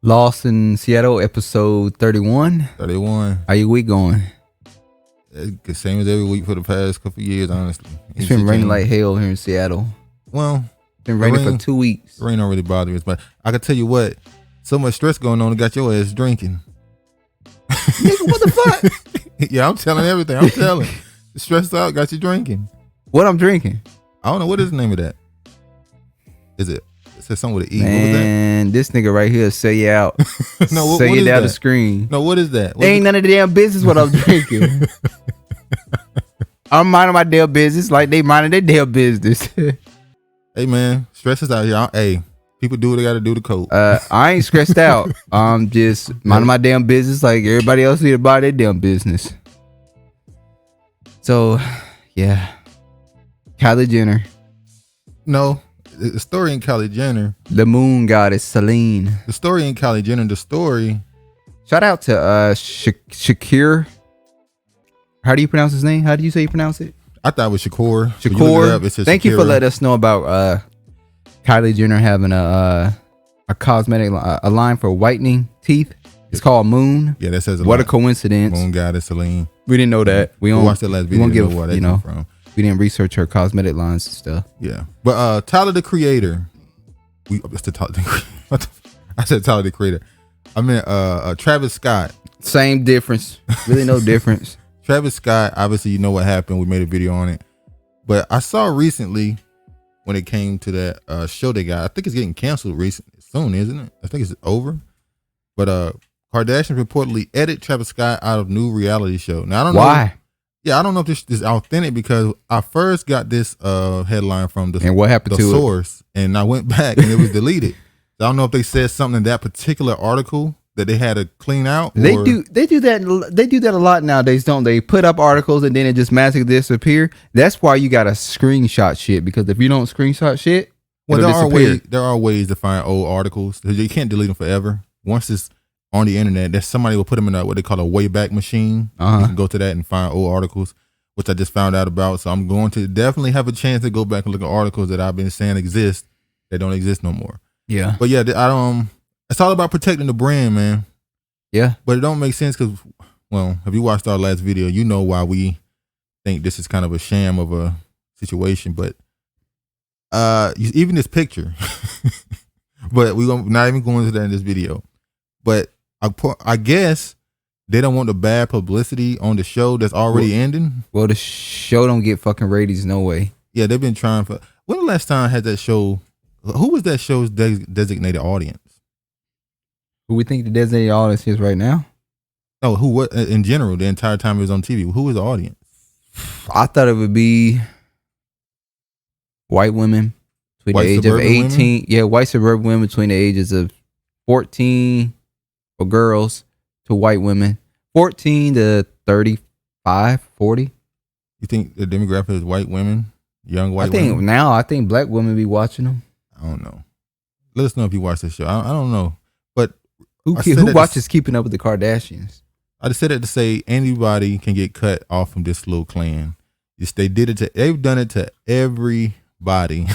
Lost in Seattle, episode 31. 31. How your week going? It's the same as every week for the past couple of years, honestly. It's been raining like hell here in Seattle. Well, it's been raining for 2 weeks. Rain don't really bother me, but I can tell you what, so much stress going on, it got your ass drinking. Nigga, what the fuck? Yeah, I'm telling everything. I'm telling. Stressed out, got you drinking. What I'm drinking? I don't know. What is the name of that? Is it? It says something with an E. Man, this nigga right here sell you out. No, what you is down that? the screen. No, what is that? Ain't none of the damn business what I'm drinking. I'm minding my damn business like they minding their damn business. Hey man, stress is out here. Hey, people do what they got to do to cope. I ain't stressed out. I'm just minding my damn business like everybody else need to mind their damn business. So, yeah. Kylie Jenner. No, the story in Kylie Jenner. The moon goddess, Celine. The story in Kylie Jenner, the story. Shout out to Shakir. How do you pronounce his name? How do you say you pronounce it? I thought it was Shakur. Shakur. Thank you for letting us know about Kylie Jenner having a cosmetic a line for whitening teeth. It's called Moon. Yeah, that says what a coincidence. Moon goddess Celine. We didn't know that. We watched that last video. We don't give, you know, from. We didn't research her cosmetic lines and stuff. Yeah, but Tyler the Creator. I said Tyler the Creator. I meant Travis Scott. Same difference. Really no difference. Travis Scott, obviously you know what happened. We made a video on it. But I saw recently when it came to that show they got, I think it's getting canceled soon, isn't it? I think it's over. But Kardashians reportedly edited Travis Scott out of new reality show. Now I don't know why. Yeah, I don't know if this is authentic because I first got this headline from the and what happened to source, and I went back and it was deleted. So I don't know if they said something in that particular article that they had to clean out. They do that a lot nowadays, don't they? Put up articles and then it just magically disappear. That's why you gotta screenshot shit, because if you don't screenshot shit, well, there are ways to find old articles. You can't delete them forever. Once it's on the internet, that somebody will put them in what they call a Wayback Machine. You can go to that and find old articles, which I just found out about. So I'm going to definitely have a chance to go back and look at articles that I've been saying exist that don't exist no more. Yeah, but yeah, it's all about protecting the brand, man. Yeah, but it don't make sense because, well, if you watched our last video, you know why we think this is kind of a sham of a situation. But even this picture, but we're not even going into that in this video. But I guess they don't want the bad publicity on the show that's already ending. Well, the show don't get fucking ratings no way. Yeah, they've been trying for. When the last time had that show? Who was that show's designated audience? Who we think the designated audience is right now? Oh, who? What in general? The entire time it was on TV, who was the audience? I thought it would be white women between the age of 18. Women? Yeah, white suburban women between the ages of 14 for girls to white women 14 to 35, 40. You think the demographic is white women, young white women? I think black women be watching them. I don't know. Let us know if you watch this show. I don't know. But who watches Keeping Up with the Kardashians? I just said that to say anybody can get cut off from this little clan. They've done it to everybody.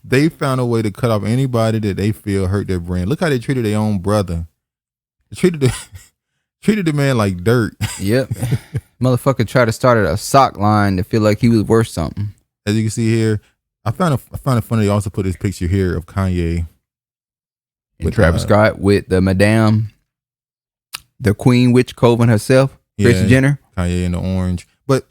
They found a way to cut off anybody that they feel hurt their brand. Look how they treated their own brother. They treated the man like dirt. Yep. Motherfucker tried to start a sock line to feel like he was worth something. As you can see here, I found it funny. They also put this picture here of Kanye and Travis Scott with the Madame, the Queen Witch Coven herself, Kris Jenner. Kanye in the orange. But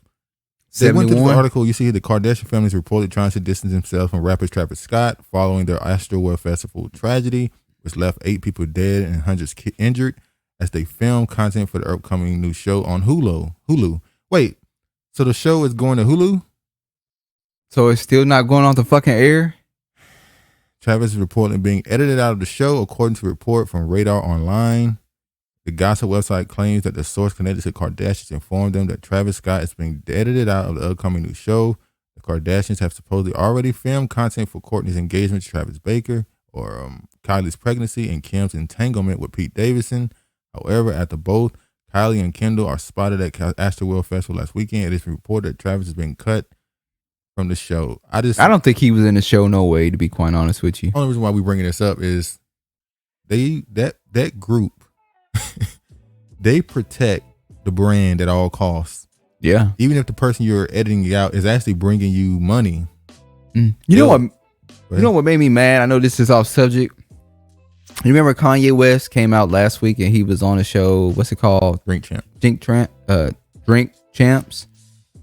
they went to the article. You see the Kardashian family is reportedly trying to distance themselves from rapper Travis Scott following their Astroworld Festival tragedy, which left 8 people dead and hundreds injured as they filmed content for the upcoming new show on Hulu. Wait, so the show is going to Hulu? So it's still not going on the fucking air? Travis is reportedly being edited out of the show, according to a report from Radar Online. The gossip website claims that the source connected to Kardashians informed them that Travis Scott is being edited out of the upcoming new show. The Kardashians have supposedly already filmed content for Kourtney's engagement to Travis Baker, or Kylie's pregnancy, and Kim's entanglement with Pete Davidson. However, after both Kylie and Kendall are spotted at Astroworld Festival last weekend, it is reported that Travis is being cut from the show. I don't think he was in the show, no way, to be quite honest with you. The only reason why we bringing this up is that group, they protect the brand at all costs. Yeah. Even if the person you're editing out is actually bringing you money. You know what? You know what made me mad? I know this is off subject. You remember Kanye West came out last week and he was on a show. What's it called? Drink Champ. Drink Champs.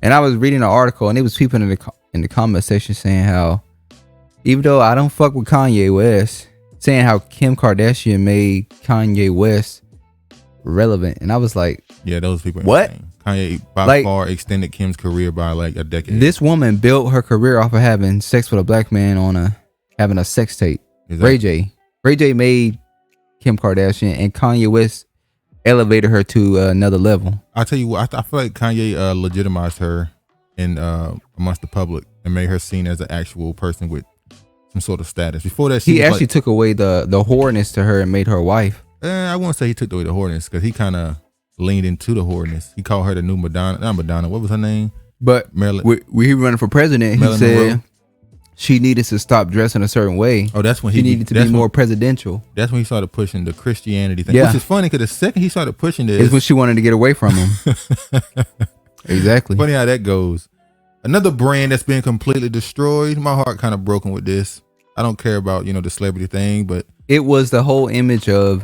And I was reading an article and it was people in the comment section saying how, even though I don't fuck with Kanye West, saying how Kim Kardashian made Kanye West relevant. And I was like, yeah, those people. What? Insane. Kanye by far extended Kim's career by like a decade. This woman built her career off of having sex with a black man on having a sex tape. Exactly. Ray J made Kim Kardashian, and Kanye West elevated her to another level. I tell you what, I feel like Kanye legitimized her in amongst the public and made her seen as an actual person with some sort of status. Before that, he actually took away the whoreness to her and made her a wife. I won't say he took away the whoreness because he kind of leaned into the whoreness. He called her the new Madonna. Not Madonna. What was her name? But Marilyn. When he running for president, Marilyn he said Monroe. She needed to stop dressing a certain way. Oh, that's when she needed to be more presidential. That's when he started pushing the Christianity thing. Yeah. Which is funny because the second he started pushing this, is when she wanted to get away from him. Exactly. Funny how that goes. Another brand that's been completely destroyed. My heart kind of broken with this. I don't care about, the celebrity thing, but it was the whole image of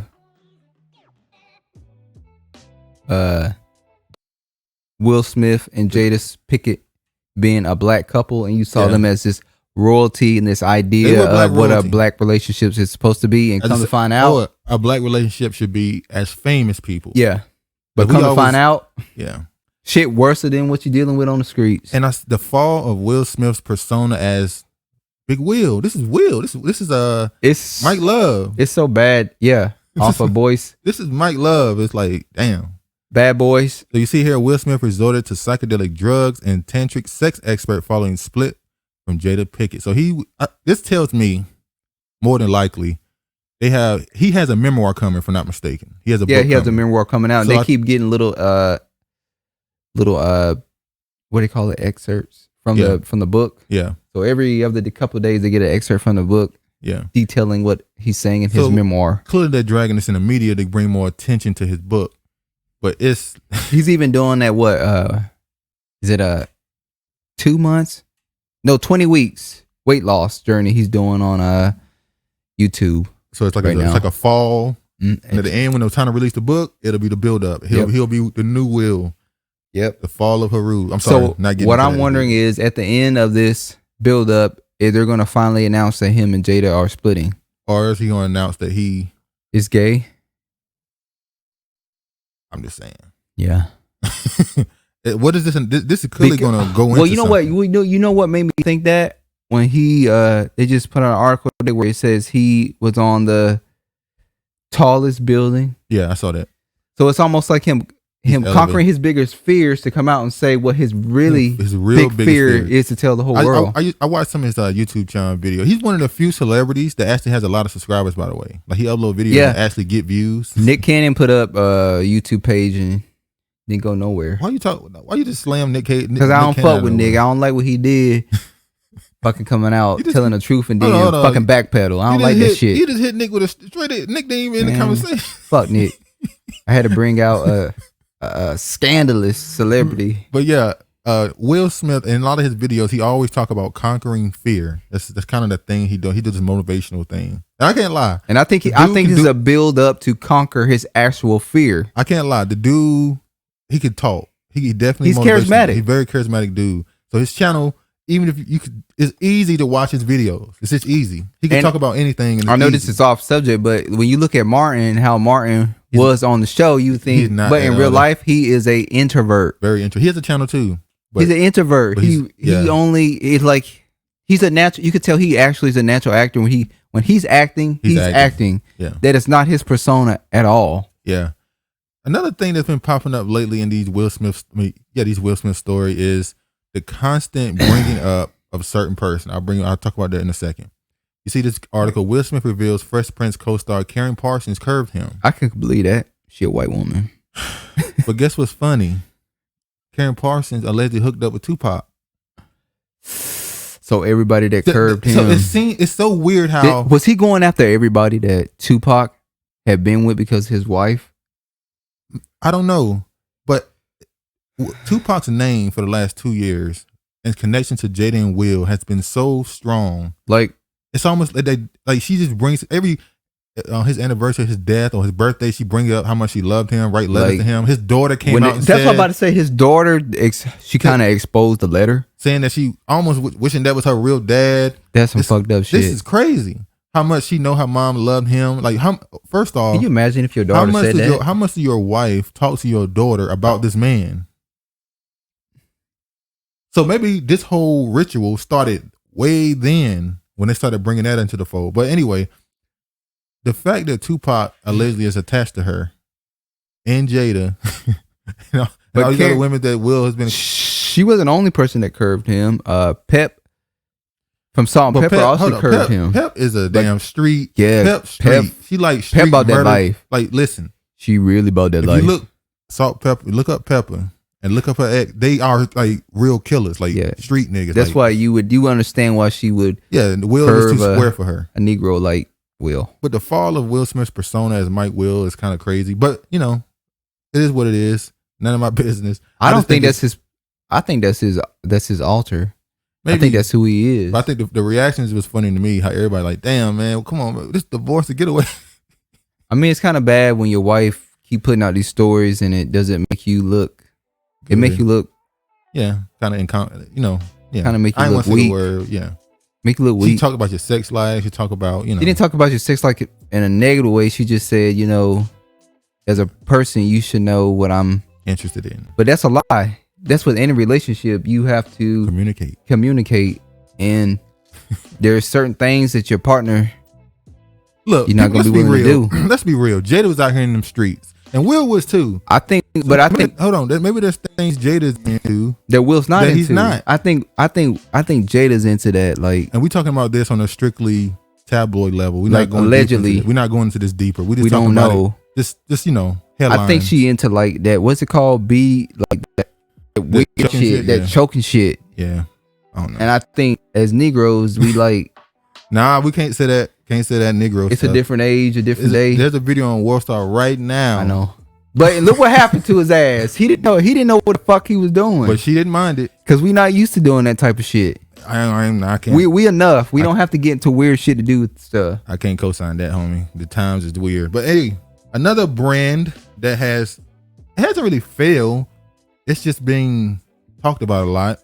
Will Smith and Jada Pinkett being a black couple, and you saw them as this royalty and this idea of what a black relationship is supposed to be, and come to find out a black relationship should be as famous people. Yeah. But come to find out, yeah, shit worse than what you're dealing with on the streets. And the fall of Will Smith's persona as Big Will. This is Will. This is it's Mike Love. It's so bad. Yeah. Off of Boys. This is Mike Love. It's like, damn. Bad Boys. So you see here, Will Smith resorted to psychedelic drugs and tantric sex expert following split from Jada Pinkett. So this tells me more than likely he has a memoir coming, if I'm not mistaken. He has a book has a memoir coming out. So and they keep getting little what do you call it, excerpts from the book. Yeah. So every other couple of days they get an excerpt from the book. Yeah. Detailing what he's saying in his memoir. Clearly they're dragging this in the media to bring more attention to his book. But he's even doing that. What is it? 2 months? No, 20 weeks weight loss journey. He's doing on YouTube. So it's like it's like a fall. And at the end, when they're trying to release the book, it'll be the build up. He'll be the new Will. Yep. The fall of Haru. I'm sorry. So what I'm wondering is, at the end of this build up, is they're going to finally announce that him and Jada are splitting, or is he going to announce that he is gay? I'm just saying. Yeah. What is this? This is clearly going to go into. Well, you know something. What? You know what made me think that when they just put out an article where it says he was on the tallest building. Yeah, I saw that. So it's almost like him conquering his biggest fears to come out and say what his real big fear is to tell the whole world. I watched some of his YouTube channel video. He's one of the few celebrities that actually has a lot of subscribers, by the way. Like he upload videos that actually get views. Nick Cannon put up a YouTube page and didn't go nowhere. Why you just slam Nick Cannon? Because I don't fuck with Nick. I don't like what he did. Fucking coming out telling the truth and then fucking backpedal. I don't like that shit. You just hit Nick with a straight Nick didn't even in the conversation. Fuck Nick. I had to bring out a scandalous celebrity. But yeah, Will Smith, in a lot of his videos, he always talk about conquering fear. That's kind of the thing he does. He does this motivational thing. And I can't lie. And I think this is a build up to conquer his actual fear. I can't lie. The dude, he could talk. He definitely he's charismatic. He's a very charismatic dude. So his channel, even if you could, it's easy to watch his videos. It's just easy. He can talk about anything. I know this is off subject, but when you look at Martin, how Martin was on the show, you think, but in real life, he is a introvert. Very introvert. He has a channel too. He's an introvert. He only is like, he's a natural. You could tell he actually is a natural actor. When he's acting, he's acting. Yeah. That is not his persona at all. Yeah. Another thing that's been popping up lately in these Will Smith story is the constant bringing up of a certain person. I'll talk about that in a second. You see this article, Will Smith reveals Fresh Prince co-star Karen Parsons curved him. I can believe that. She a white woman. But guess what's funny? Karen Parsons allegedly hooked up with Tupac. So everybody that curved him. So it's so weird how was he going after everybody that Tupac had been with because his wife? I don't know, but Tupac's name for the last 2 years in connection to Jada and Will has been so strong. Like, it's almost like she just brings every on his anniversary, his death, or his birthday, she brings up how much she loved him, write letters to him. His daughter came out and that's what I'm about to say. His daughter, she kind of exposed the letter, saying that she almost wishing that was her real dad. That's some fucked up shit. This is crazy. How much she know her mom loved him. Like, first off, can you imagine if your daughter said that? How much did your wife talk to your daughter about this man? So maybe this whole ritual started way then when they started bringing that into the fold. But anyway, the fact that Tupac allegedly is attached to her and Jada, and all these other women that Will has been. She wasn't the only person that curved him. Pep from Salt and Pepper also curved him. Pep is a damn street. Yeah, Pep. She like street Pep about murder. That life. Like, listen, she really about that life. If you look Pepper, look up Pepper. And look up her ex. They are like real killers, like street niggas. That's why you understand why she would. Yeah, and Will is too square for her. A Negro like Will. But the fall of Will Smith's persona as Mike Will is kind of crazy. But it is what it is. None of my business. I don't think that's his. I think that's his alter. Maybe. I think that's who he is. But I think the reactions was funny to me. How everybody like, damn man, come on, bro. This divorce to get away. I mean, it's kind of bad when your wife keep putting out these stories and it doesn't make you look. It make you look, kind of yeah, kind of make you look weak. Make you look weak. She talk about your sex life. She talk about, She didn't talk about your sex life in a negative way. She just said, as a person, you should know what I'm interested in. But that's a lie. That's with any relationship. You have to communicate, and there's certain things that your partner, you're not gonna be willing to do. Let's be real. Jada was out here in them streets. And Will was too. I think, hold on. Maybe there's things Jada's into that Will's not into. He's not. I think Jada's into that. Like, and we talking about this on a strictly tabloid level. We're like, not going allegedly. We're not going into this deeper. We don't know. Just headlines. I think she into like that. What's it called? That weird shit. That choking shit. Yeah. I don't know. And I think as Negroes, we like. Nah, we can't say that. Can't say that Negro It's stuff. A different age, a different day. There's a video on Worldstar right now. I know. But look what happened to his ass. He didn't know what the fuck he was doing. But she didn't mind it. Because we not used to doing that type of shit. I can't. We enough. We don't have to get into weird shit to do with stuff. I can't co-sign that, homie. The times is weird. But hey, another brand that hasn't really failed. It's just being talked about a lot.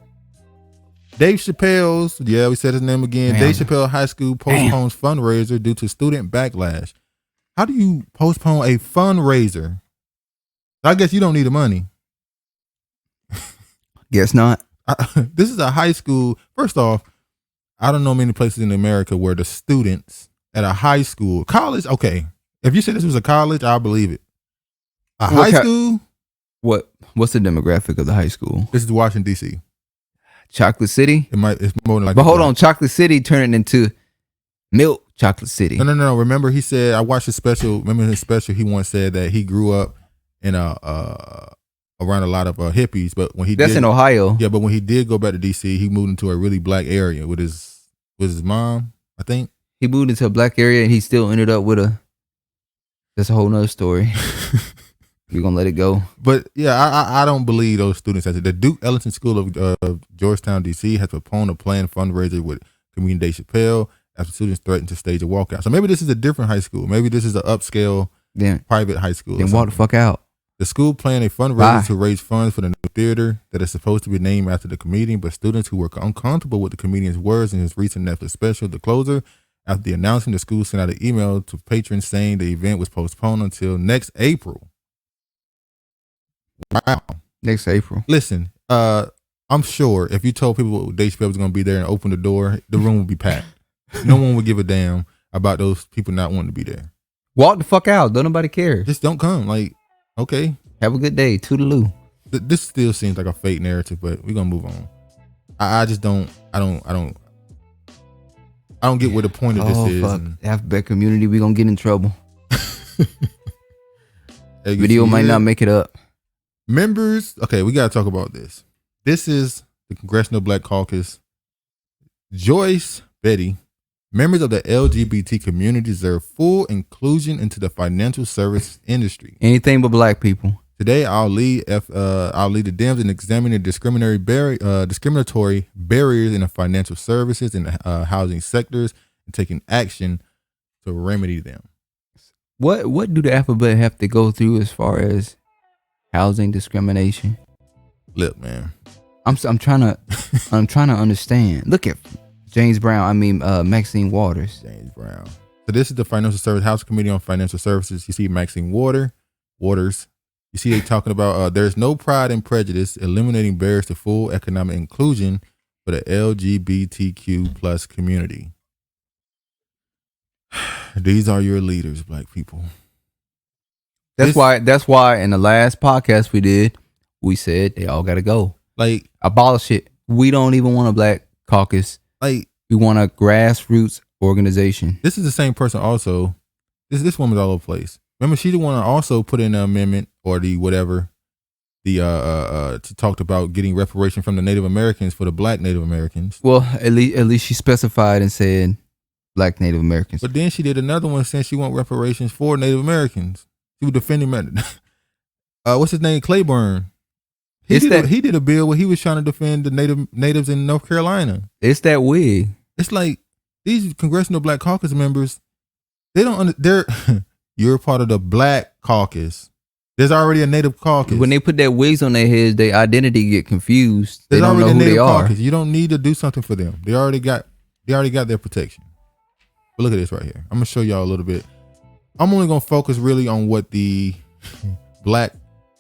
Dave Chappelle's, we said his name again. Dave Chappelle High School postpones fundraiser due to student backlash. How do you postpone a fundraiser? I guess you don't need the money. Guess not. This is a high school. First off, I don't know many places in America where the students at a high school, college, okay. If you said this was a college, I'll believe it. High school? What's the demographic of the high school? This is Washington, D.C. Chocolate City? It's more than like. But hold on, Chocolate City turned into Milk Chocolate City. No. Remember, he said, I watched his special. Remember his special? He once said that he grew up in around a lot of hippies, but when that's in Ohio. Yeah, but when he did go back to DC, he moved into a really black area with his mom. I think he moved into a black area, and he still ended up with that's a whole nother story. We're gonna let it go. But yeah, I don't believe those students. The Duke Ellington School of Georgetown, DC, has postponed a planned fundraiser with comedian Dave Chappelle after students threatened to stage a walkout. So maybe this is a different high school. Maybe this is an upscale private high school. Then walk the fuck out. The school planned a fundraiser to raise funds for the new theater that is supposed to be named after the comedian, but students who were uncomfortable with the comedian's words in his recent Netflix special, The Closer, after the announcement, the school sent out an email to patrons saying the event was postponed until next April. Wow. Next April. Listen, I'm sure if you told people Dave Chappelle was going to be there and open the door, the room would be packed. No one would give a damn about those people not wanting to be there. Walk the fuck out. Don't nobody care. Just don't come. Like, okay. Have a good day. Toodaloo. This still seems like a fake narrative, but we're going to move on. I just don't get what the point of this is. Fuck. Alphabet community, we going to get in trouble. Video might not make it up. Members, okay, we got to talk about this. This is the Congressional Black Caucus. Joyce Betty Members of the LGBT community deserve full inclusion into the financial service industry. Anything but black people. Today, I'll lead the Dems in examining discriminatory barriers in the financial services and housing sectors and taking action to remedy them. What do the alphabet have to go through as far as housing discrimination? Look, man, I'm trying to understand. Look at James Brown. I mean, Maxine Waters. James Brown. So this is the Financial Service House Committee on Financial Services. You see Maxine Waters. You see they talking about there's no pride in prejudice, eliminating barriers to full economic inclusion for the LGBTQ plus community. These are your leaders, black people. That's why in the last podcast we did, we said they all got to go. Like, abolish it. We don't even want a black caucus. Like, we want a grassroots organization. This is the same person also. This woman's all over the place. Remember, she the one that also put in an amendment or the whatever, to talked about getting reparation from the Native Americans for the black Native Americans. Well, at least she specified and said black Native Americans. But then she did another one saying she want reparations for Native Americans. She was defending what's his name, Claiborne. He did a bill where he was trying to defend the natives in North Carolina. It's that wig. It's like these Congressional Black Caucus members, they're you're part of the Black Caucus. There's already a Native caucus. When they put that wigs on their heads, their identity get confused. They don't know who they are. You don't need to do something for them. They already got their protection. But look at this right here. I'm gonna show y'all a little bit. I'm only gonna focus really on what the black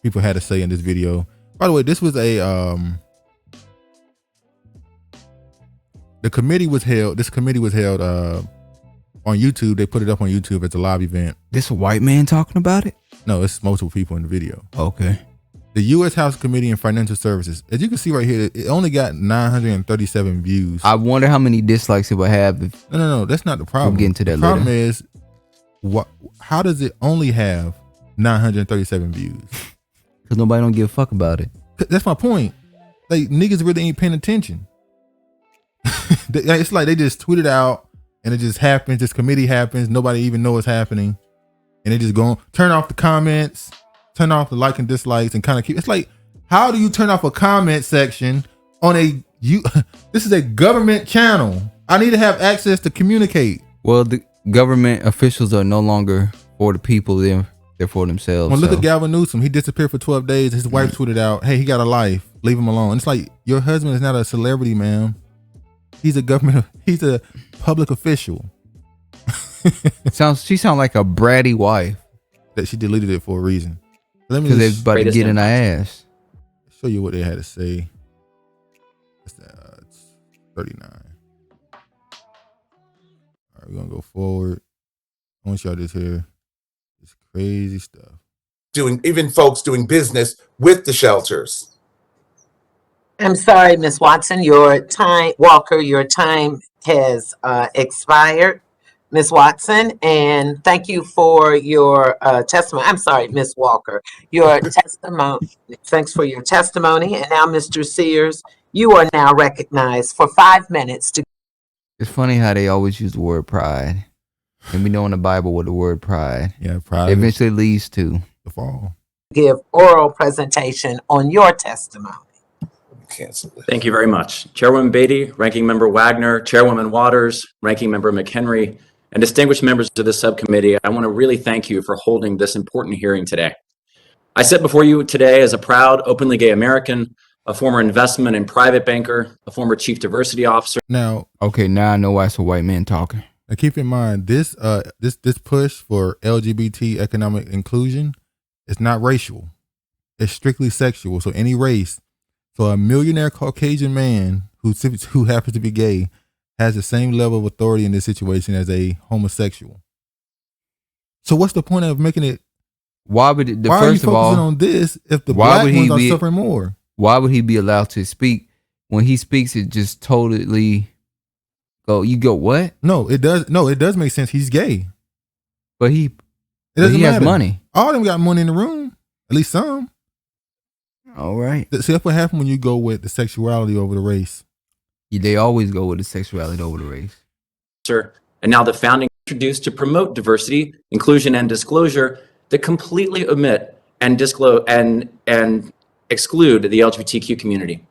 people had to say in this video. By the way, this was a this committee was held on YouTube. They put it up on YouTube as a live event. This a white man talking about it? No, it's multiple people in the video. Okay. The U.S. House Committee on Financial Services. As you can see right here, it only got 937 views. I wonder how many dislikes it would have. No, that's not the problem. We'll get into that later. The problem is, how does it only have 937 views? Because nobody don't give a fuck about it. That's my point. Like, niggas really ain't paying attention. It's like they just tweet it out and it just happens. This committee happens. Nobody even know what's happening. And they just go turn off the comments, turn off the like and dislikes, and kind of keep. It's like, how do you turn off a comment section on this is a government channel. I need to have access to communicate. Well, the government officials are no longer for the people. They're for themselves. Well, look at Gavin Newsom. He disappeared for 12 days. His wife tweeted out, "Hey, he got a life. Leave him alone." It's like, your husband is not a celebrity, ma'am. He's a public official. She sounds like a bratty wife. That she deleted it for a reason. Because they're about to get in her ass. Show you what they had to say. It's 39. All right, we're gonna go forward. I want y'all to hear this crazy stuff. Even folks doing business with the shelters. I'm sorry, Ms. Watson, your time has expired, Ms. Watson, and thank you for your testimony. I'm sorry, Ms. Walker, your testimony. Thanks for your testimony. And now, Mr. Sears, you are now recognized for 5 minutes to. It's funny how they always use the word pride. And we know in the Bible what the word pride eventually leads to the fall. Give oral presentation on your testimony. Thank you very much. Chairwoman Beatty, Ranking Member Wagner, Chairwoman Waters, Ranking Member McHenry, and distinguished members of the subcommittee, I want to really thank you for holding this important hearing today. I sit before you today as a proud, openly gay American, a former investment and private banker, a former chief diversity officer. Now I know why it's a white man talking. Now keep in mind, this push for LGBT economic inclusion is not racial. It's strictly sexual. So any race. So a millionaire Caucasian man who happens to be gay has the same level of authority in this situation as a homosexual. So what's the point of making it? Why are you focusing on this if the black ones are suffering more? Why would he be allowed to speak? When he speaks, it just totally you go what? No, it does make sense. He's gay, but he has money. All of them got money in the room, at least some. All right. See, that's what happened when you go with the sexuality over the race. They always go with the sexuality over the race. Sir, and now the founding introduced to promote diversity, inclusion, and disclosure that completely omit and disclose and exclude the LGBTQ community.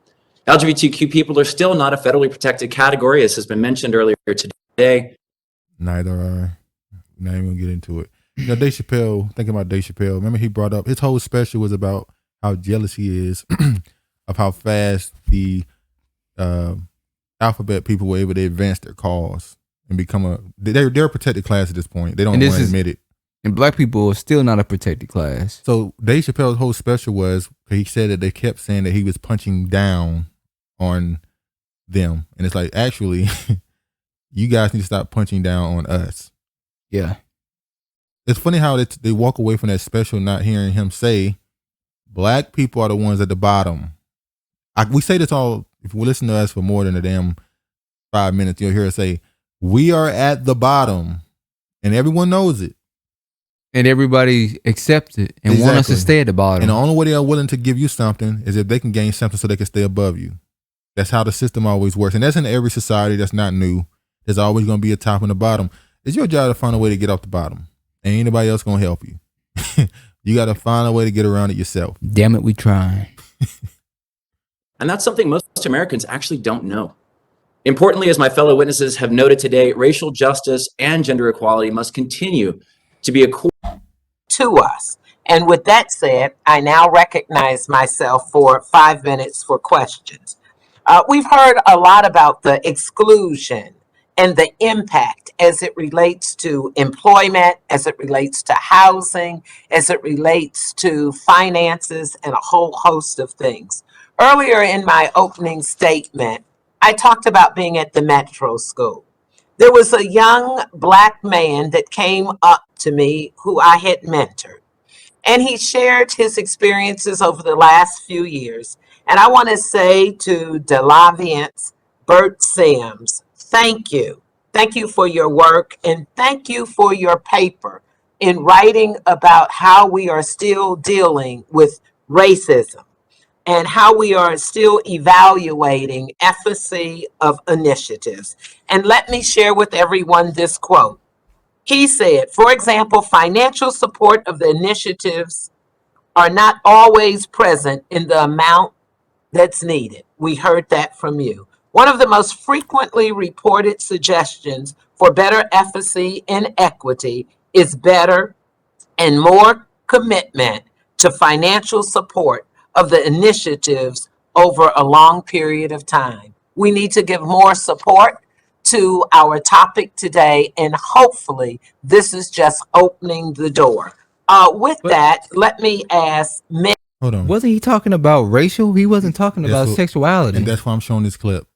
LGBTQ people are still not a federally protected category, as has been mentioned earlier today. Neither are. Not even gonna get into it. You know, Dave Chappelle, thinking about Dave Chappelle, remember he brought up, his whole special was about how jealous he is of how fast the alphabet people were able to advance their cause and become they're a protected class at this point. They don't want to admit it. And black people are still not a protected class. So Dave Chappelle's whole special was, he said that they kept saying that he was punching down on them. And it's like, actually, you guys need to stop punching down on us. Yeah. It's funny how they walk away from that special not hearing him say, black people are the ones at the bottom. We say this all, if you listen to us for more than a damn 5 minutes, you'll hear us say, we are at the bottom. And everyone knows it. And everybody accepts it and want us to stay at the bottom. And the only way they are willing to give you something is if they can gain something so they can stay above you. That's how the system always works. And that's in every society. That's not new. There's always going to be a top and a bottom. It's your job to find a way to get off the bottom. Ain't anybody else going to help you. You got to find a way to get around it yourself. Damn it, we try. And that's something most Americans actually don't know. Importantly, as my fellow witnesses have noted today, racial justice and gender equality must continue to be a core to us. And with that said, I now recognize myself for 5 minutes for questions. We've heard a lot about the exclusion and the impact as it relates to employment, as it relates to housing, as it relates to finances, and a whole host of things. Earlier in my opening statement, I talked about being at the Metro School. There was a young black man that came up to me who I had mentored, and he shared his experiences over the last few years. And I want to say to DeLaviance, Bert Sims, thank you. Thank you for your work, and thank you for your paper in writing about how we are still dealing with racism and how we are still evaluating efficacy of initiatives. And let me share with everyone this quote. He said, for example, financial support of the initiatives are not always present in the amount that's needed. We heard that from you. One of the most frequently reported suggestions for better efficacy and equity is better and more commitment to financial support of the initiatives over a long period of time. We need to give more support to our topic today, and hopefully this is just opening the door. With that, let me ask Hold on. Wasn't he talking about racial? He wasn't talking about sexuality. And that's why I'm showing this clip.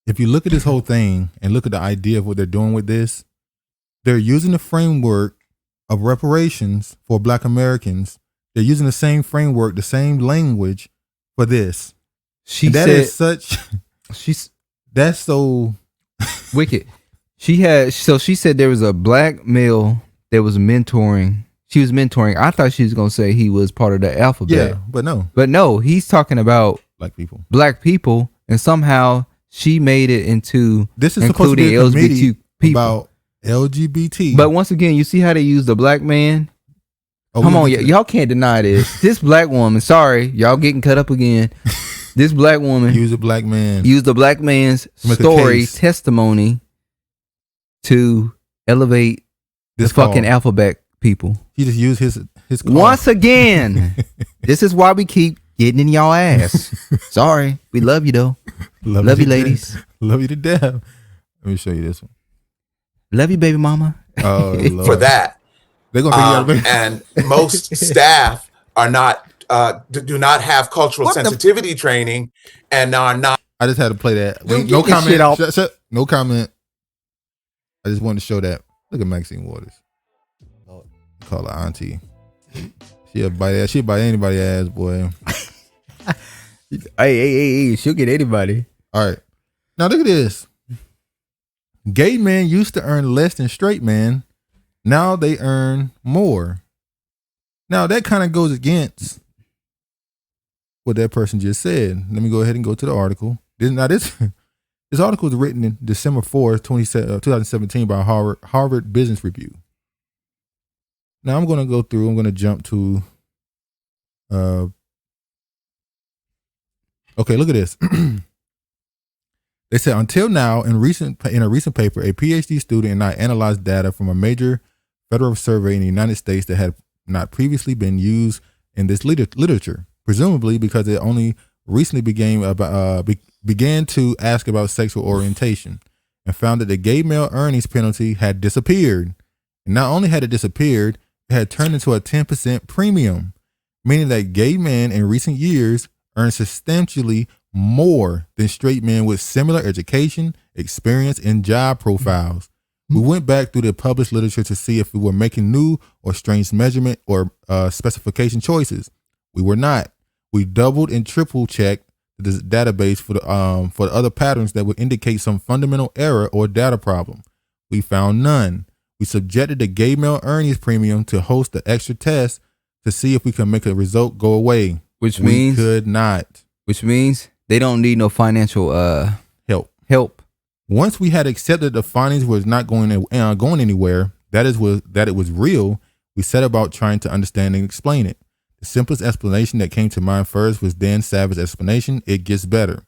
If you look at this whole thing and look at the idea of what they're doing with this, they're using the framework of reparations for Black Americans. They're using the same framework, the same language for this. That's so wicked. She said there was a black male that was mentoring. She was mentoring. I thought she was going to say he was part of the alphabet. Yeah, but no. But no, he's talking about black people. And somehow she made it into this is supposed to be a LGBTQ people. About LGBT. But once again, you see how they use the black man? Come on, y'all can't deny this. This black woman, sorry, y'all getting cut up again. This black woman used a black man's story, testimony to elevate the fucking alphabet people. He just used his call. Once again, this is why we keep getting in y'all ass. Sorry, we love you though. Love you, ladies. Love you to death. Let me show you this one. Love you, baby mama. Oh, Lord. For that. They're gonna figure out. And most staff are not do not have cultural sensitivity training and are not. I just had to play that. Wait, no comment. No comment. I just wanted to show that. Look at Maxine Waters. Call her auntie. She'll bite anybody's ass, boy. Hey, she'll get anybody. All right. Now look at this. Gay men used to earn less than straight men. Now they earn more. Now that kind of goes against what that person just said. Let me go ahead and go to the article. This This article was written in December 4th, 2017 by Harvard Business Review. Now I'm going to jump to, okay, look at this. They said, until now, in a recent paper, a PhD student and I analyzed data from a major federal survey in the United States that had not previously been used in this literature, presumably because it only recently began to ask about sexual orientation, and found that the gay male earnings penalty had disappeared. And not only had it disappeared, it had turned into a 10% premium, meaning that gay men in recent years earn substantially more than straight men with similar education, experience, and job profiles. We went back through the published literature to see if we were making new or strange measurement or specification choices. We were not. We doubled and triple checked the database for the other patterns that would indicate some fundamental error or data problem. We found none. We subjected the gay male earnings premium to host the extra test to see if we could make a result go away. We could not. Which means they don't need no financial help. Once we had accepted the findings was not going anywhere, that it was real, we set about trying to understand and explain it. The simplest explanation that came to mind first was Dan Savage's explanation, it gets better.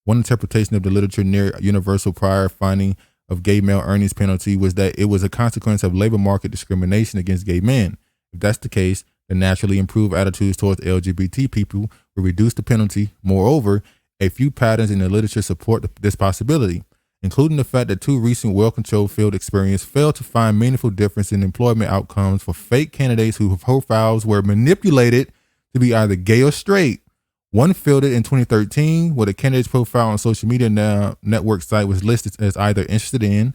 One interpretation of the literature near universal prior finding of gay male earnings penalty was that it was a consequence of labor market discrimination against gay men. If that's the case, the naturally improved attitudes towards LGBT people will reduce the penalty. Moreover, a few patterns in the literature support this possibility, including the fact that two recent well-controlled field experiments failed to find meaningful difference in employment outcomes for fake candidates whose profiles were manipulated to be either gay or straight. One fielded in 2013, where the candidate's profile on social media network site was listed as either interested in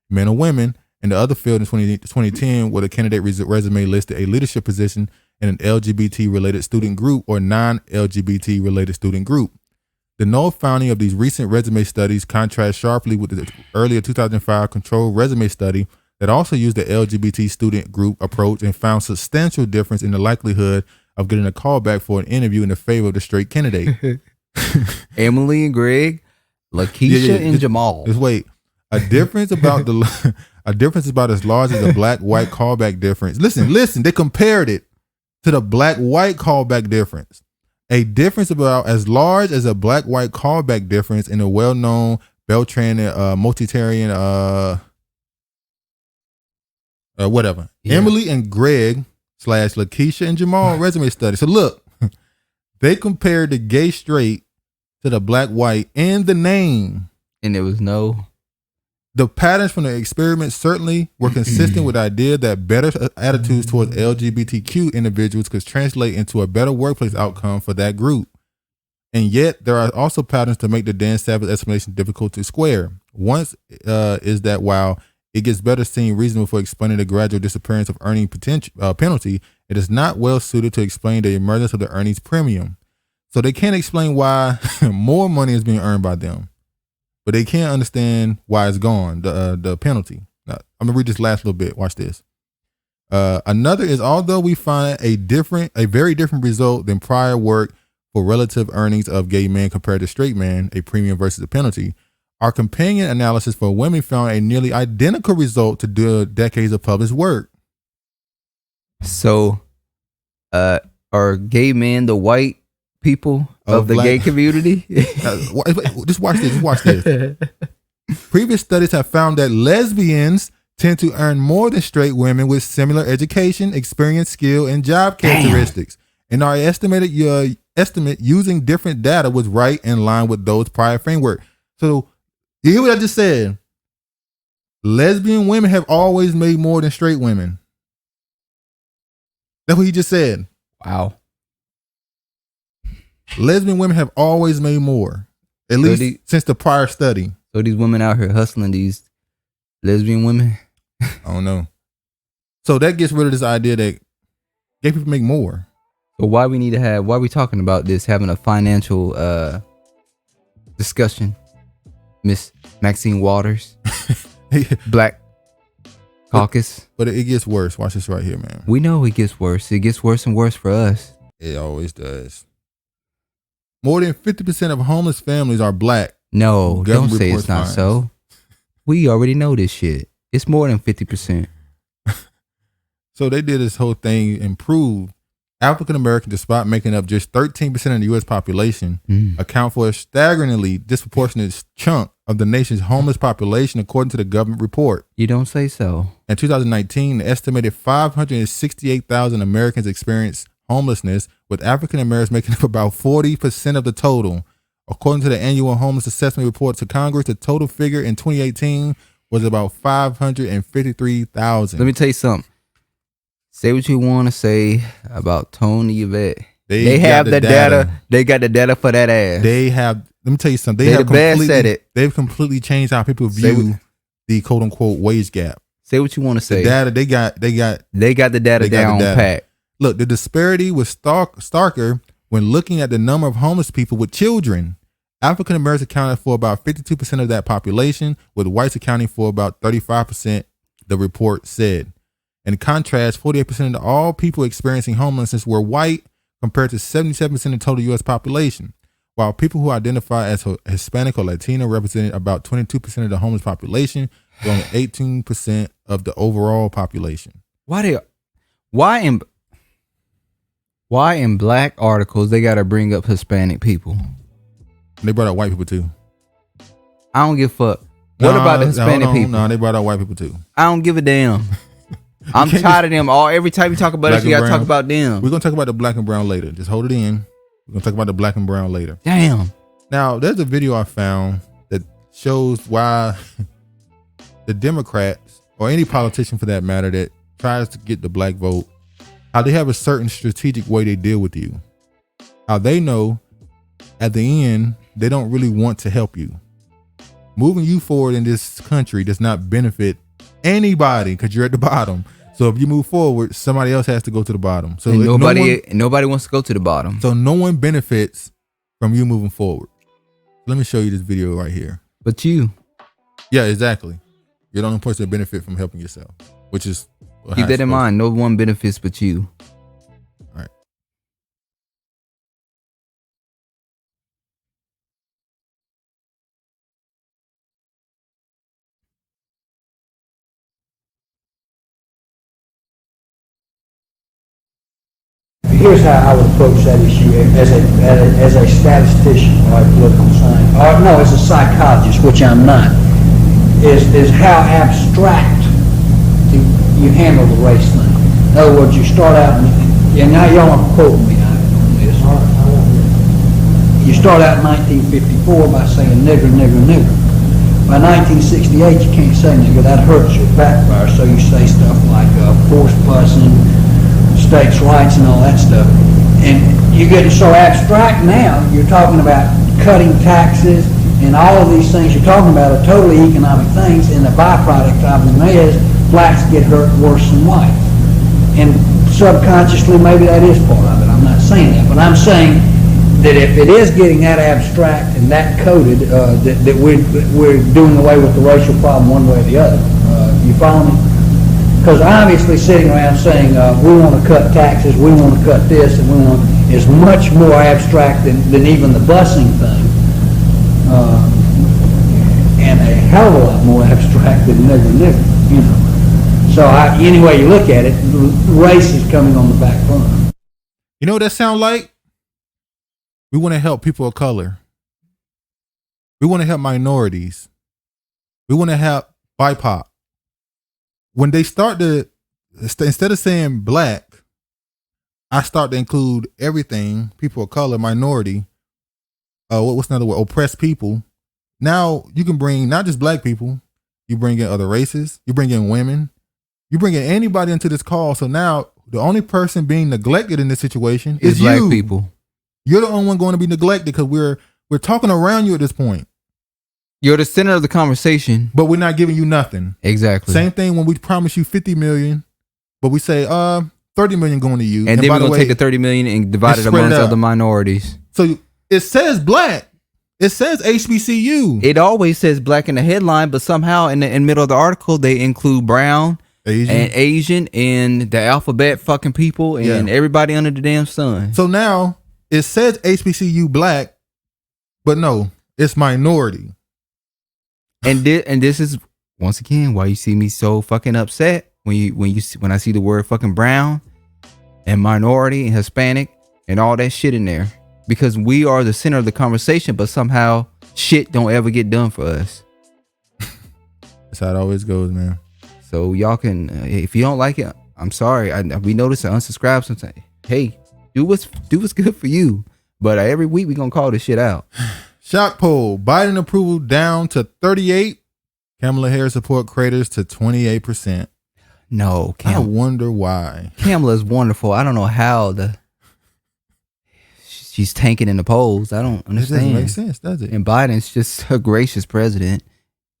men or women, and the other field in 2010, where the candidate resume listed a leadership position in an LGBT-related student group or non-LGBT-related student group. The null finding of these recent resume studies contrasts sharply with the earlier 2005 controlled resume study that also used the LGBT student group approach and found substantial difference in the likelihood of getting a call back for an interview in the favor of the straight candidate. Emily and Greg, Lakeisha and Jamal. Just wait. A difference about as large as a black-white callback difference. Listen, they compared it to the black-white callback difference. A difference about as large as a black-white callback difference in a well-known Beltran multitarian whatever. Yeah. Emily and Greg / Lakeisha and Jamal resume study. So look, they compared the gay straight to the black-white in the name. And there was no... The patterns from the experiment certainly were consistent with the idea that better attitudes towards LGBTQ individuals could translate into a better workplace outcome for that group. And yet, there are also patterns to make the Dan Savage explanation difficult to square. One is that while it gets better seem reasonable for explaining the gradual disappearance of earning penalty, it is not well suited to explain the emergence of the earnings premium. So they can't explain why more money is being earned by them. But they can't understand why it's gone, the penalty. Now, I'm gonna read this last little bit. Watch this. Another is, although we find a very different result than prior work for relative earnings of gay men compared to straight men, a premium versus a penalty, our companion analysis for women found a nearly identical result to decades of published work. So, are gay men the white people of the gay community? Just watch this. Previous studies have found that lesbians tend to earn more than straight women with similar education, experience, skill, and job characteristics. And our estimate using different data was right in line with those prior framework. So you hear what I just said? Lesbian women have always made more than straight women. That's what he just said. Wow. Lesbian women have always made more, at least since the prior study. So these women out here hustling these lesbian women? I don't know. So that gets rid of this idea that gay people make more. So why are we talking about this, having a financial discussion? Miss Maxine Waters, Black Caucus. But it gets worse. Watch this right here, man. We know it gets worse. It gets worse and worse for us. It always does. More than 50% of homeless families are black. No, don't say it's not finds. so. We already know this shit. It's more than 50%. So they did this whole thing and proved African Americans, despite making up just 13% of the U.S. population, account for a staggeringly disproportionate chunk of the nation's homeless population, according to the government report. You don't say so. In 2019, the estimated 568,000 Americans experienced homelessness, with African Americans making up about 40% of the total. According to the annual homeless assessment report to Congress, the total figure in 2018 was about 553,000. Let me tell you something. Say what you want to say about Tony Yvette. They have the data. They got the data for that ass. They have. Let me tell you something. They the best at it. They've completely changed how people view the quote unquote wage gap. Say what you want to say. The data they got the data down pat. Look, the disparity was starker when looking at the number of homeless people with children. African Americans accounted for about 52% of that population, with whites accounting for about 35%, the report said. In contrast, 48% of all people experiencing homelessness were white, compared to 77% of the total U.S. population, while people who identify as Hispanic or Latino represented about 22% of the homeless population, but only 18% of the overall population. Why in black articles they got to bring up Hispanic people? They brought out white people too. I don't give a fuck. What about the Hispanic people? No, they brought out white people too. I don't give a damn. I'm tired of them. Every time you talk about us, you gotta talk about them. We're gonna talk about the black and brown later. Just hold it in. We're gonna talk about the black and brown later. Damn. Now, there's a video I found that shows why the Democrats, or any politician for that matter, that tries to get the black vote, how they have a certain strategic way they deal with you. How they know at the end they don't really want to help you. Moving you forward in this country does not benefit anybody because you're at the bottom. So if you move forward, somebody else has to go to the bottom. So nobody wants to go to the bottom. So no one benefits from you moving forward. Let me show you this video right here. But you. Yeah, exactly. You're the only person that benefit from helping yourself, which is keep that in mind. No one benefits but you. All right. Here's how I would approach that issue as a statistician or a political scientist, or no, as a psychologist, which I'm not, is how abstract you handle the race thing. In other words, you start out, and now y'all aren't quoting me on this. You start out in 1954 by saying nigger, nigger, nigger. By 1968, you can't say nigger. That hurts your backfire, so you say stuff like forced busing, states' rights and all that stuff. And you're getting so abstract now, you're talking about cutting taxes and all of these things you're talking about are totally economic things, and the byproduct of them is blacks get hurt worse than whites. And subconsciously, maybe that is part of it. I'm not saying that, but I'm saying that if it is getting that abstract and that coded, that we're doing away with the racial problem one way or the other. You follow me? Because obviously sitting around saying we want to cut taxes, we want to cut this, and we want is much more abstract than even the busing thing, and a hell of a lot more abstract than nigger, you know. So any way you look at it, race is coming on the back burner. You know what that sounds like? We want to help people of color. We want to help minorities. We want to help BIPOC. When they start to, instead of saying black, I start to include everything, people of color, minority, what's another word, oppressed people. Now you can bring not just black people, you bring in other races, you bring in women, you bring in anybody into this call. So now the only person being neglected in this situation is black you. people. You're the only one going to be neglected because we're talking around you at this point. You're the center of the conversation, but we're not giving you nothing. Exactly. Same thing when we promise you 50 million, but we say 30 million going to you. And then we're going to take the 30 million and divide it amongst other minorities. So it says black. It says HBCU. It always says black in the headline, but somehow in the middle of the article, they include brown, Asian, and the alphabet fucking people and everybody under the damn sun. So now it says HBCU black, but no. It's minority. And this is once again why you see me so fucking upset when I see the word fucking brown and minority and Hispanic and all that shit in there, because we are the center of the conversation, but somehow shit don't ever get done for us. That's how it always goes, man. So y'all can, if you don't like it, I'm sorry. We notice to unsubscribe sometimes. Hey, do what's good for you. But every week we gonna call this shit out. Shock poll: Biden approval down to 38. Kamala Harris support craters to 28%. No, I wonder why. Kamala's wonderful. I don't know how she's tanking in the polls. I don't understand. It doesn't make sense, does it? And Biden's just a gracious president.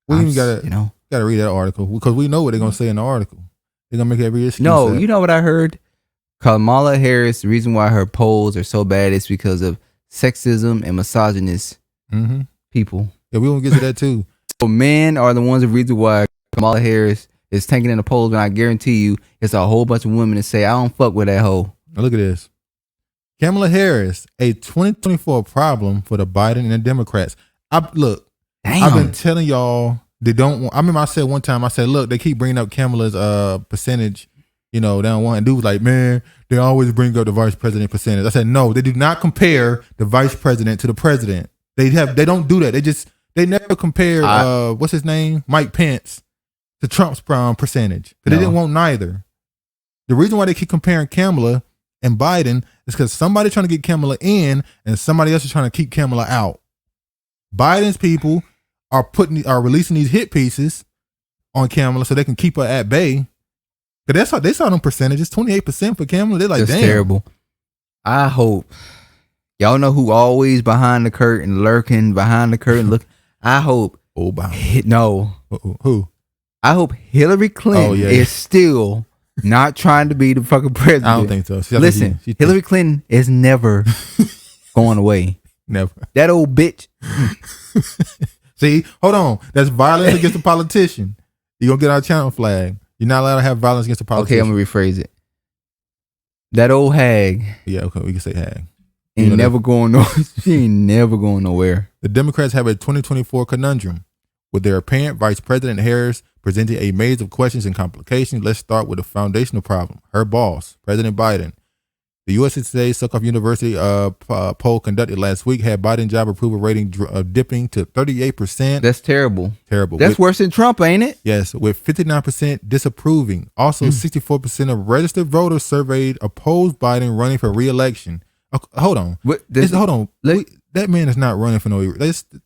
We even gotta read that article because we know what they're gonna say in the article. They're gonna make every excuse. No, you know what I heard? Kamala Harris, the reason why her polls are so bad is because of sexism and misogynist people. Yeah, we won't get to that too. So men are the ones the reason why Kamala Harris is tanking in the polls, and I guarantee you it's a whole bunch of women that say, I don't fuck with that hoe. Now look at this. Kamala Harris, a 2024 problem for the Biden and the Democrats. I've been telling y'all they don't want. I remember I said one time, I said, look, they keep bringing up Kamala's percentage. They don't want. And dude was like, man, they always bring up the vice president percentage. I said, no, they do not compare the vice president to the president. They don't do that. They never compare what's his name, Mike Pence, to Trump's percentage. Because they didn't want neither. The reason why they keep comparing Kamala and Biden is because somebody trying to get Kamala in and somebody else is trying to keep Kamala out. Biden's people are releasing these hit pieces on Kamala so they can keep her at bay. But that's how they saw them percentages, 28% for Kamala. They're like, that's damn. Terrible. I hope y'all know who always behind the curtain, lurking behind the curtain. Look, I hope. Obama. No. Who? I hope Hillary Clinton is still not trying to be the fucking president. I don't think so. Listen, Hillary Clinton is never going away. Never. That old bitch. See, hold on. That's violence against a politician. You're going to get our channel flag. You're not allowed to have violence against a politician. Okay, I'm going to rephrase it. That old hag. Yeah, okay, we can say hag. She ain't never going nowhere. The Democrats have a 2024 conundrum with their apparent Vice President Harris presenting a maze of questions and complications. Let's start with the foundational problem. Her boss, President Biden. The USA Today Sukhoff University poll conducted last week had Biden job approval rating dipping to 38%. That's terrible. Terrible. That's worse than Trump, ain't it? Yes, with 59% disapproving. Also, 64% of registered voters surveyed opposed Biden running for re-election. Hold on. That man is not running for no.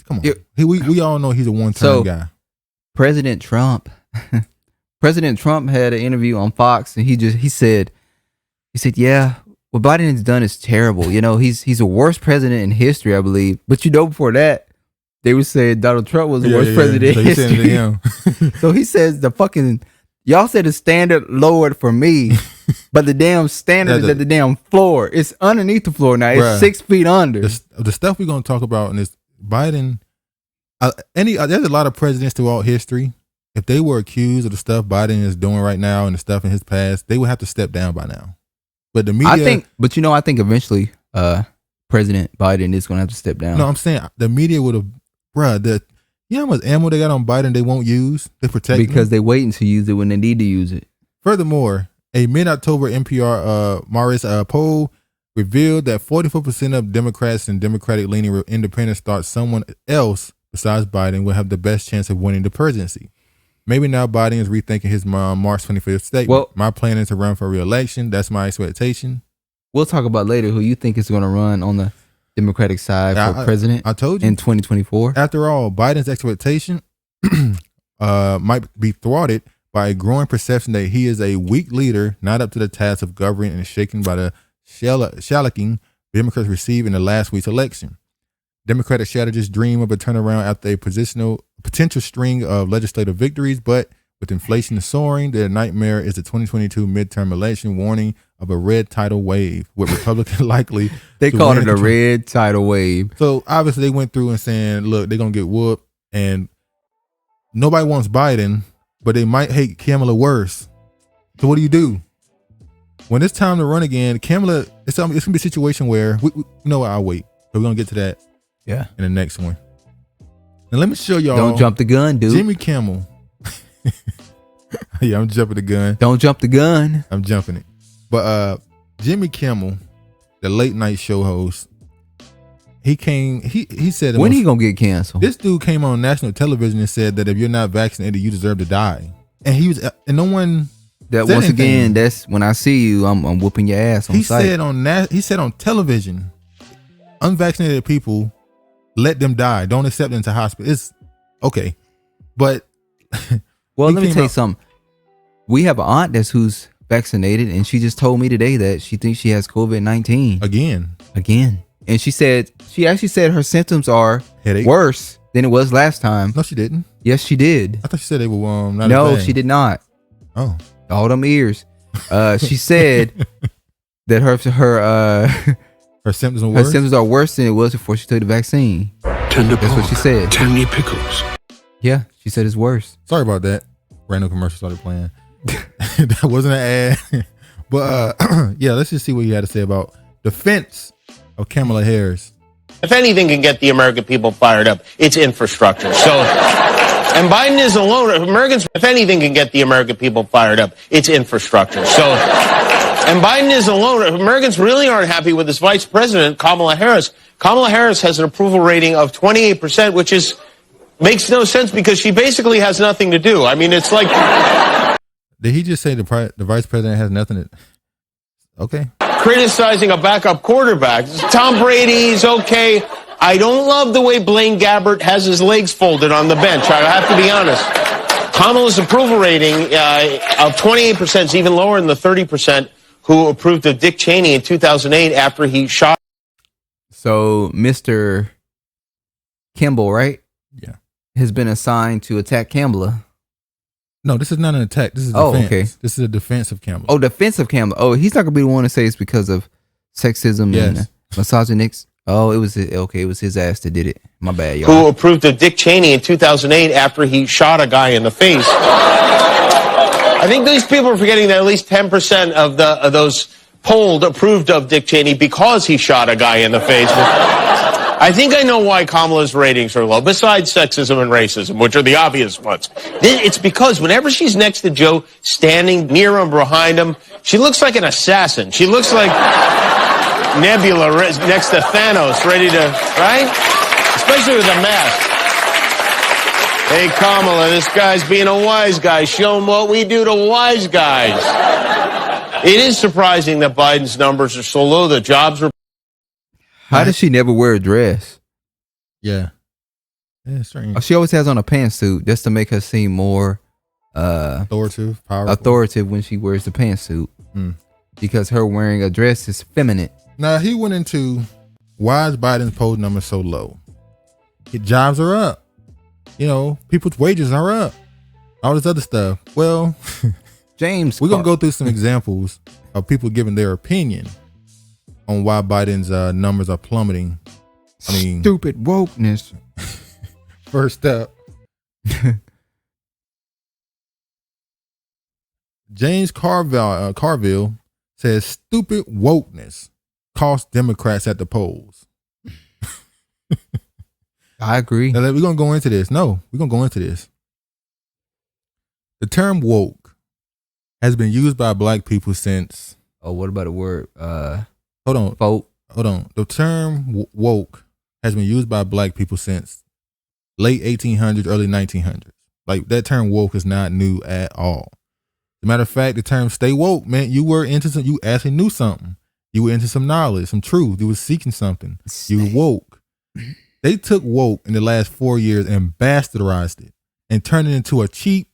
Come on. We all know he's a one-time guy. President Trump had an interview on Fox, and he said, yeah, what Biden has done is terrible. He's the worst president in history, I believe. But before that, they were saying Donald Trump was the worst president in history. So he says y'all said the standard lowered for me, but the damn standard is at the damn floor. It's underneath the floor now. It's 6 feet under. The stuff we're going to talk about in this Biden, there's a lot of presidents throughout history. If they were accused of the stuff Biden is doing right now and the stuff in his past, they would have to step down by now. But the media, I think eventually President Biden is going to have to step down. No, I'm saying the media would have, you know how much ammo they got on Biden they won't use? They protect because they waiting to use it when they need to use it. Furthermore, a mid-October NPR Morris poll revealed that 44% of Democrats and Democratic-leaning independents thought someone else besides Biden would have the best chance of winning the presidency. Maybe now Biden is rethinking his March 25th statement. Well, my plan is to run for re-election. That's my expectation. We'll talk about later who you think is going to run on the Democratic side for president. I told you in 2024. After all, Biden's expectation might be thwarted by a growing perception that he is a weak leader, not up to the task of governing and shaken by the shellacking Democrats received in the last week's election. Democratic strategists dream of a turnaround after a potential string of legislative victories, but with inflation soaring, their nightmare is the 2022 midterm election, warning of a red tidal wave, with Republicans likely. They called it a red tidal wave. So obviously they went through and saying, look, they're going to get whooped, and nobody wants Biden, but they might hate Kamala worse. So what do? When it's time to run again, Kamala, it's going to be a situation where, I'll wait. But we're going to get to that. Yeah. In the next one. And let me show y'all. Don't jump the gun, dude. Jimmy Kimmel. Yeah, I'm jumping the gun. Don't jump the gun. I'm jumping it. But Jimmy Kimmel, the late night show host, he said, when he gonna get canceled? This dude came on national television and said that if you're not vaccinated, you deserve to die. And he was, and no one. That once again, that's when I see you, I'm whooping your ass on sight. He said on television, unvaccinated people, let them die. Don't accept them to hospital. It's okay, but well, let me tell you something. We have an aunt who's vaccinated, and she just told me today that she thinks she has COVID-19 again. And she actually said her symptoms are headache worse than it was last time. No, she didn't. Yes, she did. I thought she said they were not. No, she did not. Oh, all them ears. She said that her symptoms are worse. Her symptoms are worse than it was before she took the vaccine. That's what she said. Tangy pickles. Yeah, she said it's worse. Sorry about that. Random commercial started playing. That wasn't an ad. But yeah, let's just see what you had to say about defense of Kamala Harris. If anything can get the American people fired up, it's infrastructure. So, and Biden is alone. Americans, if anything can get the American people fired up, it's infrastructure. So, and Biden is alone. Americans really aren't happy with his vice president, Kamala Harris. Kamala Harris has an approval rating of 28%, which makes no sense because she basically has nothing to do. I mean, it's like. Did he just say the vice president has nothing to? Okay. Criticizing a backup quarterback. Tom Brady's okay. I don't love the way Blaine Gabbert has his legs folded on the bench. I have to be honest. Kamala's approval rating of 28% is even lower than the 30% who approved of Dick Cheney in 2008 after he shot. So Mr. Kimball, right? Yeah. Has been assigned to attack Kamala. No, this is not an attack. This is defense. Okay. This is a defense of Kamala. Oh, defense of Kamala. Oh, he's not gonna be the one to say it's because of sexism and misogynics. Oh, it was his ass that did it. My bad, y'all. Who approved of Dick Cheney in 2008 after he shot a guy in the face. I think these people are forgetting that at least 10% of those polled approved of Dick Cheney because he shot a guy in the face. I think I know why Kamala's ratings are low, besides sexism and racism, which are the obvious ones. It's because whenever she's next to Joe, standing near him, behind him, she looks like an assassin. She looks like Nebula next to Thanos, ready to, right? Especially with a mask. Hey, Kamala, this guy's being a wise guy. Show him what we do to wise guys. It is surprising that Biden's numbers are so low. The jobs are. How does she never wear a dress? Yeah. Yeah, strange. She always has on a pantsuit just to make her seem more authoritative, powerful. Authoritative when she wears the pantsuit. Because her wearing a dress is feminine. Now, he went into why is Biden's poll number so low? Jobs are up. You know, people's wages are up. All this other stuff. Well, James, we're going to go through some examples of people giving their opinion on why Biden's numbers are plummeting. I mean, stupid wokeness. First up, James Carville says stupid wokeness cost Democrats at the polls. I agree. Now, we're going to go into this. No, we're going to go into this. The term woke has been used by black people since. Oh, what about a word? Hold on. Vote. Hold on. The term woke has been used by black people since late 1800s, early 1900s. Like, that term woke is not new at all. As a matter of fact, the term stay woke meant you were into some, you actually knew something. You were into some knowledge, some truth. You were seeking something. You were woke. They took woke in the last 4 years and bastardized it and turned it into a cheap,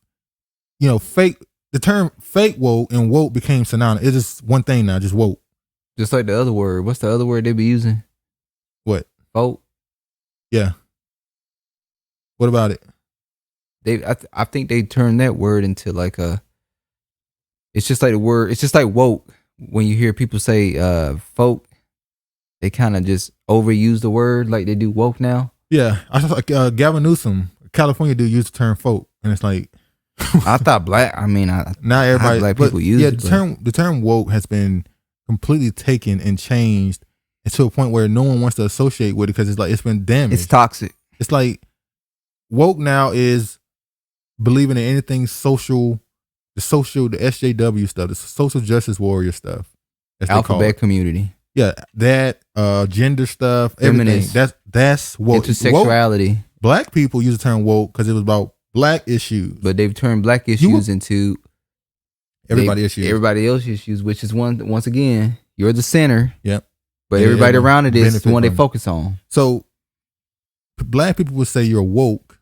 fake. The term fake woke and woke became synonymous. It's just one thing now, just woke. Just like the other word. What's the other word they be using? What? Vote. Yeah. What about it? I think they turned that word into like it's just like the word, it's just like woke. When you hear people say folk, they kind of just overuse the word like they do woke now. Yeah. I was like Gavin Newsom, California dude, used the term folk. And it's like, I thought black, not everybody, black people use it. The term woke has been completely taken and changed to a point where no one wants to associate with it because it's been damaged. It's toxic. It's like woke now is believing in anything social, the SJW stuff, the social justice warrior stuff. Alphabet community. Yeah, that gender stuff, everything. Feminist. That's woke. Intersexuality. Woke, black people use the term woke because it was about black issues. But they've turned black issues into everybody else's issues, which is once again, you're the center. Yep. But everybody around it is the one they focus on. So black people would say you're woke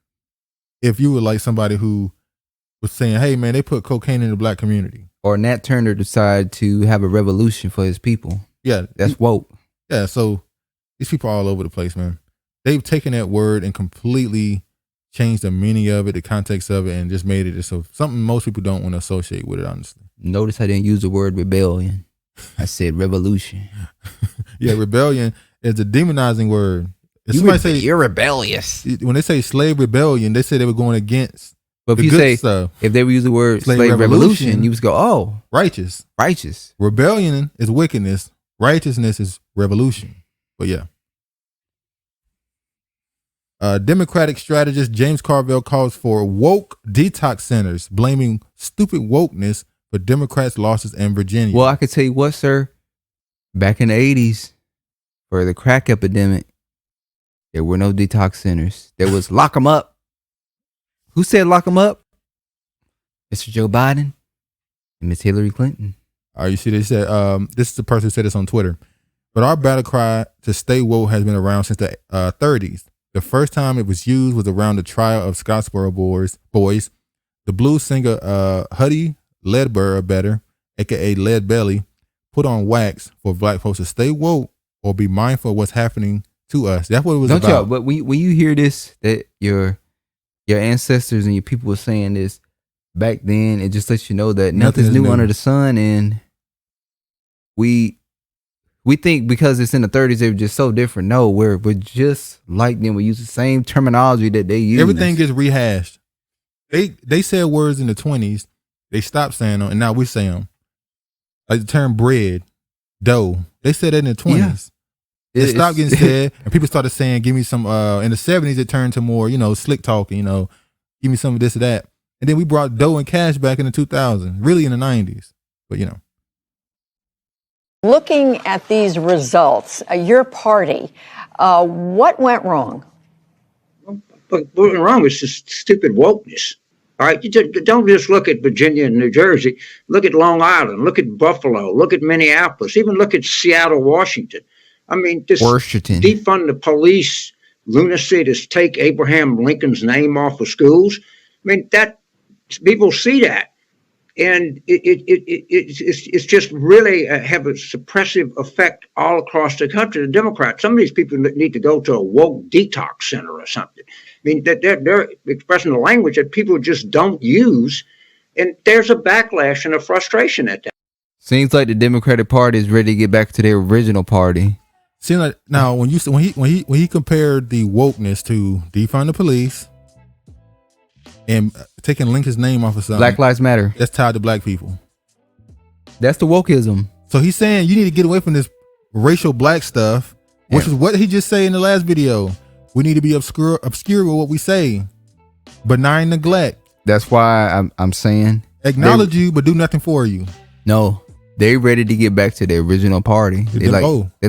if you were like somebody who was saying, hey man, they put cocaine in the black community. Or Nat Turner decided to have a revolution for his people. Yeah. That's woke. Yeah, so these people are all over the place, man. They've taken that word and completely changed the meaning of it, the context of it, and just made it so something most people don't want to associate with it, honestly. Notice I didn't use the word rebellion. I said revolution. Yeah, rebellion is a demonizing word. You're rebellious. When they say slave rebellion, they say they were going against. But if you say stuff. If they would use the word slave revolution, you would go, oh, righteous. Rebellion is wickedness. Righteousness is revolution. But yeah. Democratic strategist James Carville calls for woke detox centers, blaming stupid wokeness for Democrats' losses in Virginia. Well, I could tell you what, sir. Back in the 80s, for the crack epidemic, there were no detox centers. There was lock 'em up. Who said lock 'em up? Mr. Joe Biden and Miss Hillary Clinton. You see, they said, this is the person who said this on Twitter. But our battle cry to stay woke has been around since the 30s. The first time it was used was around the trial of Scottsboro boys. The blues singer Huddy Ledbetter, aka Lead Belly, put on wax for black folks to stay woke or be mindful of what's happening to us. That's what it was about. But when you hear this, that your ancestors and your people were saying this back then, it just lets you know that nothing's new under the sun, and we think because it's in the 30s they were just so different. No, we're just like them. We use the same terminology that they use. Everything gets rehashed. They said words in the 20s, they stopped saying them, and now we say them. Like the term bread, dough. They said that in the 20s. Yeah. It stopped getting said, and people started saying, give me some, in the 70s it turned to more, slick talking, give me some of this or that. And then we brought dough and cash back in the 2000s, really in the 90s. But, Looking at these results, your party, what went wrong? What went wrong was just stupid wokeness. All right, don't just look at Virginia and New Jersey. Look at Long Island. Look at Buffalo. Look at Minneapolis. Even look at Seattle, Washington. I mean, this defund the police lunacy to take Abraham Lincoln's name off of schools. I mean, that people see that. And it's just really have a suppressive effect all across the country. The Democrats, some of these people need to go to a woke detox center or something. I mean, they're expressing a language that people just don't use, and there's a backlash and a frustration at that. Seems like the Democratic Party is ready to get back to their original party. Seems like now when he compared the wokeness to defund the police and taking Lincoln's name off of something. Black Lives Matter. That's tied to black people. That's the wokeism. So he's saying you need to get away from this racial black stuff, which is what he just said in the last video. We need to be obscure with what we say. Benign neglect. That's why I'm saying acknowledge you, but do nothing for you. No, they ready to get back to their original party. They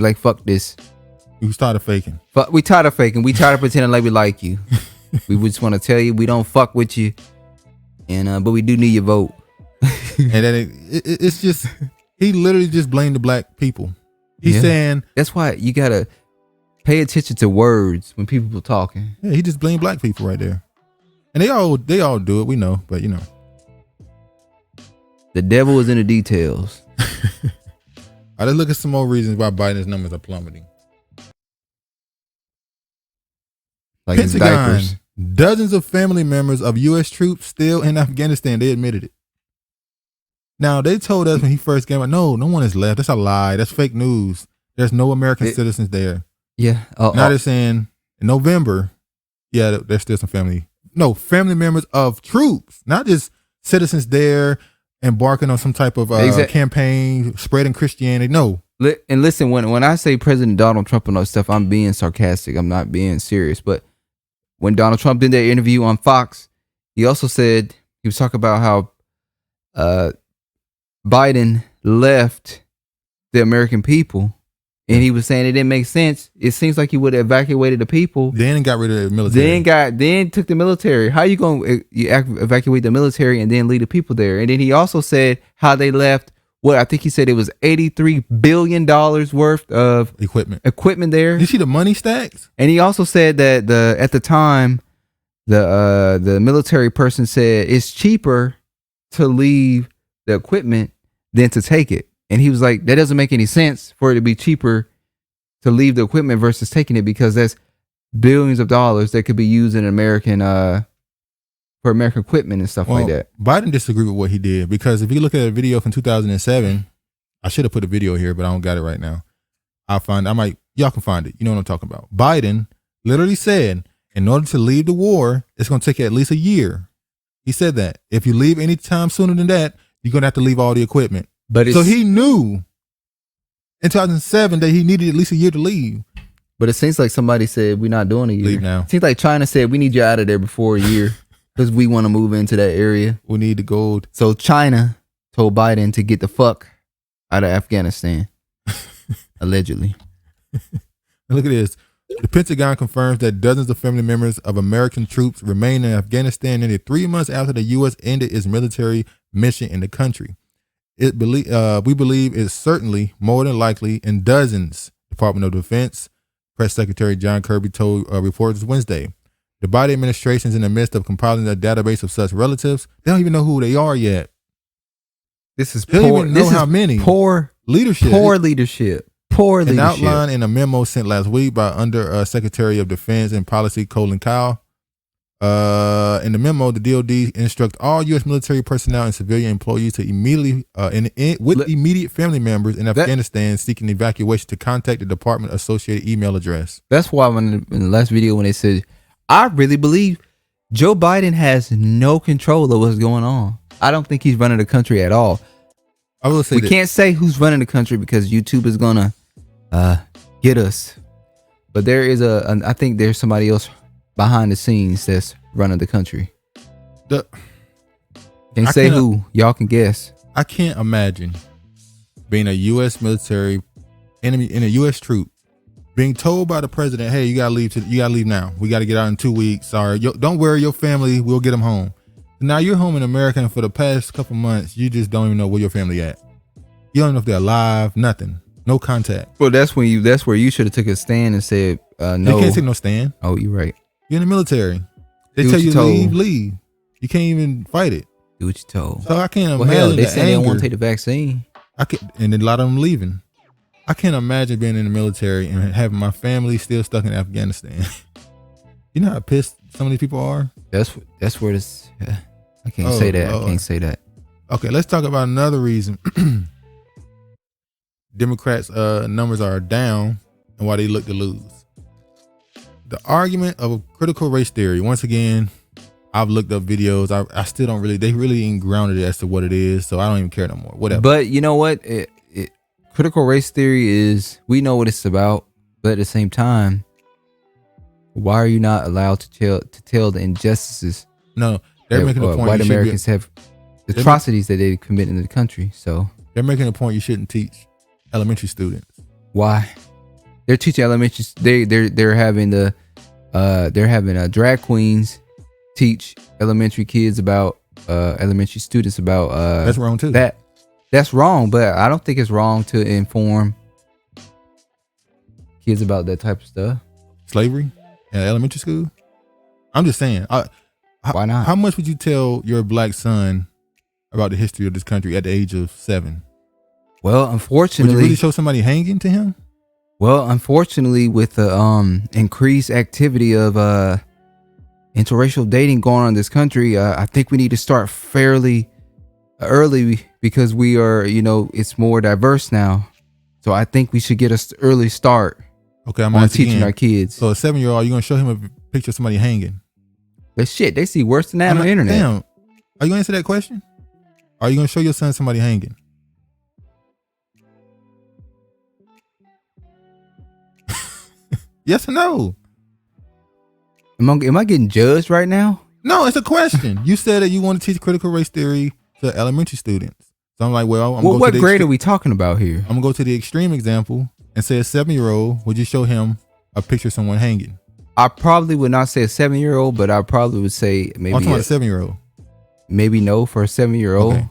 like fuck this. We started faking. We tired of faking. We tired of pretending like we like you. We just want to tell you we don't fuck with you, and but we do need your vote. And then it's just he literally just blamed the black people. He's saying that's why you gotta pay attention to words when people are talking. Yeah, he just blamed black people right there, and they all do it. We know, but the devil is in the details. All right, let's look at some more reasons why Biden's numbers are plummeting. Like Pentagon, dozens of family members of U.S. troops still in Afghanistan. They admitted it. Now, they told us when he first came out, no one has left. That's a lie. That's fake news. There's no American citizens there. Yeah. Now they're saying in November, there's still some family members of troops, not just citizens there embarking on some type of campaign, spreading Christianity. No. And listen, when I say President Donald Trump and all stuff, I'm being sarcastic. I'm not being serious. But when Donald Trump did that interview on Fox, he also said, he was talking about how Biden left the American people. And he was saying it didn't make sense. It seems like he would have evacuated the people. Then got rid of the military. Then took the military. How you gonna evacuate the military and then leave the people there? And then he also said how they left. What I think he said it was $83 billion worth of equipment there. You see the money stacks? And he also said that at the time the military person said it's cheaper to leave the equipment than to take it. And he was like, that doesn't make any sense for it to be cheaper to leave the equipment versus taking it, because that's billions of dollars that could be used in American for American equipment and stuff like that. Biden disagreed with what he did, because if you look at a video from 2007, I should have put a video here, but I don't got it right now. Y'all can find it. You know what I'm talking about. Biden literally said, in order to leave the war, it's going to take you at least a year. He said that. If you leave any time sooner than that, you're going to have to leave all the equipment. So he knew in 2007 that he needed at least a year to leave. But it seems like somebody said, we're not doing a year. Leave now. It seems like China said, we need you out of there before a year because we want to move into that area. We need the gold. So China told Biden to get the fuck out of Afghanistan, allegedly. Look at this. The Pentagon confirms that dozens of family members of American troops remain in Afghanistan nearly 3 months after the U.S. ended its military mission in the country. We believe it's certainly more than likely in dozens, Department of Defense Press Secretary John Kirby told reporters Wednesday. The Biden administration is in the midst of compiling a database of such relatives. They don't even know who they are yet. This is they don't even know how many. Poor leadership. An outline in a memo sent last week by Under Secretary of Defense and Policy Colin Powell. In the memo, the DoD instructs all U.S. military personnel and civilian employees to immediately, with immediate family members in Afghanistan seeking evacuation, to contact the department associated email address. That's why in the last video when they said, I really believe Joe Biden has no control of what's going on. I don't think he's running the country at all. I will say we can't say who's running the country because YouTube is gonna get us. But there is I think there's somebody else behind the scenes that's running the country. Can't say who. Y'all can guess. I can't imagine being a U.S. military enemy in a U.S. troop being told by the president, "Hey, you gotta leave now. We gotta get out in 2 weeks. Sorry, don't worry, your family. We'll get them home." Now you're home in America, and for the past couple months, you just don't even know where your family at. You don't know if they're alive. Nothing. No contact. Well, that's where you should have took a stand and said, "No." You can't take no stand. Oh, you're right. You're in the military. They tell you to leave. You can't even fight it. Do what you're told. So I can't imagine. Hell, they say they don't want to take the vaccine. And then a lot of them leaving. I can't imagine being in the military and having my family still stuck in Afghanistan. You know how pissed some of these people are? That's where this. I can't say that. Lord. I can't say that. Okay, let's talk about another reason Democrats' numbers are down and why they look to lose. The argument of critical race theory. Once again, I've looked up videos. I still don't really. They really ain't grounded it as to what it is, so I don't even care no more. Whatever. But you know what? Critical race theory is. We know what it's about, but at the same time, why are you not allowed to tell the injustices? No, they're making a point. White Americans have the atrocities that they commit in the country. So they're making a point. You shouldn't teach elementary students. Why? They're teaching elementary. They're having drag queens teach elementary kids about elementary students about that's wrong too. That's wrong, but I don't think it's wrong to inform kids about that type of stuff. Slavery in elementary school. I'm just saying. Why not? How much would you tell your black son about the history of this country at the age of 7? Well, unfortunately, would you really show somebody hanging to him? Well, unfortunately, with the increased activity of interracial dating going on in this country, I think we need to start fairly early because we are, it's more diverse now. So I think we should get an early start. Okay, I'm on teaching our kids. So a 7-year-old, you're gonna show him a picture of somebody hanging? But shit, they see worse than that on the internet. Damn, are you gonna answer that question? Are you gonna show your son somebody hanging? Yes or no? Am I getting judged right now? No, it's a question. You said that you want to teach critical race theory to elementary students. So I'm like, well, what grade are we talking about here? I'm gonna go to the extreme example and say a 7-year-old. Would you show him a picture of someone hanging? I probably would not say a 7-year-old, but I probably would say maybe I'm talking about a 7-year-old. Maybe no for a 7-year-old, Okay.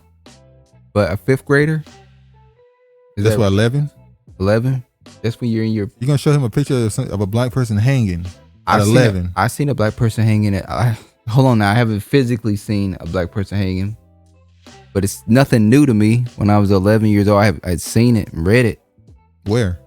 But a 5th grader. That's what 11. 11. That's when you're in your. You're gonna show him a picture of a black person hanging at 11. I seen a black person hanging. Hold on now. I haven't physically seen a black person hanging, but it's nothing new to me. When I was 11 years old, I'd seen it and read it. Where?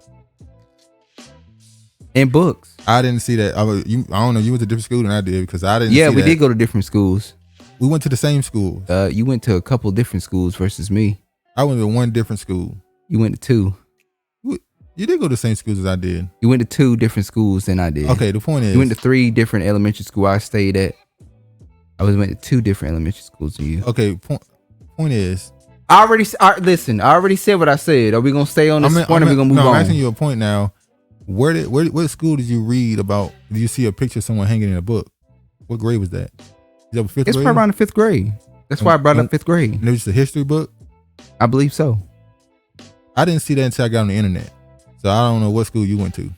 In books. I didn't see that. I don't know. You went to a different school than I did because I didn't. Yeah, see we that. did go to different schools. We went to the same school. You went to a couple different schools versus me. I went to one different school. You went to 2. You did go to the same schools as I did. You went to 2 different schools than I did. Okay, the point is, you went to 3 different elementary schools I stayed at. I went to 2 different elementary schools than you. Okay, point is, listen. I already said what I said. Are we gonna stay on this point? Or are we gonna move on? I'm asking you a point now. What school did you read about? Did you see a picture of someone hanging in a book? What grade was that? Is that 5th grade? It's probably around the 5th grade. That's why I brought up 5th grade. And it was a history book? I believe so. I didn't see that until I got on the internet. So I don't know what school you went to.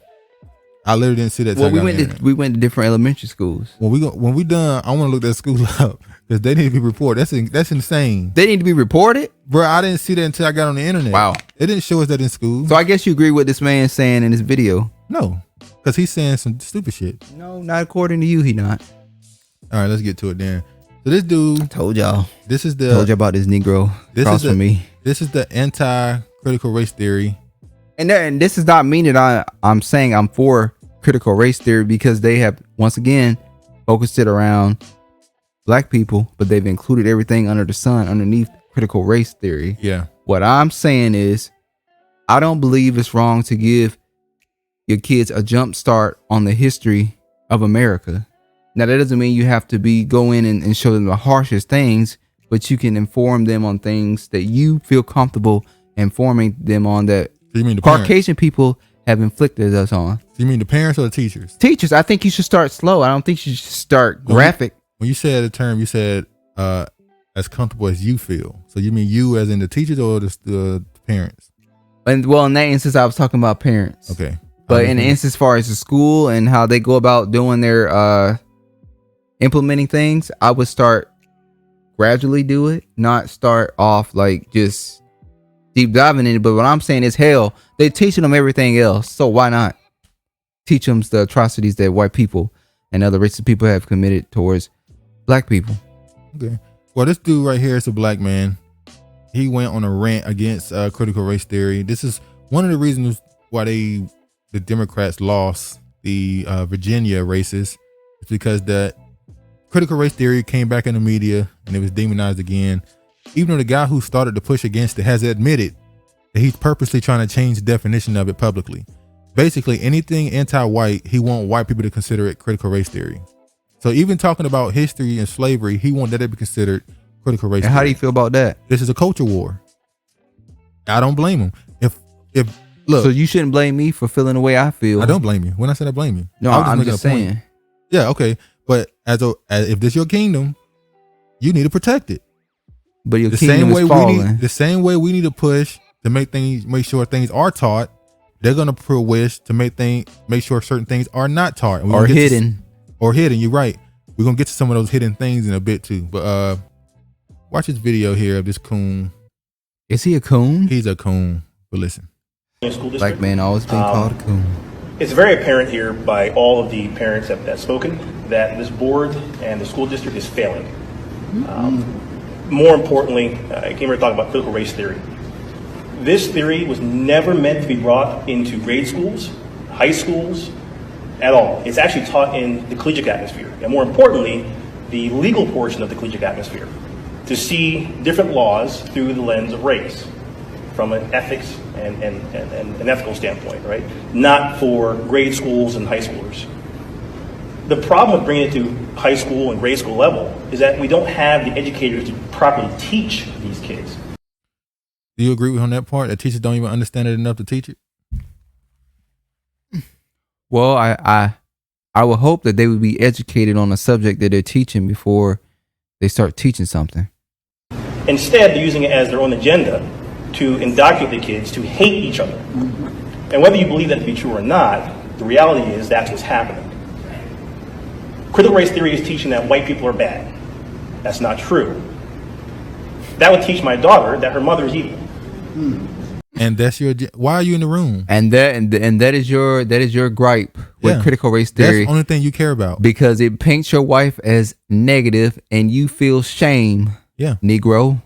I literally didn't see that. Well, we went to different elementary schools. When we done, I want to look that school up because they need to be reported. That's insane. They need to be reported, bro. I didn't see that until I got on the internet. Wow, they didn't show us that in school. So I guess you agree with this man saying in this video? No, because he's saying some stupid shit. No, not according to you. He not. All right, let's get to it then. So this dude, I told y'all. This is the told you about this Negro across from me. This is the anti-critical race theory. And this is not meaning that I'm saying I'm for critical race theory, because they have once again focused it around black people, but they've included everything under the sun underneath critical race theory. Yeah. What I'm saying is, I don't believe it's wrong to give your kids a jump start on the history of America. Now, that doesn't mean you have to go in and show them the harshest things, but you can inform them on things that you feel comfortable informing them on, that you mean the Caucasian people have inflicted us on. You mean the parents or the teachers? Teachers. I think you should start slow. I don't think you should start graphic. When you said the term, you said as comfortable as you feel. So you mean you as in the teachers or the parents? And well, in that instance, I was talking about parents. Okay. But in the instance as far as the school and how they go about doing their implementing things, I would start gradually do it, not start off like just deep diving in it. But what I'm saying is, hell, they're teaching them everything else, so why not teach them the atrocities that white people and other racist people have committed towards black people? Okay. Well, this dude right here is a black man. He went on a rant against critical race theory. This is one of the reasons why the Democrats lost the Virginia races. It's because that critical race theory came back in the media and it was demonized again. Even though the guy who started the push against it has admitted that he's purposely trying to change the definition of it publicly. Basically, anything anti-white, he wants white people to consider it critical race theory. So even talking about history and slavery, he wanted that to be considered critical race theory. How do you feel about that? This is a culture war. I don't blame him. If look, so you shouldn't blame me for feeling the way I feel. I don't blame you. When I said I blame you, no, I'm just saying. Yeah, okay, but as if this your kingdom, you need to protect it. But your kingdom is falling. The same way we need to push to make sure things are taught. They're gonna push to make sure certain things are not taught or hidden. You're right. We're gonna get to some of those hidden things in a bit too. But watch this video here of this coon. Is he a coon? He's a coon. But listen. Black man always been called a coon. It's very apparent here by all of the parents that have spoken that this board and the school district is failing. More importantly, I came here to talk about critical race theory. This theory was never meant to be brought into grade schools, high schools, at all. It's actually taught in the collegiate atmosphere, and more importantly, the legal portion of the collegiate atmosphere, to see different laws through the lens of race, from an ethics and an ethical standpoint, right? Not for grade schools and high schoolers. The problem with bringing it to high school and grade school level is that we don't have the educators to properly teach these kids. Do you agree with on that part, that teachers don't even understand it enough to teach it? Well, I I would hope that they would be educated on the subject that they're teaching before they start teaching something. Instead, they're using it as their own agenda to indoctrinate the kids to hate each other. And whether you believe that to be true or not, the reality is that's what's happening. Critical race theory is teaching that white people are bad. That's not true. That would teach my daughter that her mother is evil. And that's your. Why are you in the room? And that is your gripe with critical race theory. That's the only thing you care about, because it paints your wife as negative, and you feel shame. Yeah, Negro.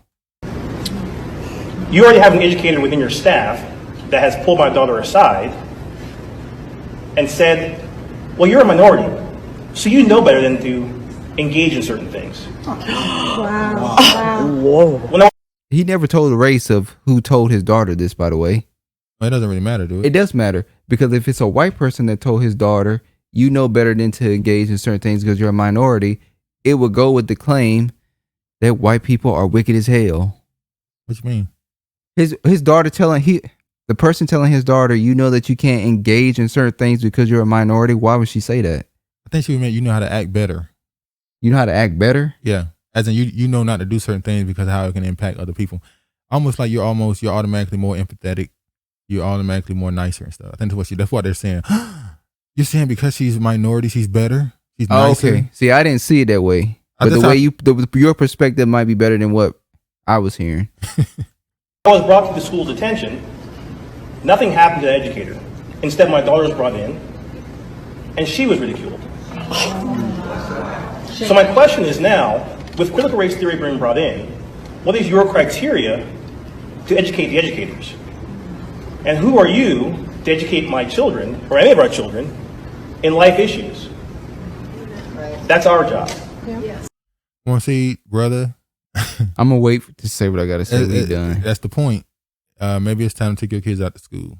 You already have an educator within your staff that has pulled my daughter aside and said, "Well, you're a minority, so you know better than to engage in certain things." Wow. Whoa. Well, no. He never told the race of who told his daughter this, by the way. Well, it doesn't really matter, do it? It does matter, because if it's a white person that told his daughter, you know better than to engage in certain things because you're a minority, it would go with the claim that white people are wicked as hell. What you mean? His daughter the person telling his daughter, you know that you can't engage in certain things because you're a minority. Why would she say that? I think she meant you know how to act better. You know how to act better? Yeah. As in you know not to do certain things because of how it can impact other people. Almost like you're automatically more empathetic. You're automatically more nicer and stuff. I think that's what they're saying. You're saying because she's a minority, she's better? She's nicer? Okay. See, I didn't see it that way. But the way your perspective might be better than what I was hearing. I was brought to the school's attention. Nothing happened to the educator. Instead, my daughter was brought in, and she was ridiculed. So my question is now, with critical race theory being brought in, what is your criteria to educate the educators? And who are you to educate my children, or any of our children, in life issues? That's our job. Yes. Want to see, brother? I'm going to wait to say what I got to say. We done. That's the point. Maybe it's time to take your kids out to school.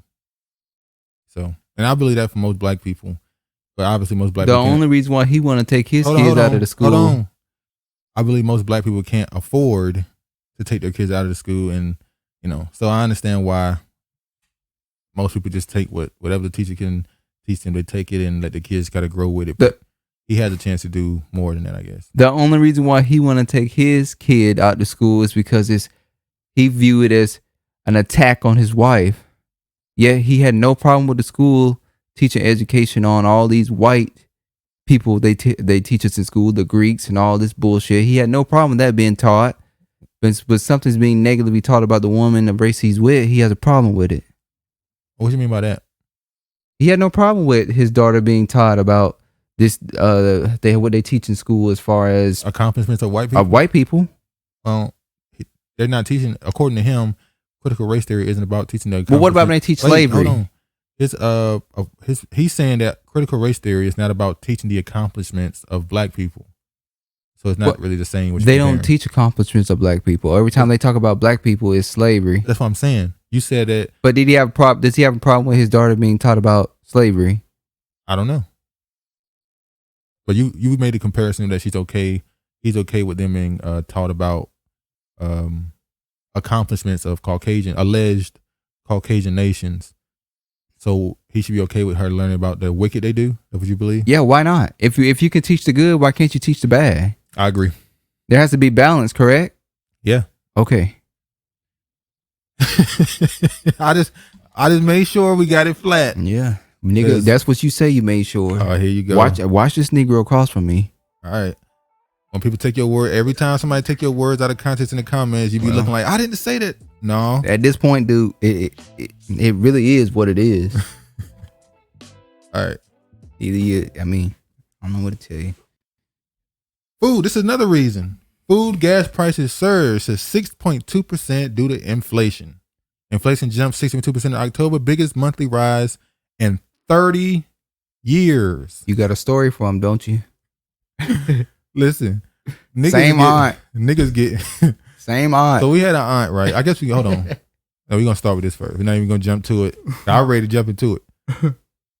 So, and I believe that for most black people. But obviously most black people. The only reason why he want to take his kids out of the school. Hold on. I believe most black people can't afford to take their kids out of the school, and so I understand why most people just take whatever the teacher can teach them. They take it and let the kids gotta grow with it. But he has a chance to do more than that, I guess. The only reason why he want to take his kid out to school is because he view it as an attack on his wife. Yeah, he had no problem with the school teaching education on all these white people they teach us in school, the Greeks and all this bullshit. He had no problem with that being taught. But something's being negatively taught about the woman, the race he's with, he has a problem with it. What do you mean by that? He had no problem with his daughter being taught about this, what they teach in school as far as accomplishments of white people. Well, they're not teaching, according to him. Critical race theory isn't about teaching the. But what about when they teach slavery? Hold on. He's saying that critical race theory is not about teaching the accomplishments of black people. So it's not really the same. They don't teach accomplishments of black people. Every time they talk about black people, it's slavery. That's what I'm saying. You said that. But does he have a problem with his daughter being taught about slavery? I don't know. But you made a comparison that he's okay with them being taught about accomplishments of alleged Caucasian nations. So he should be okay with her learning about the wicked they do? That's what you believe? Yeah, why not? If you can teach the good, why can't you teach the bad? I agree. There has to be balance, correct? Yeah. Okay. I just made sure we got it flat. Yeah. Nigga, that's what you say you made sure. Oh, here you go. Watch this Negro across from me. All right. When people take your word, every time somebody take your words out of context in the comments, you be looking like, I didn't say that. No. At this point, dude, it really is what it is. All right. I don't know what to tell you. Food. This is another reason. Food gas prices surged to 6.2% due to inflation. Inflation jumped 6.2% in October, biggest monthly rise in 30 years. You got a story for him, don't you? Listen, same aunt. Niggas get same aunt. So we had an aunt, right? I guess hold on. No, we're gonna start with this first. We're not even gonna jump to it. I'm ready to jump into it.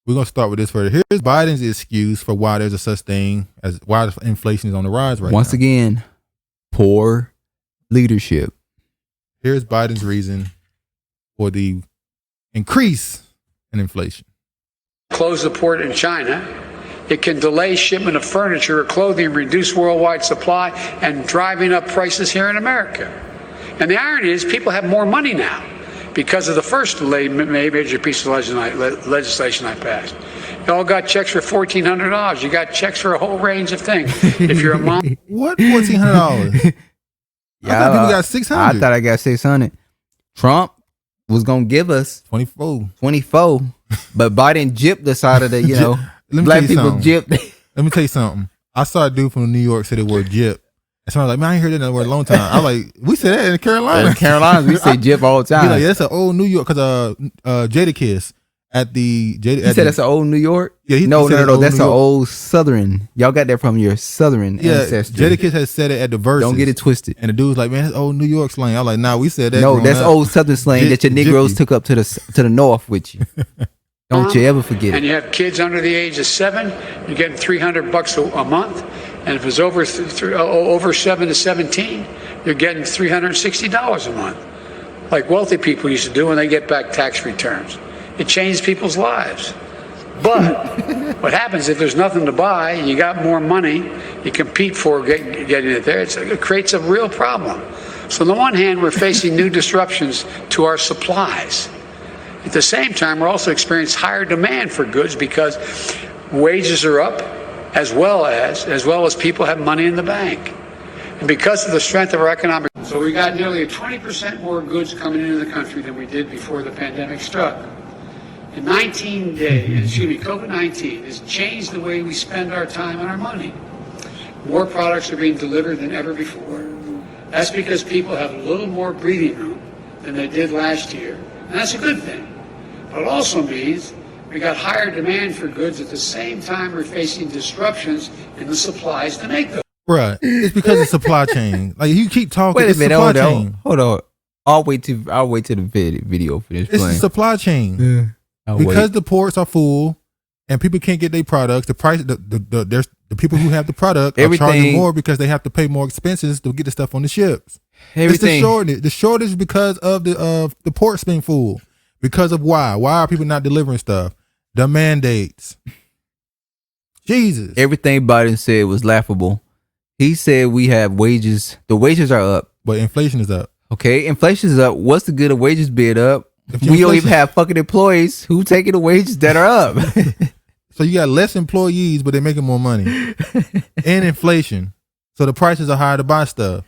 We're gonna start with this first. Here's Biden's excuse for why there's a such thing as why inflation is on the rise right now. Once again, poor leadership. Here's Biden's reason for the increase in inflation. Close the port in China, It can delay shipment of furniture or clothing, reduce worldwide supply, and driving up prices here in America. And the irony is people have more money now because of the first major piece of legislation I passed. You all got checks for $1,400. You got checks for a whole range of things. If you're a mom. What? $1,400? Yeah, I thought people got 600. I thought I got 600. Trump was gonna give us 24. But Biden gypped the side of the, black people gypped. Let me tell you something. I saw a dude from New York say the word gyp. And somebody was like, man, I ain't heard that word in a long time. I was like, we say that in Carolina. In Carolina, we say gyp all the time. Like, yeah, that's an old New York, because Jada Kiss at the Jada. You said that's an old New York? Yeah, no, that's an old Southern. Y'all got that from your Southern ancestry. Jada Kiss has said it at the Verses. Don't get it twisted. And the dude was like, man, that's old New York slang. I was like, nah, we said that. No, that's old Southern slang that your Negroes took up to the north with you. Don't you ever forget And it. you have kids under the age of 7, you're getting $300 a month. And if it's over 7 to 17, you're getting $360 a month, like wealthy people used to do when they get back tax returns. It changed people's lives. But what happens if there's nothing to buy, you got more money, you compete for getting it there, it creates a real problem. So on the one hand, we're facing new disruptions to our supplies. At the same time, we're also experiencing higher demand for goods because wages are up, as well as people have money in the bank. And because of the strength of our economic, so we got nearly 20% more goods coming into the country than we did before the pandemic struck. In 19 days, COVID-19 has changed the way we spend our time and our money. More products are being delivered than ever before. That's because people have a little more breathing room than they did last year. And that's a good thing. But it also means we got higher demand for goods at the same time we're facing disruptions in the supplies to make them. Right. It's because of supply chain. Like, you keep talking. Wait a minute, hold on. I'll wait till the video finish It's playing. the supply chain. Yeah. Because the ports are full and people can't get their products, the price, there's the people who have the product are charging more because they have to pay more expenses to get the stuff on the ships. It's the shortage. The shortage is because of the ports being full. Because of why? Why are people not delivering stuff? The mandates. Jesus. Everything Biden said was laughable. He said we have wages. The wages are up. But inflation is up. Okay, inflation is up. What's the good of wages being up? We don't even have fucking employees who taking the wages that are up. So you got less employees, but they're making more money. And inflation. So the prices are higher to buy stuff.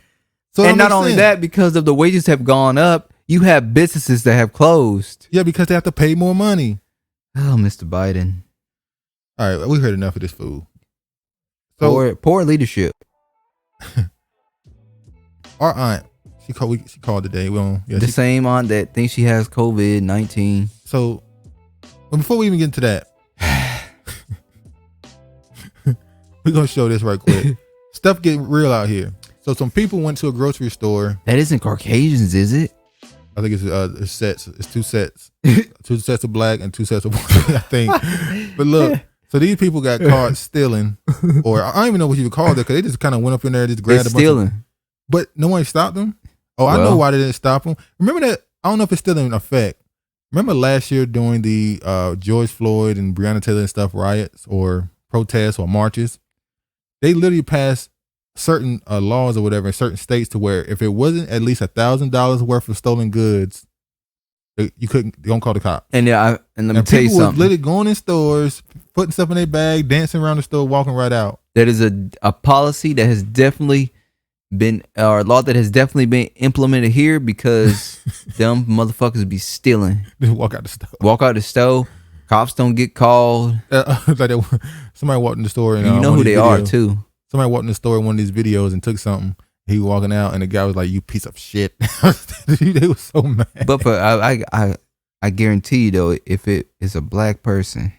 So and not only that, because of the wages have gone up, you have businesses that have closed. Yeah, because they have to pay more money. Oh, Mr. Biden. All right, we heard enough of this fool. So poor leadership. Our aunt, she called today. The same aunt that thinks she has COVID-19. So before we even get into that, we're gonna show this right quick. Stuff getting real out here. So some people went to a grocery store. That isn't Caucasians, is it? I think it's sets. It's 2 sets. 2 sets of black and 2 sets of white, I think. But look, so these people got caught stealing, or I don't even know what you would call it, because they just kind of went up in there and just grabbed a bunch stealing. But no one stopped them. Oh, I know why they didn't stop them. Remember that? I don't know if it's still in effect. Remember last year during the George Floyd and Breonna Taylor and stuff riots or protests or marches, they literally passed certain laws or whatever in certain states to where if it wasn't at least $1,000 worth of stolen goods, you don't call the cops. And let me tell you something. People was literally going in stores, putting stuff in their bag, dancing around the store, walking right out. That is a policy that has definitely been, or a law that has definitely been implemented here because them motherfuckers be stealing. They walk out the store. Walk out the store. Cops don't get called. Somebody walked in the store and you know who they are too. Somebody walked in the store in one of these videos and took something. He was walking out and the guy was like, "You piece of shit." They were so mad. But I guarantee you though, if it is a black person,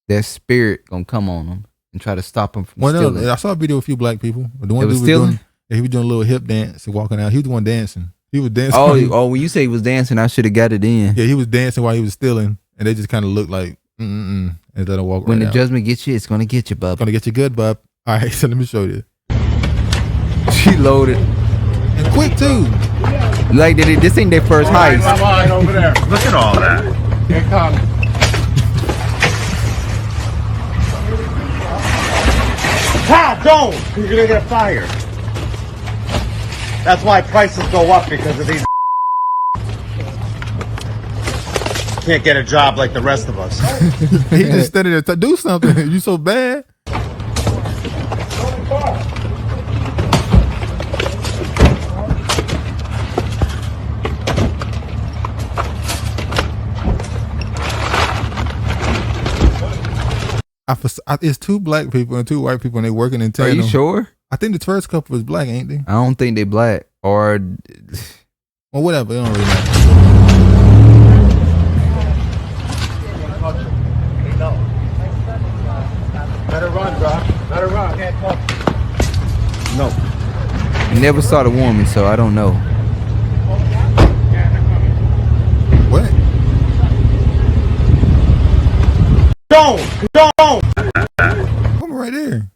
that spirit gonna come on them and try to stop them from stealing. I saw a video of a few black people. The one dude was stealing. He was doing a little hip dance and walking out. He was the one dancing. He was dancing. Oh, when you say he was dancing, I should have got it in. Yeah, he was dancing while he was stealing, and they just kind of looked like, and let him walk. When right the out. judgment gets you, it's gonna get you, bub. It's gonna get you good, bub. All right, so let me show you. She loaded and quick too. Like this ain't their first heist. Come on over there. Look at all that. Here it comes. Ha! Don't! You're gonna get fired. That's why prices go up because of these. Can't get a job like the rest of us. He just standing there to do something. You so bad. It's 2 black people and 2 white people, and they working in tandem. Are you sure? I think the first couple is black, ain't they? I don't think they black or. Well, whatever. It don't really matter. Let her run, bro. Let her run. Can't talk. No. I never saw the woman, so I don't know. What? Don't. Woman right there.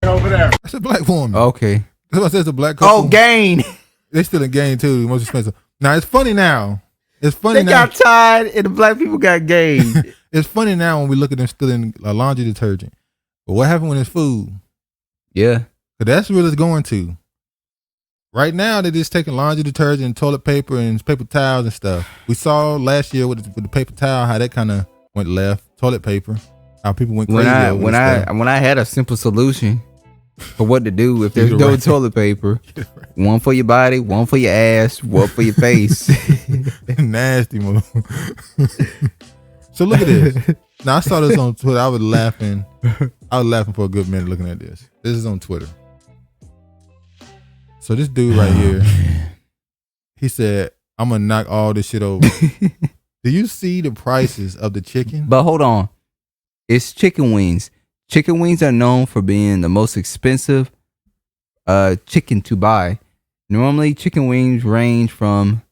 Over there. That's a black woman. Okay. That's what I said. It's a black couple. Oh, Gain. They still in Gain too. The most expensive. Now it's funny now. It's funny They now. got tied and the black people got Gain. It's funny now when we look at them still in laundry detergent. But what happened when it's food? Yeah. Because that's where it's going to. Right now, they're just taking laundry detergent and toilet paper and paper towels and stuff. We saw last year with the paper towel how that kind of went left. Toilet paper, how people went crazy. When I had a simple solution for what to do if there's no toilet paper, one for your body, one for your ass, one for your face. Nasty move. So look at this. Now I saw this on Twitter. I was laughing for a good minute looking at this. This is on Twitter. So this dude right here, he said, "I'm gonna knock all this shit over." Do you see the prices of the chicken? But hold on, it's chicken wings. Chicken wings are known for being the most expensive chicken to buy. Normally, chicken wings range from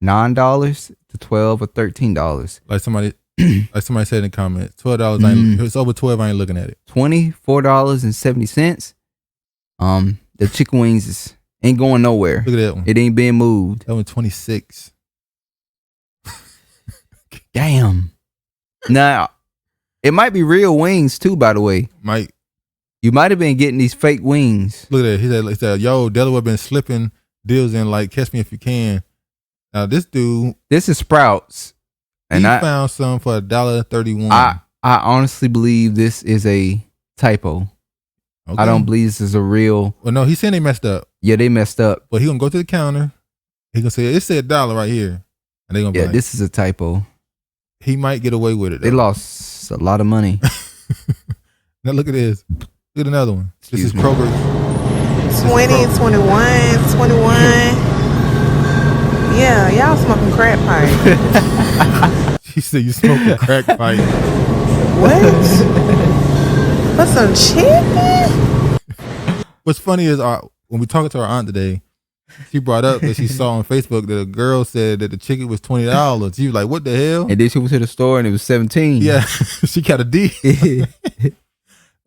$9 to $12 or $13. Like somebody said in the comments, $12. If it's over 12, I ain't looking at it. $24.70. The chicken wings ain't going nowhere. Look at that one. It ain't being moved. That one 26. Damn. Now, it might be real wings too, by the way. You might have been getting these fake wings. Look at that. He said, yo, Delaware been slipping deals in like Catch Me If You Can. Now this dude. This is Sprouts. And I found some for $1.31. I honestly believe this is a typo. Okay. I don't believe this is a real. Well, no, he's saying they messed up. Yeah, they messed up. But he gonna go to the counter. He gonna say, it said $1 right here. And they gonna be like, this is a typo. He might get away with it though. They lost a lot of money. Now look at this. Look at another one. This is Kroger. 20, 21. Yeah, y'all smoking crack pipe. She said you smoking crack pipe. What? For some chicken? What's funny is when we talked to our aunt today, she brought up that she saw on Facebook that a girl said that the chicken was $20. She was like, what the hell? And then she went to the store and it was $17. Yeah, she got a D.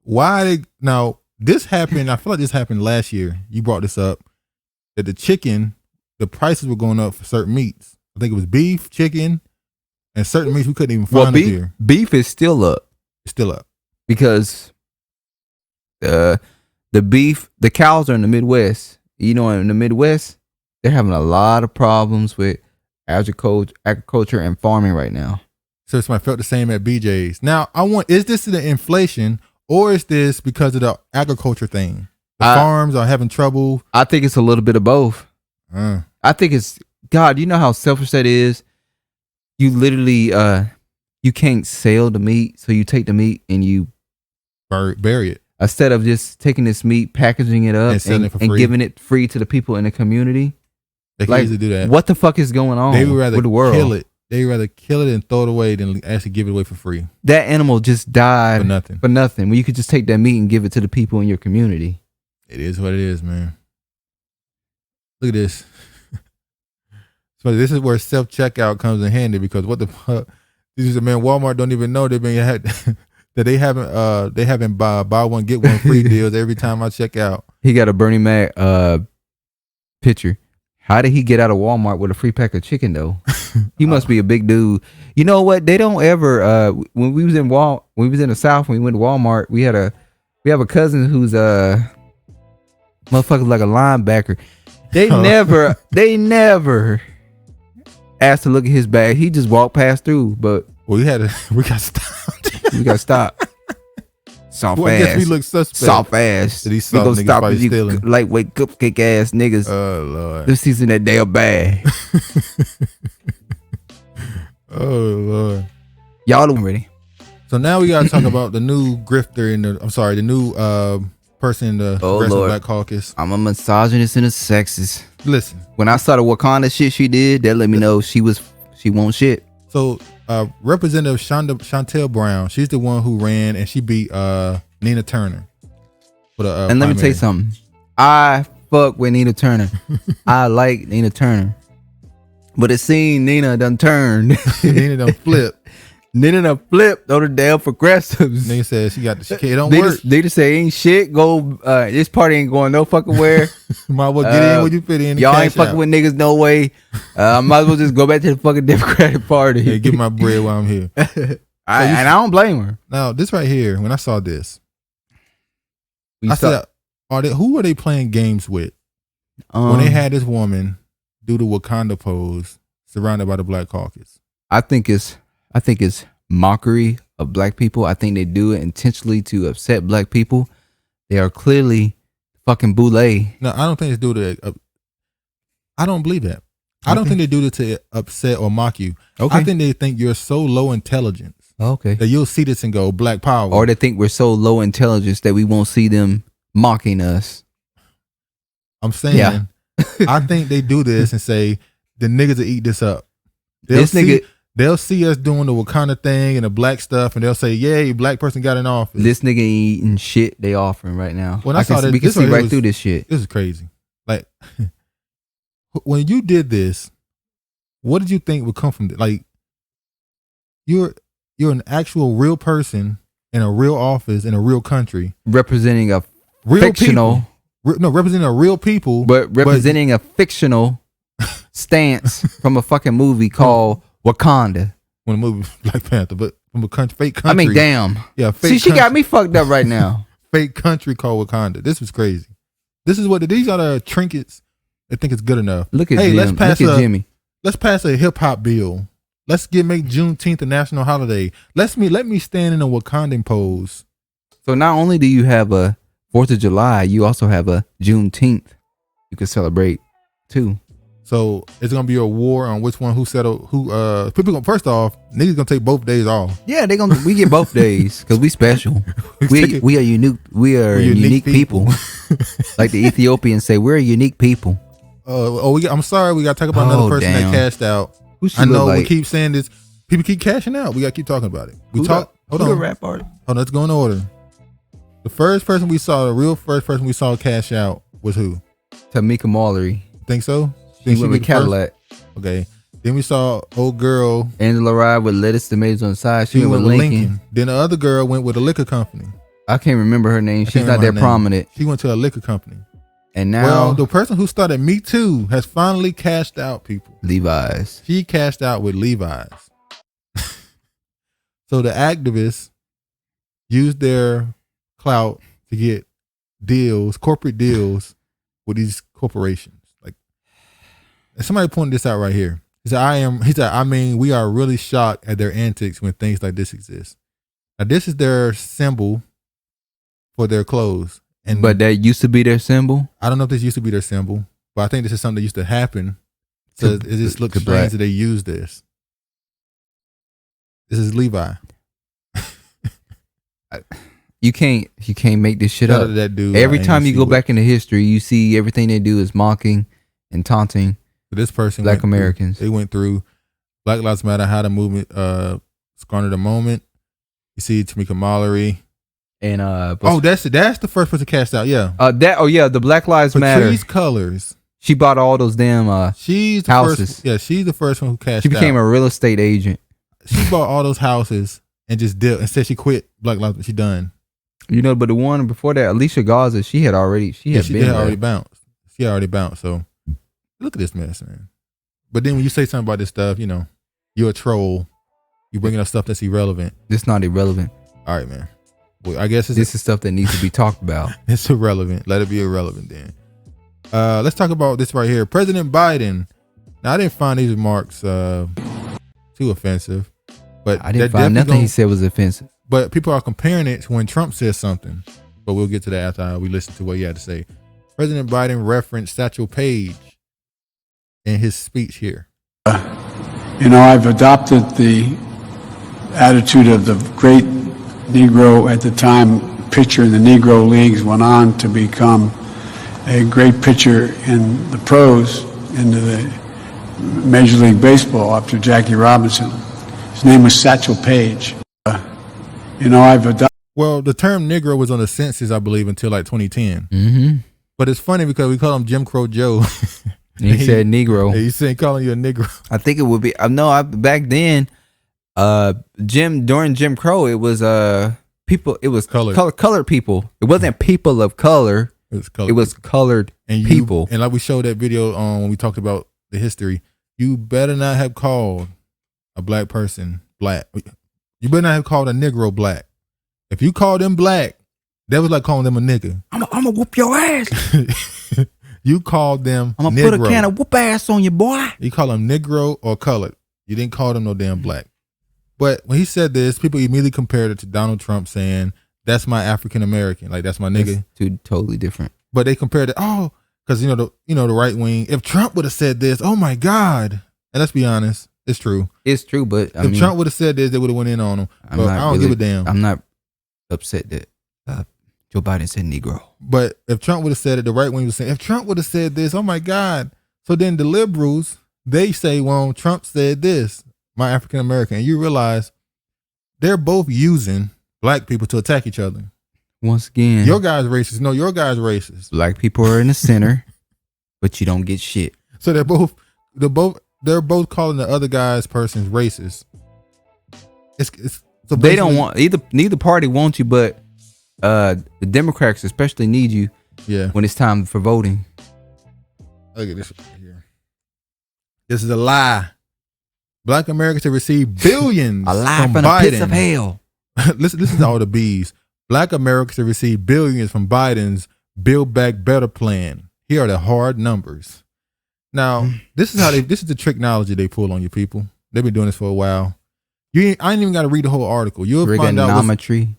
Why? Now, this happened, I feel like this happened last year. You brought this up, that the chicken, the prices were going up for certain meats. I think it was beef, chicken, and certain meats we couldn't even find here. Beef is still up. It's still up. Because the cows are in the Midwest. You know, in the Midwest, they're having a lot of problems with agriculture and farming right now. So it's I felt the same at BJ's. Now, is this the inflation or is this because of the agriculture thing? The farms are having trouble. I think it's a little bit of both. I think it's, God, you know how selfish that is? You literally, you can't sell the meat, so you take the meat and you bury it. Instead of just taking this meat, packaging it up, and giving it free to the people in the community. They can easily do that. What the fuck is going on with the world? Kill it. They rather kill it and throw it away than actually give it away for free. That animal just died for nothing. When you could just take that meat and give it to the people in your community. It is what it is, man. Look at this. So this is where self-checkout comes in handy, because what the fuck? These man, Walmart don't even know that they haven't buy one get one free deals every time I check out. He got a Bernie Mac picture. How did he get out of Walmart with a free pack of chicken though? He must be a big dude. You know what? They don't ever when we was in the South, when we went to Walmart, we had We have a cousin who's motherfucker like a linebacker. They never asked to look at his bag. He just walked past through. But we got stopped. We got stopped. Soft I ass. guess we look suspect. Soft ass. That he saw niggas stop by you stealing. lightweight cupcake ass niggas. Oh Lord. This season that damn bag. Oh Lord. Y'all don't ready. So now we gotta talk about the new grifter the new person in the Congressional Black Caucus. I'm a misogynist and a sexist. Listen. When I saw the Wakanda shit she did, that let me know she won't shit. So Representative Chantel Brown, she's the one who ran and she beat Nina Turner. For the, and let me tell you something. I fuck with Nina Turner. I like Nina Turner. But it seemed Nina done turned. Nina done flipped. Nina done flipped on the damn progressives. Nina said she got the shit. It don't work. Nina say ain't shit. Go. This party ain't going no fucking where. Might as well get in where you fit in. Y'all ain't fucking with niggas no way. Might as well just go back to the fucking Democratic Party. Yeah, get my bread while I'm here. And I don't blame her. Now this right here, when I saw this, I said, who are they playing games with? When they had this woman do the Wakanda pose surrounded by the Black Caucus. I think it's mockery of black people. I think they do it intentionally to upset black people. They are clearly fucking boule. No, I don't think they do that. I don't believe that. I don't think they do it to upset or mock you. Okay. I think they think you're so low intelligence. Okay. That you'll see this and go, Black Power. Or they think we're so low intelligence that we won't see them mocking us. I'm saying, I think they do this and say, the niggas will eat this up. They'll see us doing the Wakanda thing and the black stuff, and they'll say, "Yay, black person got in office." This nigga ain't eating shit they offering right now. When I saw that, we can see right through this shit. This is crazy. Like, when you did this, what did you think would come from it? Like, you're an actual real person in a real office in a real country, representing a real fictional, representing a real people, but representing a fictional stance from a fucking movie called Wakanda. When a movie Black Panther, but from a fake country. I mean, damn. Yeah, fake See, she got me fucked up right now. Fake country called Wakanda. This was crazy. This is these are the trinkets they think it's good enough. Look at Jim. Look at Jimmy. Let's pass a hip hop bill. Let's make Juneteenth a national holiday. Let me stand in a Wakandan pose. So not only do you have a 4th of July, you also have a Juneteenth you can celebrate too. So it's gonna be a war on which one people. First off, niggas gonna take both days off. Yeah, we get both days because we special. we are unique. We are unique people. Like the Ethiopians say, we're a unique people. I'm sorry, we gotta talk about another person that cashed out. I know we keep saying this. People keep cashing out. We gotta keep talking about it. Hold on. Rap artist? Hold on, let's go in order. The first person we saw cash out was who? Tamika Mallory. Think so? She went with Cadillac. Okay. Then we saw old girl Angela Rye with lettuce, tomatoes on the side. She went with Lincoln. Then the other girl went with a liquor company. I can't remember her name. She's not that prominent. She went to a liquor company. And now the person who started Me Too has finally cashed out, people. Levi's. She cashed out with Levi's. So the activists used their clout to get corporate deals with these corporations. Like, somebody pointed this out right here. He said, we are really shocked at their antics when things like this exist. Now, this is their symbol for their clothes. But that used to be their symbol? I don't know if this used to be their symbol, but I think this is something that used to happen. So it just looks strange that they use this. This is Levi. You can't make this shit up. That dude, every time you go back into history, you see everything they do is mocking and taunting this person Black Americans. They went through Black Lives Matter, how the movement scorned the moment. You see Tamika Mallory. And that's the first person cashed out. Yeah. The Black Lives Matter. Patrice Colors. She bought all those damn houses. She's the first one who cashed out. She became a real estate agent. She bought all those houses and just dipped and said she quit Black Lives Matter. She done. But the one before that, Alicia Garza, she had already bounced. She already bounced. So look at this mess, man. But then when you say something about this stuff, you're a troll. You bringing up stuff that's irrelevant. It's not irrelevant. All right, man. Well, I guess this is stuff that needs to be talked about. It's irrelevant. Let it be irrelevant then. Let's talk about this right here. President Biden. Now, I didn't find these remarks too offensive, but I didn't find nothing he said was offensive. But people are comparing it to when Trump said something. But we'll get to that after we listen to what he had to say. President Biden referenced Satchel Paige in his speech here. I've adopted the attitude of the great Negro at the time, pitcher in the Negro Leagues, went on to become a great pitcher in the pros, into the Major League Baseball after Jackie Robinson. His name was Satchel Paige. I've adopted. Well, the term Negro was on the census, I believe, until like 2010. Mm-hmm. But it's funny because we call him Jim Crow Joe. He said Negro. He said calling you a Negro. I think it would be. Back then, during Jim Crow, it was people. It was colored people. It wasn't people of color. It was colored people. And like we showed that video when we talked about the history, you better not have called a black person black. You better not have called a Negro black. If you called them black, that was like calling them a nigga. I'm gonna whoop your ass. You called them I'm gonna put a can of whoop ass on you, boy. You call them Negro or colored. You didn't call them no damn black. But when he said this, people immediately compared it to Donald Trump saying, "That's my African American, like that's my nigga." That's two totally different. But they compared it, because the right wing. If Trump would have said this, oh my God. And let's be honest, it's true. It's true, but if Trump would have said this, they would have went in on him. I don't give a damn. I'm not upset that Joe Biden said Negro. But if Trump would have said it, the right wing was saying, if Trump would have said this, oh my God. So then the liberals, they say, well, Trump said this, my African American. And you realize they're both using black people to attack each other. Once again, your guy's racist. No, your guy's racist. Black people are in the center, but you don't get shit. So they're both calling the other guy's person's racist. So they don't want neither party wants you, but the Democrats especially need you. Yeah. When it's time for voting. Look at this here. This is a lie. Black Americans have received billions. A lie from Biden. The pits of hell. Listen to all the B's. Black Americans have received billions from Biden's Build Back Better plan. Here are the hard numbers. Now, this is the tricknology they pull on you people. They've been doing this for a while. I ain't even got to read the whole article. You'll find out. Trigonometry.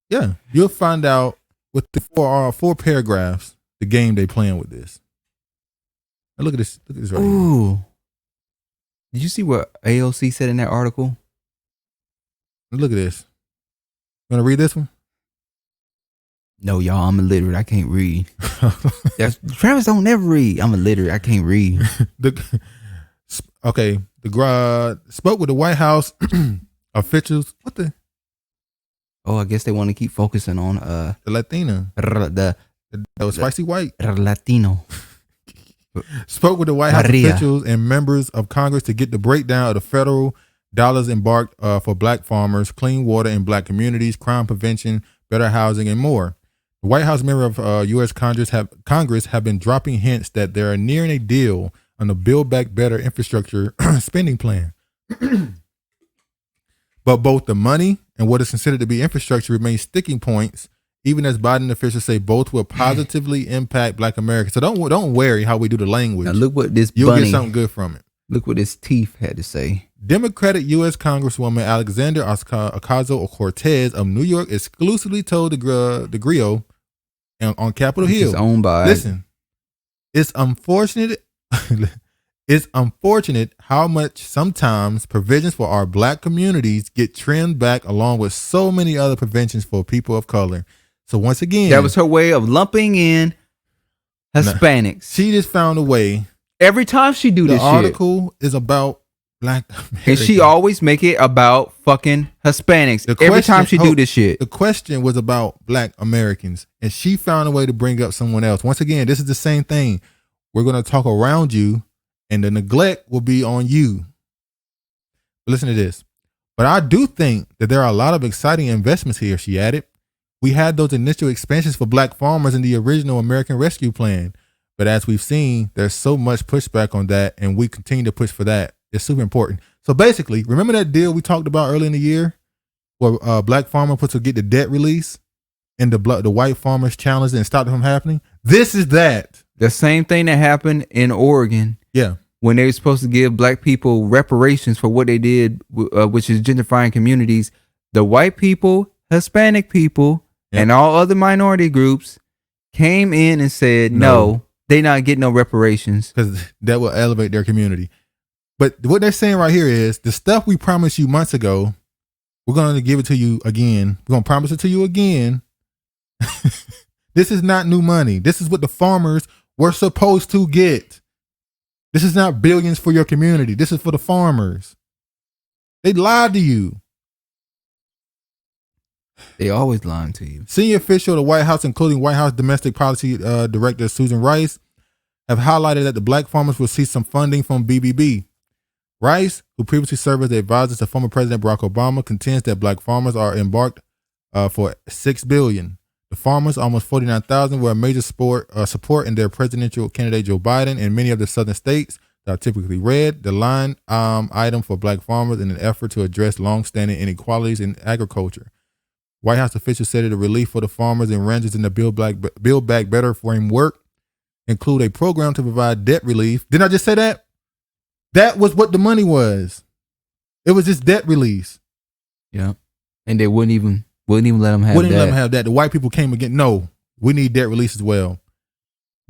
Yeah, you'll find out with the four paragraphs the game they playing with this. Now look at this. Look at this right here. Did you see what AOC said in that article? Look at this. You want to read this one? No, y'all. I'm illiterate. I can't read. Travis don't never read. I'm illiterate. I can't read. Spoke with the White House officials. What the? Oh, I guess they want to keep focusing on the Latina, the spicy white Latino. Spoke with the White House officials and members of Congress to get the breakdown of the federal dollars embarked for black farmers, clean water in black communities, crime prevention, better housing, and more. The White House member of U.S. Congress have been dropping hints that they are nearing a deal on the Build Back Better infrastructure spending plan. But both the money and what is considered to be infrastructure remain sticking points, even as Biden officials say both will positively impact Black Americans. So don't worry how we do the language. Now look what this You'll get something good from it. Look what his teeth had to say. Democratic U.S. Congresswoman Alexandria Ocasio-Cortez of New York exclusively told the Griot on Capitol Hill. It's owned by. Listen, it's unfortunate. It's unfortunate how much sometimes provisions for our black communities get trimmed back along with so many other provisions for people of color. So once again, that was her way of lumping in Hispanics. She just found a way. Every time she do this shit. The article is about black Americans. And she always make it about fucking Hispanics. Every time she do this shit. The question was about Black Americans. And she found a way to bring up someone else. Once again, this is the same thing. We're going to talk around you. And the neglect will be on you. Listen to this. But I do think that there are a lot of exciting investments here, she added. We had those initial expansions for black farmers in the original American Rescue Plan. But as we've seen, there's so much pushback on that, and we continue to push for that. It's super important. So basically, remember that deal we talked about early in the year where a black farmer put to get the debt release, and the white farmers challenged it and stopped it from happening. This is that. The same thing that happened in Oregon. Yeah. When they were supposed to give black people reparations for what they did, which is gentrifying communities. The white people, Hispanic people, and all other minority groups came in and said, no, they not getting no reparations. Because that will elevate their community. But what they're saying right here is the stuff we promised you months ago, we're going to give it to you again. We're going to promise it to you again. This is not new money. This is what the farmers were supposed to get. This is not billions for your community. This is for the farmers. They lied to you. They always lying to you. Senior official of the White House, including White House Domestic Policy Director Susan Rice, have highlighted that the black farmers will see some funding from BBB. Rice, who previously served as the advisor to former President Barack Obama, contends that black farmers are embarked for $6 billion. The farmers, almost 49,000, were a major support in their presidential candidate Joe Biden in many of the southern states that are typically red. The line item for black farmers in an effort to address longstanding inequalities in agriculture. White House officials said that the relief for the farmers and ranchers in the Build Back Better framework include a program to provide debt relief. Didn't I just say that? That was what the money was. It was just debt release. Yeah. And they wouldn't even let them have Wouldn't that. let them have that. The white people came again. No, we need debt release as well.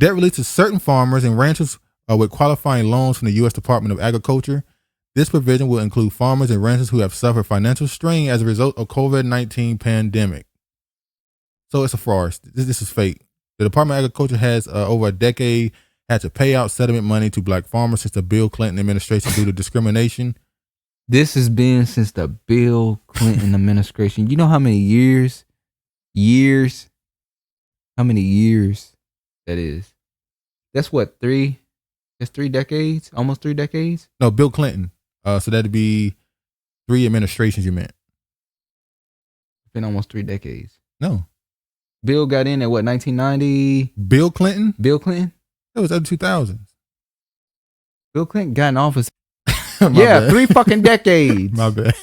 Debt release to certain farmers and ranchers with qualifying loans from the U.S. Department of Agriculture. This provision will include farmers and ranchers who have suffered financial strain as a result of COVID-19 pandemic. So it's a fraud. This is fake. The Department of Agriculture has over a decade had to pay out settlement money to black farmers since the Bill Clinton administration due to discrimination. This has been since the Bill Clinton administration. You know how many years? How many years that is? That's what, 3? That's 3 decades? Almost 3 decades? No, Bill Clinton. So that'd be 3 administrations you meant. It's been almost 3 decades. No. Bill got in at what, 1990? Bill Clinton? Bill Clinton? That was early 2000s. Bill Clinton got in office. Yeah, 3 fucking decades. My bad.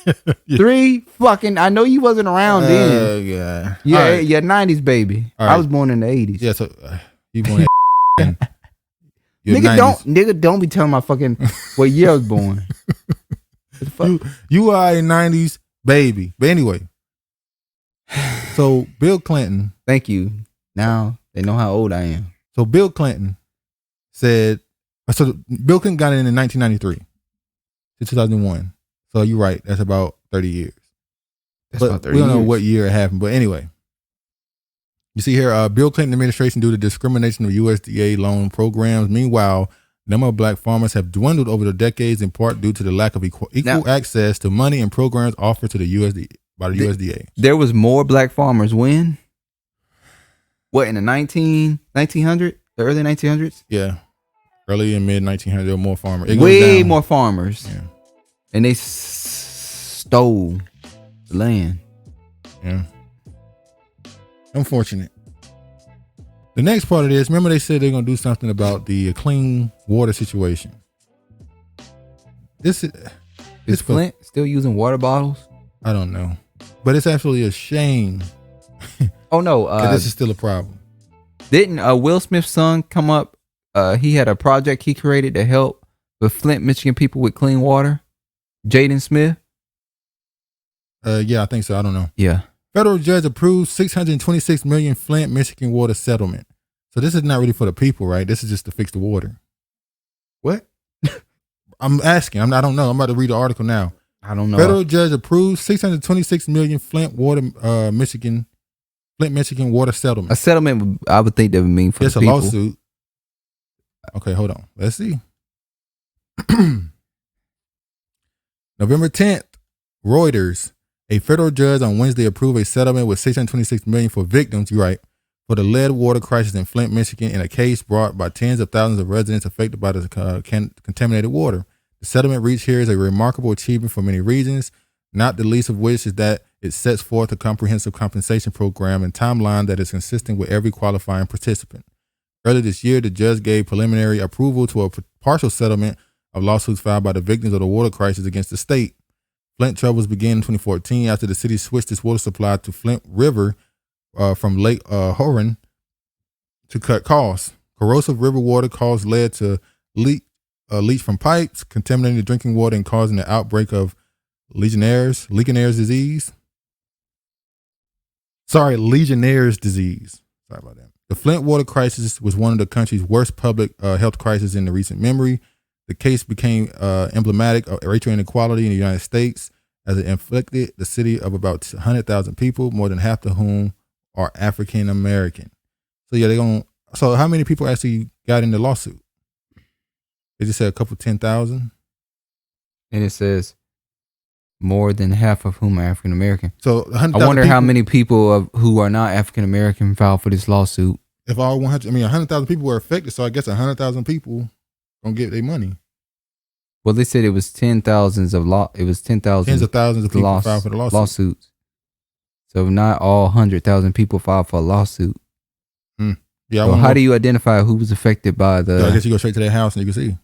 Yeah. 3 fucking, I know you wasn't around then. Yeah. Yeah, Right. yeah, 90s baby. All I right. was born in the 80s. Yeah, so you born in Nigga, don't be telling my fucking what year I was born. What the fuck? You are a 90s baby. But anyway. So Bill Clinton. Thank you. Now they know how old I am. So Bill Clinton said, so Bill Clinton got in 1993 to 2001. So you're right. That's about 30 years. That's but about 30 we don't know years. what year it happened. But anyway, you see here, Bill Clinton administration due to discrimination of USDA loan programs. Meanwhile, the number of black farmers have dwindled over the decades in part due to the lack of equal access to money and programs offered to the USDA. There was more black farmers when? What, in the 1900s? The early 1900s? Yeah. Early and mid 1900s, there were more farmers. It goes Way down. more farmers. Yeah. And they stole the land. Yeah. Unfortunate. The next part of this, remember they said they're going to do something about the clean water situation. Is Flint still using water bottles? I don't know. But it's absolutely a shame. Oh no. This is still a problem. Didn't Will Smith's son come up? He had a project he created to help with Flint, Michigan people with clean water. Jaden Smith? Yeah, I think so. I don't know. Yeah. Federal judge approved $626 million Flint, Michigan water settlement. So this is not really for the people, right? This is just to fix the water. What? I'm asking. I don't know. I'm about to read the article now. I don't know. Federal judge approved $626 million Flint, Michigan water settlement. A settlement, I would think that would mean for It's the a people. lawsuit. Okay, hold on. Let's see. November 10th, Reuters. A federal judge on Wednesday approved a settlement with $626 million for victims, you're right, for the lead water crisis in Flint, Michigan, in a case brought by tens of thousands of residents affected by the contaminated water. The settlement reached here is a remarkable achievement for many reasons, not the least of which is that it sets forth a comprehensive compensation program and timeline that is consistent with every qualifying participant. Earlier this year, the judge gave preliminary approval to a partial settlement of lawsuits filed by the victims of the water crisis against the state. Flint troubles began in 2014 after the city switched its water supply to Flint River from Lake Huron to cut costs. Corrosive river water caused lead to leach from pipes, contaminating the drinking water and causing the outbreak of Legionnaire's disease. Legionnaire's disease. Sorry about that. The Flint water crisis was one of the country's worst public health crises in the recent memory. The case became emblematic of racial inequality in the United States as it inflicted the city of about 100,000 people, more than half of whom are African American. So yeah, so how many people actually got in the lawsuit? They just said a couple 10,000. And it says more than half of whom are African American. So I wonder how many people who are not African American filed for this lawsuit. If all 100,000 people were affected, so I guess 100,000 people gonna get their money. Well, they said it was 10,000s of it was 10,000 tens of thousands of people filed for the lawsuits. So not all 100,000 people filed for a lawsuit. Yeah. So how do you identify who was affected by the? I guess you go straight to their house and you can see.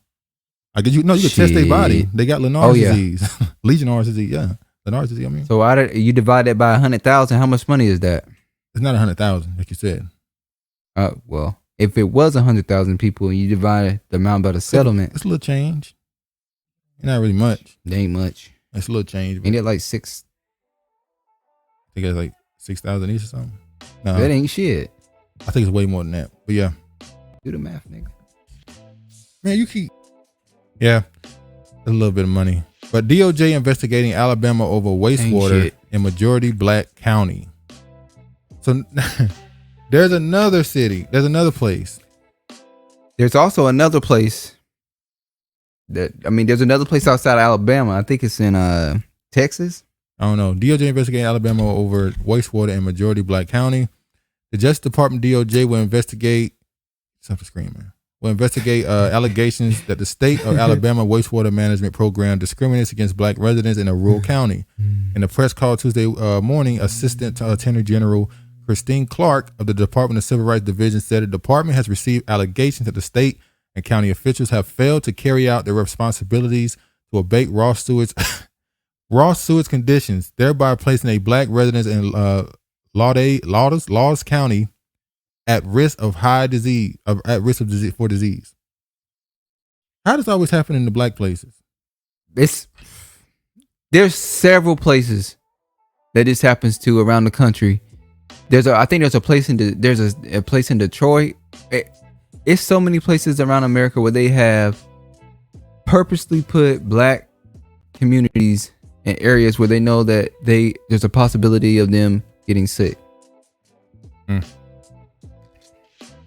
I guess you can test their body. They got Lenard's disease, Legionnaires' disease. Yeah, Lenard's disease. I mean, so you divide that by 100,000? How much money is that? It's not 100,000, like you said. Well, if it was 100,000 people and you divide the amount by the settlement, it's a little change. Not really much. It ain't much. It's a little change. Ain't it like six? I think it's like 6,000 each or something. No, that ain't shit. I think it's way more than that. But yeah, do the math, nigga. Man, you keep. Yeah, a little bit of money. But DOJ investigating Alabama over wastewater in majority black county. So there's another city. There's another place. There's also another place. There's another place outside of Alabama. I think it's in Texas. I don't know. DOJ investigating Alabama over wastewater in majority black county. The Justice Department DOJ will investigate. Something screaming. Will investigate allegations that the state of Alabama wastewater management program discriminates against black residents in a rural county. In a press call Tuesday morning, Assistant Attorney General Christine Clark of the Department of Civil Rights Division said the department has received allegations that the state and county officials have failed to carry out their responsibilities to abate raw sewage conditions, thereby placing a black residents in Laws County at risk of disease. How does it always happen in the black places? There's several places that this happens to around the country. I think there's a place in Detroit. It's so many places around America where they have purposely put black communities in areas where they know that there's a possibility of them getting sick.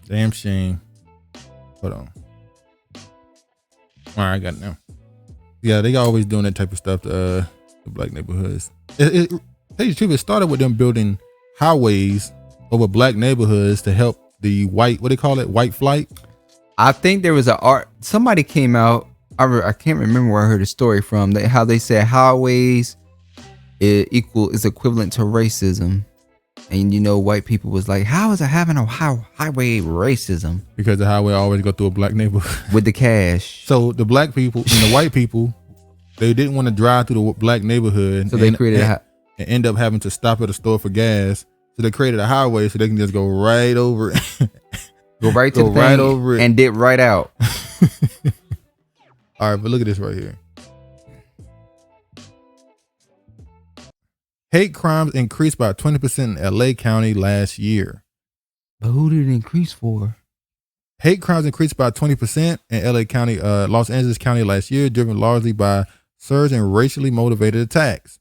Damn shame. Hold on. All right, I got it now. Yeah, they always doing that type of stuff to the black neighborhoods. Tell you the truth, it started with them building highways over black neighborhoods to help the white, what they call it, white flight. I think there was somebody came out. I can't remember where I heard a story from. How they said highways is equivalent to racism. And white people was like, how is it having a highway racism? Because the highway always go through a black neighborhood. With the cash. So the black people and the white people, they didn't want to drive through the black neighborhood. So they created and end up having to stop at a store for gas. So they created a highway so they can just go right over it. Go right to the thing right over it. And dip right out. All right, but look at this right here. Hate crimes increased by 20% in LA County last year. But who did it increase for? Hate crimes increased by 20% in LA County, Los Angeles County last year, driven largely by surge in racially motivated attacks.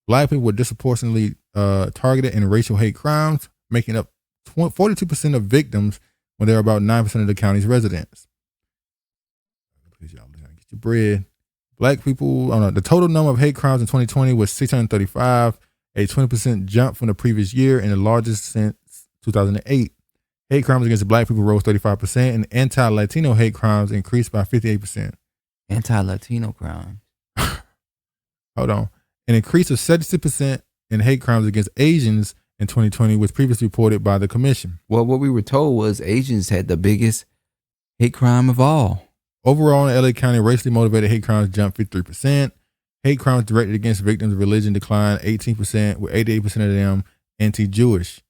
Black people were disproportionately targeted in racial hate crimes, making up 42% of victims when they're about 9% of the county's residents. Please, y'all, get your bread. Black people, the total number of hate crimes in 2020 was 635, a 20% jump from the previous year and the largest since 2008. Hate crimes against black people rose 35%, and anti-Latino hate crimes increased by 58%. Anti-Latino crime. Hold on. An increase of 70% in hate crimes against Asians in 2020 was previously reported by the commission. Well, what we were told was Asians had the biggest hate crime of all. Overall, in LA County, racially motivated hate crimes jumped 53%. Hate crimes directed against victims of religion declined 18%, with 88% of them anti-Jewish.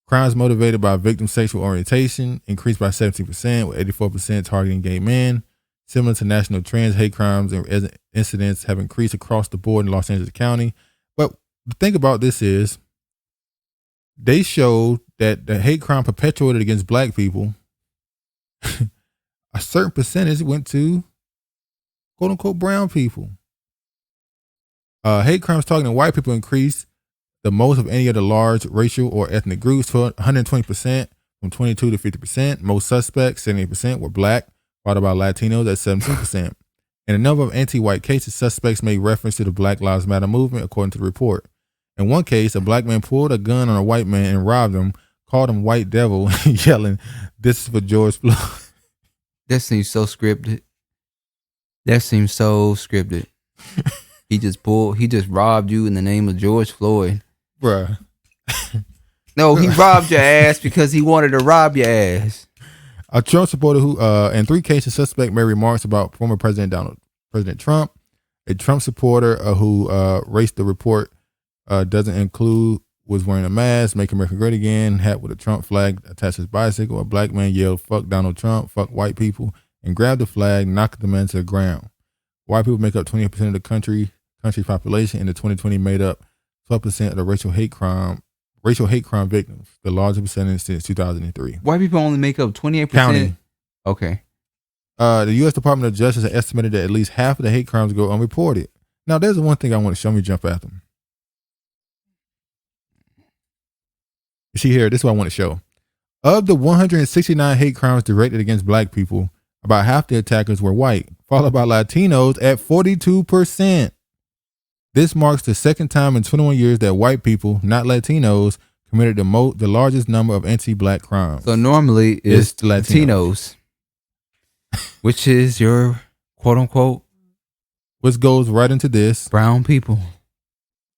Crimes motivated by victim sexual orientation increased by 17%, with 84% targeting gay men. Similar to national trends, hate crimes and incidents have increased across the board in Los Angeles County. But the thing about this is, they showed that the hate crime perpetuated against black people, a certain percentage went to quote unquote brown people. Hate crimes targeting white people increased the most of any of the large racial or ethnic groups, 120% from 22 to 50%. Most suspects, 78%, were black, followed by Latinos at 17%. In a number of anti-white cases, suspects made reference to the Black Lives Matter movement, according to the report. In one case, a black man pulled a gun on a white man and robbed him, called him white devil, yelling, "This is for George Floyd." That seems so scripted. He just robbed you in the name of George Floyd. Bruh. No, he robbed your ass because he wanted to rob your ass. A Trump supporter who, in 3 cases, suspect made remarks about former President Trump. A Trump supporter who race the report doesn't include was wearing a mask, "Make America Great Again," hat with a Trump flag attached to his bicycle. A black man yelled, "Fuck Donald Trump, fuck white people," and grabbed the flag, knocked the man to the ground. White people make up 28% of the country population, and the 2020 made up 12% of the racial hate crime victims, the largest percentage since 2003. White people only make up 28%? County. Okay. The U.S. Department of Justice has estimated that at least half of the hate crimes go unreported. Now, there's one thing I want to show me jump at them. You see here, this is what I want to show. Of the 169 hate crimes directed against black people, about half the attackers were white, followed by Latinos at 42%. This marks the second time in 21 years that white people, not Latinos, committed the largest number of anti-black crimes. So normally it's Latinos, which is your quote unquote, which goes right into this, brown people.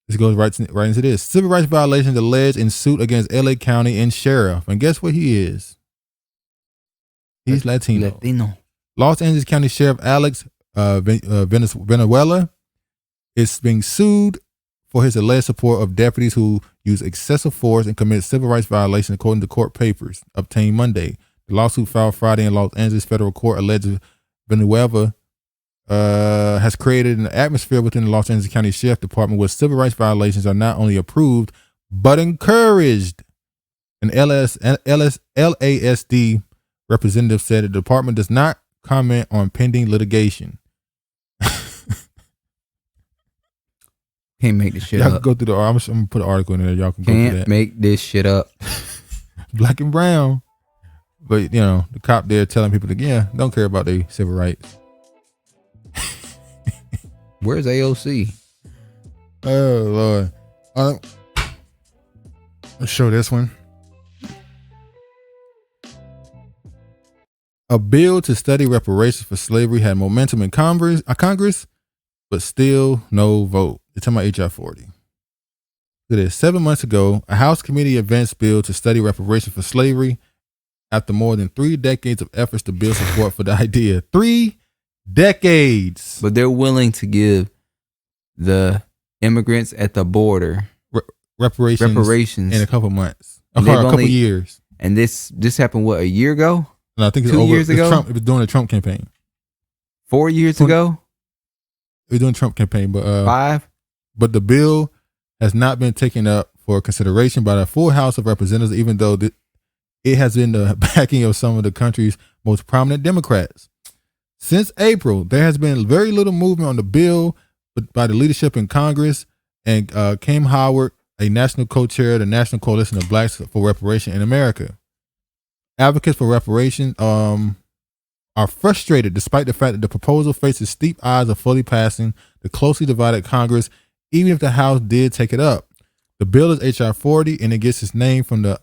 This goes right into this. Civil rights violations alleged in suit against LA County and sheriff. And guess what he is? He's Latino. Los Angeles County Sheriff Alex Venezuela is being sued for his alleged support of deputies who use excessive force and commit civil rights violations, according to court papers obtained Monday. The lawsuit filed Friday in Los Angeles federal court alleged Venezuela has created an atmosphere within the Los Angeles County Sheriff Department where civil rights violations are not only approved, but encouraged. An LASD representative said the department does not comment on pending litigation. Can't make this shit y'all up. Can go through I'm gonna put an article in there. Y'all can go through that. Can't make this shit up. Black and brown. But, the cop there telling people that, don't care about their civil rights. Where's AOC? Oh, Lord. Let's show this one. A bill to study reparations for slavery had momentum in Congress, but still no vote. They're talking about H.R. 40. It is 7 months ago, a House committee advanced bill to study reparations for slavery after more than 3 decades of efforts to build support for the idea. 3 decades. But they're willing to give the immigrants at the border reparations in a couple months. A And couple years. And this happened, what, a year ago? No, I think it's 2 years ago? It was during the Trump campaign. 4 years ago? It was during the Trump campaign, but 5? But the bill has not been taken up for consideration by the full House of Representatives, even though it has been the backing of some of the country's most prominent Democrats. Since April, there has been very little movement on the bill by the leadership in Congress, and Kim Howard, a national co-chair of the National Coalition of Blacks for Reparation in America. Advocates for reparation are frustrated despite the fact that the proposal faces steep odds of fully passing the closely divided Congress, even if the House did take it up. The bill is H.R. 40, and it gets its name from the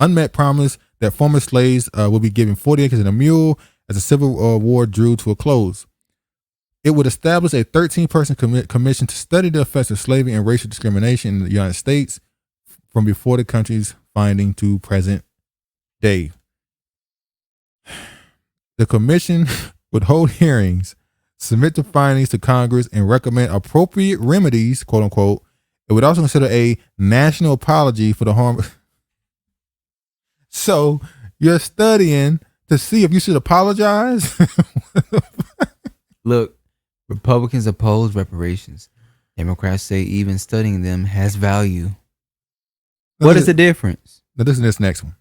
unmet promise that former slaves will be given 40 acres and a mule as the Civil War drew to a close. It would establish a 13-person commission to study the effects of slavery and racial discrimination in the United States from before the country's finding to present day. The commission would hold hearings submit the findings to Congress, and recommend appropriate remedies, quote unquote. It would also consider a national apology for the harm. So you're studying to see if you should apologize? Look, Republicans oppose reparations. Democrats say even studying them has value. What is the difference? Now this next one.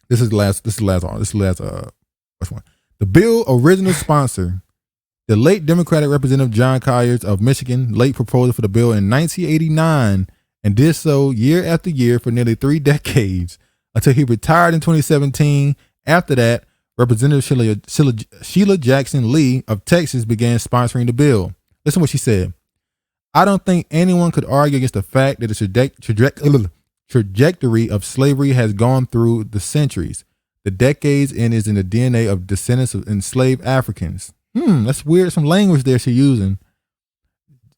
This is the last which one? The bill original sponsor, the late Democratic Representative John Conyers of Michigan, late proposer for the bill in 1989 and did so year after year for nearly 3 decades until he retired in 2017. After that, Representative Sheila Jackson Lee of Texas began sponsoring the bill. Listen to what she said. I don't think anyone could argue against the fact that the trajectory of slavery has gone through the centuries, the decades, and is in the DNA of descendants of enslaved Africans. That's weird. Some language there she's using.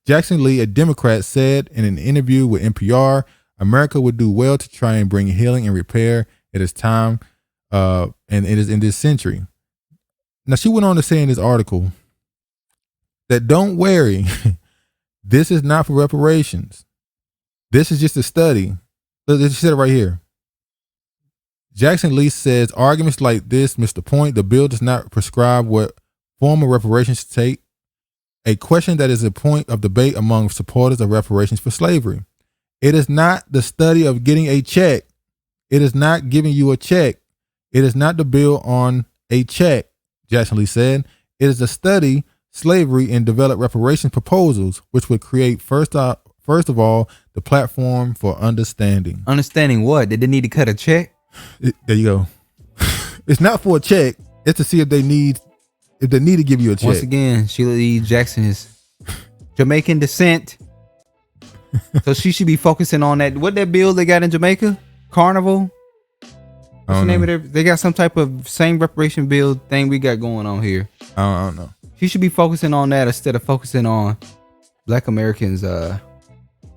Jackson Lee, a Democrat, said in an interview with NPR, America would do well to try and bring healing and repair at its time, and it is in this century. Now, she went on to say in this article that don't worry, this is not for reparations. This is just a study. She said it right here. Jackson Lee says arguments like this miss the point. The bill does not prescribe what form of reparations to take, a question that is a point of debate among supporters of reparations for slavery. It is not the study of getting a check. It is not giving you a check. It is not the bill on a check, Jackson Lee said. It is to study slavery and develop reparations proposals, which would create, first of all, the platform for understanding. Understanding what? Did they need to cut a check? There you go. It's not for a check. It's to see if they need to give you a check. Once again, Sheila Lee Jackson is Jamaican descent. So she should be focusing on that. What that bill they got in Jamaica? Carnival? What's the name of it? They got some type of same reparation bill thing we got going on here. I don't know. She should be focusing on that instead of focusing on Black Americans'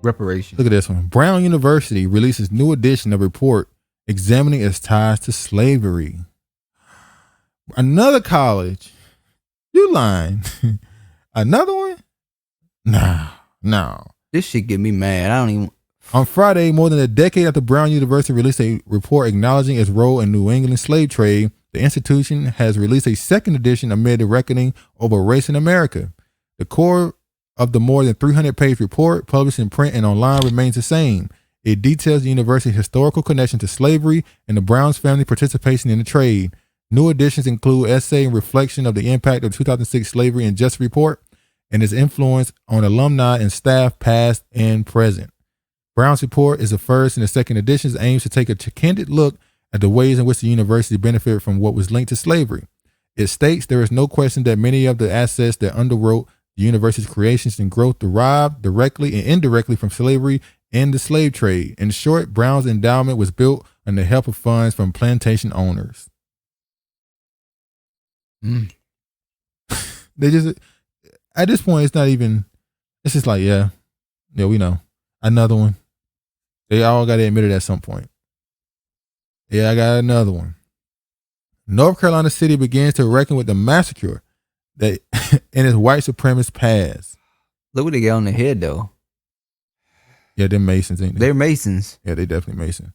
reparations. Look at this one. Brown University releases new edition of report examining its ties to slavery. Another college. You lying. Another one? No. This shit get me mad. I don't even. On Friday, more than a decade after Brown University released a report acknowledging its role in New England slave trade, the institution has released a second edition amid the reckoning over race in America. The core of the more than 300-page report, published in print and online, remains the same. It details the university's historical connection to slavery and the Brown's family participation in the trade. New additions include essay and reflection of the impact of the 2006 Slavery and Justice Report and its influence on alumni and staff past and present. Brown's report is the first in the second edition, aims to take a candid look at the ways in which the university benefited from what was linked to slavery. It states there is no question that many of the assets that underwrote the university's creations and growth derived directly and indirectly from slavery and the slave trade. In short, Brown's endowment was built on the help of funds from plantation owners. They just, at this point, it's not even, it's just like, yeah, we know. Another one. They all got to admit it at some point. Yeah, I got another one. North Carolina City begins to reckon with the massacre that in its white supremacist past. Look what they got on their head, though. Yeah, they're Masons, ain't they? They're Masons. Yeah, they definitely Mason.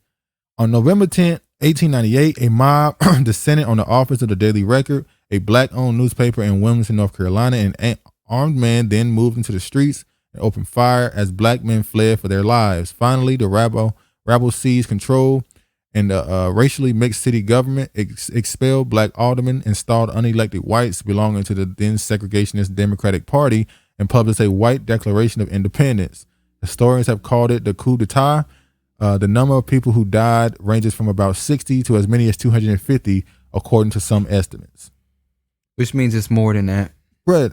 On November 10th, 1898, a mob descended on the office of the Daily Record, a black-owned newspaper in Wilmington, North Carolina, and an armed man then moved into the streets and opened fire as black men fled for their lives. Finally, the rabble seized control, and the racially mixed city government expelled black aldermen, installed unelected whites belonging to the then segregationist Democratic Party, and published a white Declaration of Independence. Historians have called it the coup d'etat. The number of people who died ranges from about 60 to as many as 250, according to some estimates. Which means it's more than that. But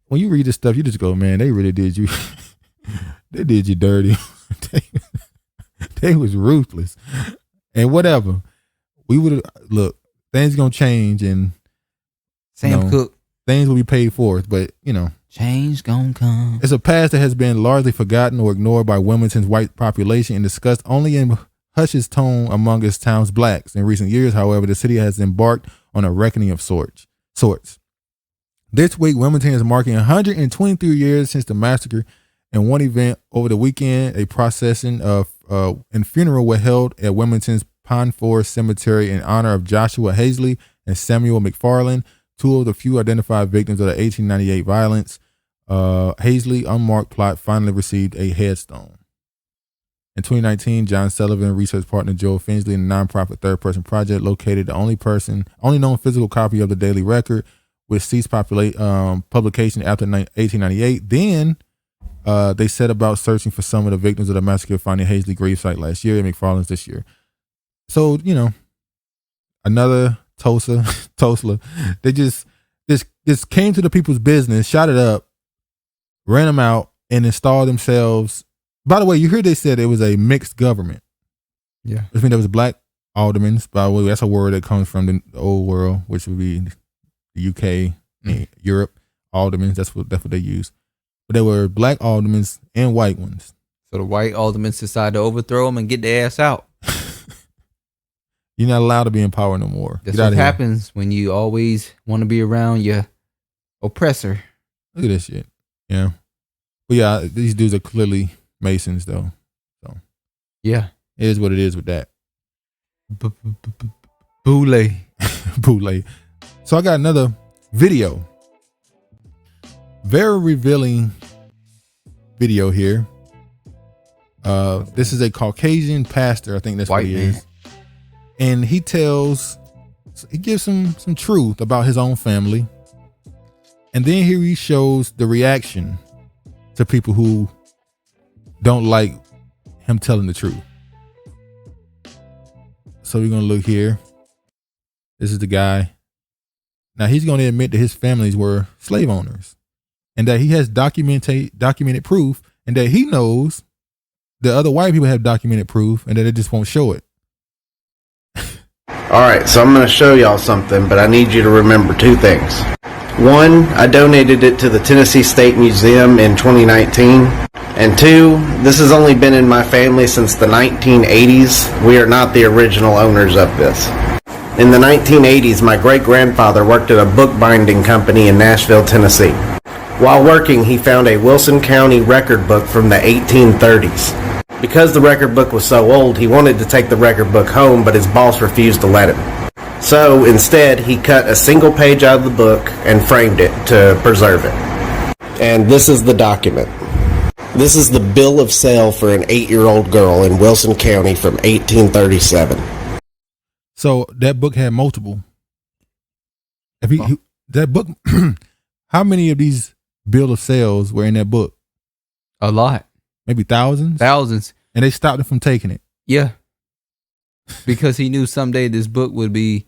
when you read this stuff, you just go, man, they really did you. They did you dirty. They was ruthless. And whatever. We would look, things gonna change, and Sam Cooke. Things will be paid for, but change gonna come. It's a past that has been largely forgotten or ignored by Wilmington's white population and discussed only in hushed tone among its town's blacks. In recent years, however, the city has embarked on a reckoning of sorts. This week, Wilmington is marking 123 years since the massacre. In one event over the weekend, a procession and funeral were held at Wilmington's Pine Forest Cemetery in honor of Joshua Hazley and Samuel McFarland, two of the few identified victims of the 1898 violence. Hazley, unmarked plot, finally received a headstone. In 2019, John Sullivan, research partner Joel Finsley, and the nonprofit Third Person Project located the only known physical copy of the Daily Record, which ceased publication after 1898. Then they set about searching for some of the victims of the massacre, finding Hazley gravesite last year and McFarland's this year. So, another Tulsa. They just came to the people's business, shot it up, ran them out, and installed themselves. By the way, you heard they said it was a mixed government. Yeah. I mean, there was black aldermen. By the way, that's a word that comes from the old world, which would be the UK, Europe. Aldermen, that's what they use. But there were black aldermen and white ones. So the white aldermen decided to overthrow them and get their ass out. You're not allowed to be in power no more. That's what happens when you always want to be around your oppressor. Look at this shit. Yeah. But yeah, these dudes are clearly Masons, though. So yeah, it is what it is with that. Boule. Boule. So I got another video. Very revealing video here. This is a Caucasian pastor. I think that's what he is. And he gives some truth about his own family. And then here he shows the reaction to people who don't like him telling the truth. So we're going to look here. This is the guy. Now he's going to admit that his families were slave owners and that he has documented proof, and that he knows the other white people have documented proof and that they just won't show it. All right, so I'm going to show y'all something, but I need you to remember two things. One, I donated it to the Tennessee State Museum in 2019. And two, this has only been in my family since the 1980s. We are not the original owners of this. In the 1980s, my great-grandfather worked at a bookbinding company in Nashville, Tennessee. While working, he found a Wilson County record book from the 1830s. Because the record book was so old, he wanted to take the record book home, but his boss refused to let him. So instead, he cut a single page out of the book and framed it to preserve it. And this is the document. This is the bill of sale for an 8-year-old girl in Wilson County from 1837. So that book had multiple. That book, how many of these bill of sales were in that book? A lot. Maybe thousands? Thousands. And they stopped him from taking it. Yeah. Because he knew someday this book would be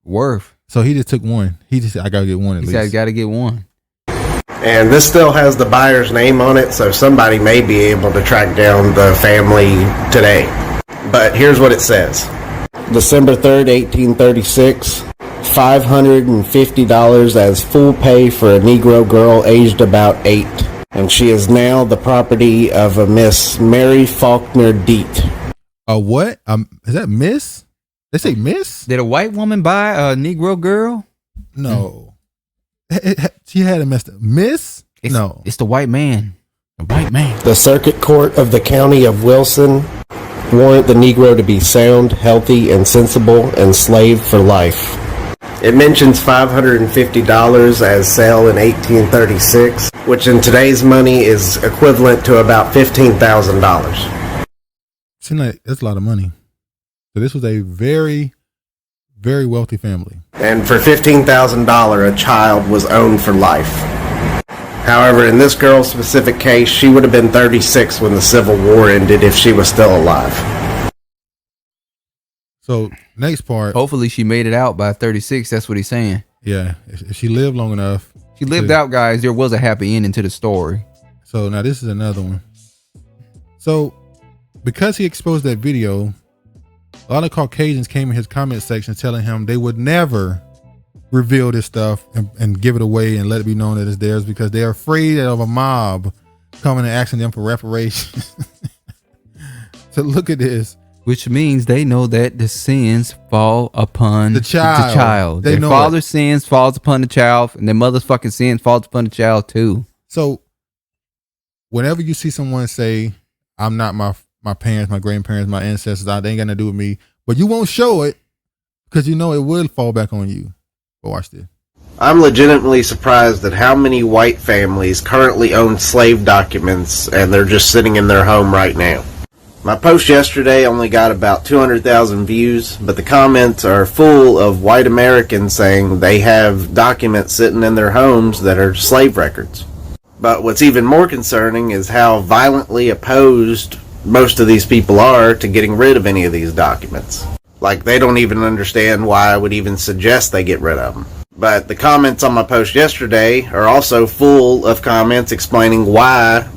worth. So he just took one. He just said, I got to get one at least. He said, I got to get one. And this still has the buyer's name on it, so somebody may be able to track down the family today. But here's what it says. December 3rd, 1836, $550 as full pay for a Negro girl aged about 8. And she is now the property of a Miss Mary Faulkner Deet. A what? Is that Miss? They say Miss? Did a white woman buy a Negro girl? No. She had it messed up. Miss? No. It's the white man. The white man. The Circuit Court of the County of Wilson warrant the Negro to be sound, healthy, and sensible, and slave for life. It mentions $550 as sale in 1836, which in today's money is equivalent to about $15,000. Seems like that's a lot of money. So this was a very, very wealthy family. And for $15,000, a child was owned for life. However, in this girl's specific case, she would have been 36 when the Civil War ended if she was still alive. So next part. Hopefully she made it out by 36. That's what he's saying. Yeah. If she lived long enough. She lived out, guys. There was a happy ending to the story. So now this is another one. So because he exposed that video, a lot of Caucasians came in his comment section telling him they would never reveal this stuff and give it away and let it be known that it's theirs because they're afraid of a mob coming and asking them for reparations. So look at this. Which means they know that the sins fall upon the child. Their father's sins falls upon the child, and their mother's fucking sins falls upon the child too. So whenever you see someone say, I'm not my parents, my grandparents, my ancestors, they ain't got nothing to do with me, but you won't show it because you know it will fall back on you. But watch this. I'm legitimately surprised at how many white families currently own slave documents and they're just sitting in their home right now. My post yesterday only got about 200,000 views, but the comments are full of white Americans saying they have documents sitting in their homes that are slave records. But what's even more concerning is how violently opposed most of these people are to getting rid of any of these documents. Like, they don't even understand why I would even suggest they get rid of them. But the comments on my post yesterday are also full of comments explaining why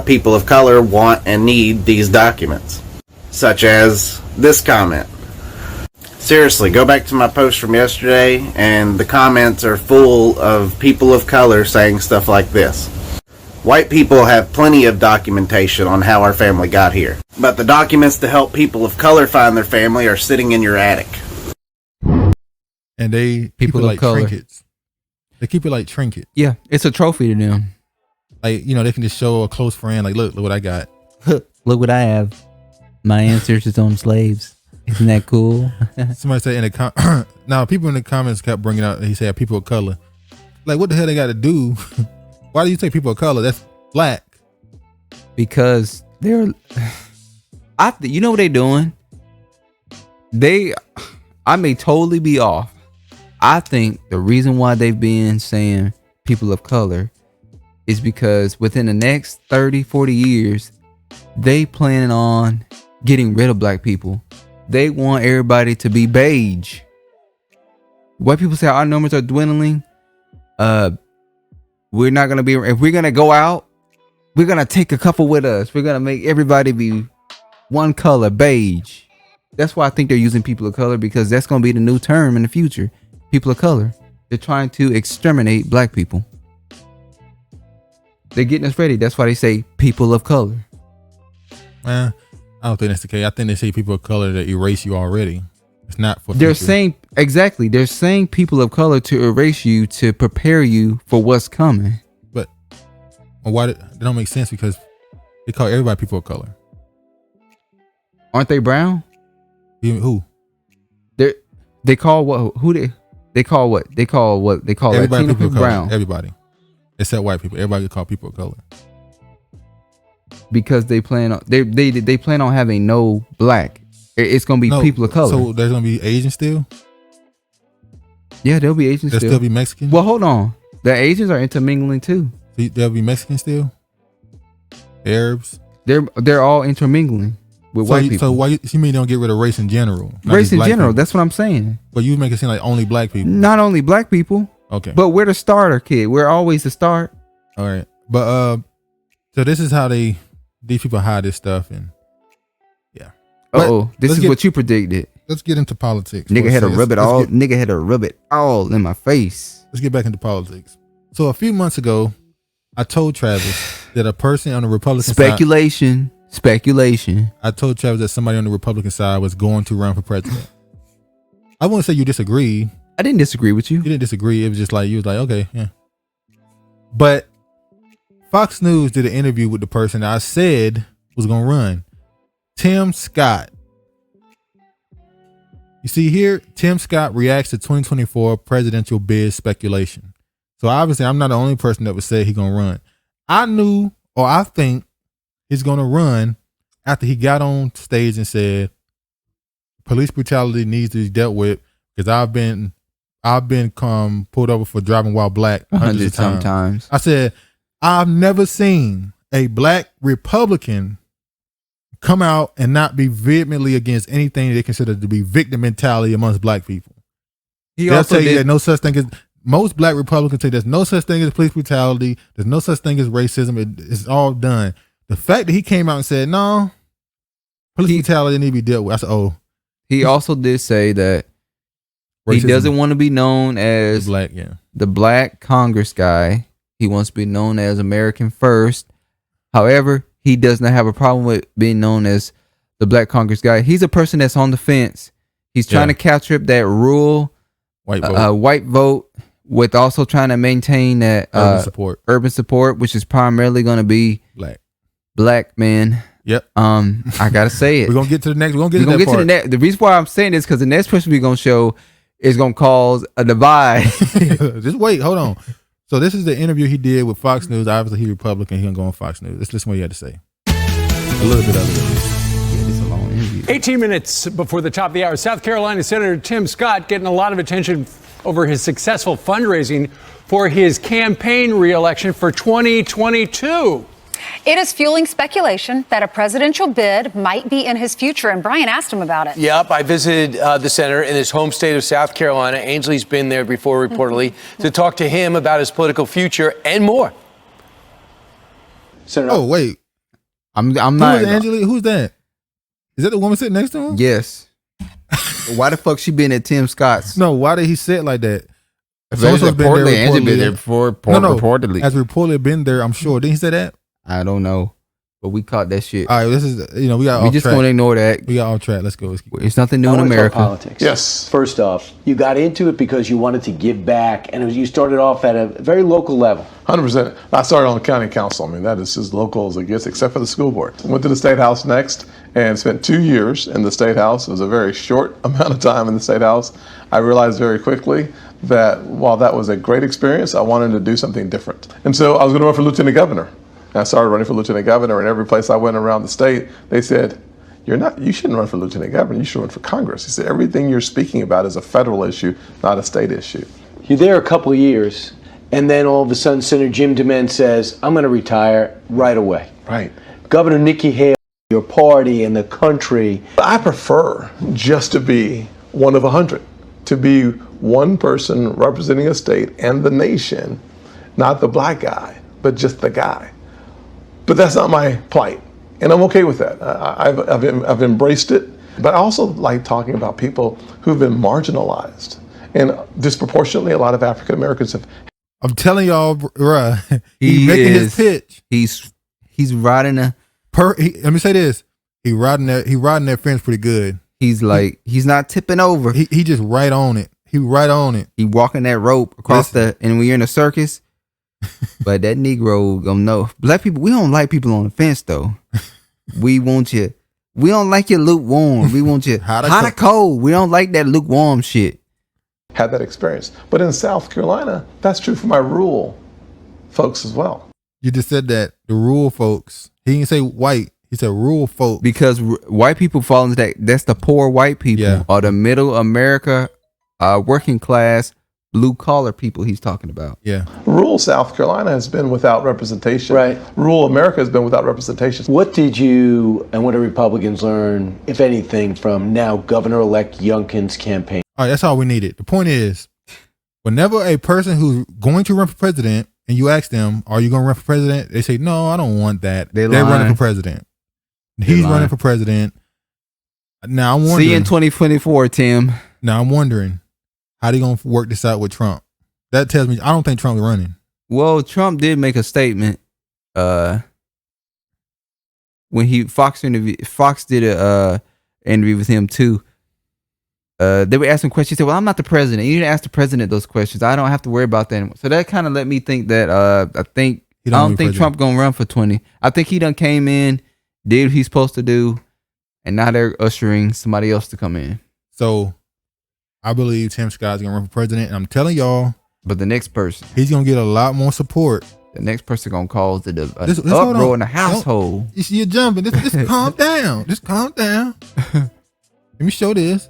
people of color want and need these documents. Such as this comment. Seriously, go back to my post from yesterday, and the comments are full of people of color saying stuff like this. White people have plenty of documentation on how our family got here, but the documents to help people of color find their family are sitting in your attic. And they people keep it of like color. trinkets. They keep it like trinkets. Yeah, it's a trophy to them. Like, you know, they can just show a close friend, like, look what I got. Look what I have. My ancestors owned slaves. Isn't that cool? Somebody said in the now people in the comments kept bringing out, he said people of color. Like, what the hell they got to do? Why do you say people of color? That's black. Because they're, you know what they're doing? I may totally be off. I think the reason why they've been saying people of color is because within the next 30, 40 years, they plan on getting rid of black people. They want everybody to be beige. White people say our numbers are dwindling. We're not gonna be, if we're gonna go out, we're gonna take a couple with us. We're gonna make everybody be one color, beige. That's why I think they're using people of color, because that's gonna be the new term in the future. People of color. They're trying to exterminate black people. They're getting us ready. That's why they say people of color. I don't think that's the case. I think they say people of color to erase you already. It's not for They're future. saying, exactly. They're saying people of color to erase you, to prepare you for what's coming. But why that don't make sense, because they call everybody people of color. Aren't they brown? Even who? They call what? Who they call what? They call what? They call everybody Latino people of color. brown. Everybody. Except white people. Everybody get called people of color. Because they plan on they plan on having no black. It's gonna be people of color. So there's gonna be Asians still? Yeah, there'll be Asians There'll still be Mexicans? Well, hold on. The Asians are intermingling too. So there'll be Mexicans still? Arabs? They're all intermingling with white people. So why you mean they don't get rid of race in general? Race in general, that's what I'm saying. But you make it seem like only black people. Not only black people. Okay. But we're the starter, kid. We're always the start. All right. But so this is how these people hide this stuff, and yeah. This is what you predicted. Let's get into politics. Nigga had to rub it all. Nigga had to rub it all in my face. Let's get back into politics. So a few months ago, I told Travis that a person on the Republican speculation. I told Travis that somebody on the Republican side was going to run for president. I wouldn't say you disagreed. I didn't disagree with you. You didn't disagree. It was just like you was like, okay, yeah. But Fox News did an interview with the person I said was going to run, Tim Scott. You see here, Tim Scott reacts to 2024 presidential bid speculation. So obviously, I'm not the only person that would say he's going to run. I knew, or I think he's going to run after he got on stage and said, police brutality needs to be dealt with because I've been pulled over for driving while black hundreds of times. I said, I've never seen a black Republican come out and not be vehemently against anything they consider to be victim mentality amongst black people. They'll tell you that no such thing as, most black Republicans say there's no such thing as police brutality, there's no such thing as racism, it's all done. The fact that he came out and said, no, police brutality need to be dealt with, I said, oh. He also did say that racism. He doesn't want to be known as the black Congress guy. He wants to be known as American first. However, he does not have a problem with being known as the Black Congress guy. He's a person that's on the fence. He's trying to capture that rural white vote with also trying to maintain that urban support, which is primarily going to be black men. Yep. I gotta say it. We're gonna get to the next. We're gonna get to the next. The reason why I'm saying this because the next person we're gonna show is gonna cause a divide. Just wait, hold on. So this is the interview he did with Fox News. Obviously, he's Republican. He's gonna go on Fox News. Let's listen to what he had to say. A little bit of it. Yeah, this is a long interview. 18 minutes before the top of the hour, South Carolina Senator Tim Scott getting a lot of attention over his successful fundraising for his campaign re-election for 2022. It is fueling speculation that a presidential bid might be in his future, and Brian asked him about it. Yep, I visited the senator in his home state of South Carolina. Ainsley's been there before, reportedly, to talk to him about his political future and more. Senator, oh wait, I'm not. Who's Angela? Who's that? Is that the woman sitting next to him? Yes. Why the fuck she been at Tim Scott's? No, why did he say it like that? Reportedly, Angela been there before. Reportedly, has reportedly been there. I'm sure. Didn't he say that? I don't know, but we caught that shit. All right, this is we got. We just want to ignore that. We got off track. Let's go. It's nothing new in America. Politics. Yes. First off, you got into it because you wanted to give back, and you started off at a very local level. 100%. I started on the county council. I mean, that is as local as it gets, except for the school board. Went to the State House next and spent 2 years in the State House. It was a very short amount of time in the State House. I realized very quickly that while that was a great experience, I wanted to do something different. And so I was going to run for lieutenant governor. And I started running for lieutenant governor, and every place I went around the state, they said, you shouldn't run for lieutenant governor, you should run for Congress. He said, everything you're speaking about is a federal issue, not a state issue. You're there a couple of years, and then all of a sudden, Senator Jim DeMint says, I'm going to retire right away. Right. Governor Nikki Haley, your party and the country. I prefer just to be one of 100, to be one person representing a state and the nation, not the black guy, but just the guy. But that's not my plight, and I'm okay with that. I've embraced it, but I also like talking about people who've been marginalized, and disproportionately, a lot of African Americans have. I'm telling y'all, bruh, he's making his pitch. He's riding let me say this: he riding that fence pretty good. He's like he's not tipping over. He just right on it. He right on it. He walking that rope across and when you're in a circus. But that Negro gonna know. Black people, we don't like people on the fence though. We want you. We don't like you lukewarm. We want you hot or cold. We don't like that lukewarm shit. Had that experience, but in South Carolina, that's true for my rural folks as well. You just said that the rural folks. He didn't say white. He said rural folk. Because white people fall into that. That's the poor white people or the middle America, working class. Blue collar people he's talking about. Yeah. Rural South Carolina has been without representation. Right. Rural America has been without representation. What did you and what do Republicans learn, if anything, from now Governor-elect Youngkin's campaign? All right, that's all we needed. The point is, whenever a person who's going to run for president and you ask them, are you going to run for president? They say, no, I don't want that. They're running for president. He's running for president. Now I'm wondering. See you in 2024, Tim. Now I'm wondering. How they gonna work this out with Trump? That tells me I don't think Trump's running. Well, Trump did make a statement when Fox did a interview with him too. They were asking questions. He said, "Well, I'm not the president. You didn't ask the president those questions. I don't have to worry about that anymore." So that kind of let me think that I don't think Trump gonna run for 20. I think he done came in, did what he's supposed to do, and now they're ushering somebody else to come in. So I believe Tim Scott's gonna run for president, and I'm telling y'all. But the next person, he's gonna get a lot more support. The next person gonna cause an uproar in the household. You're jumping. Just calm down. Just calm down. Let me show this.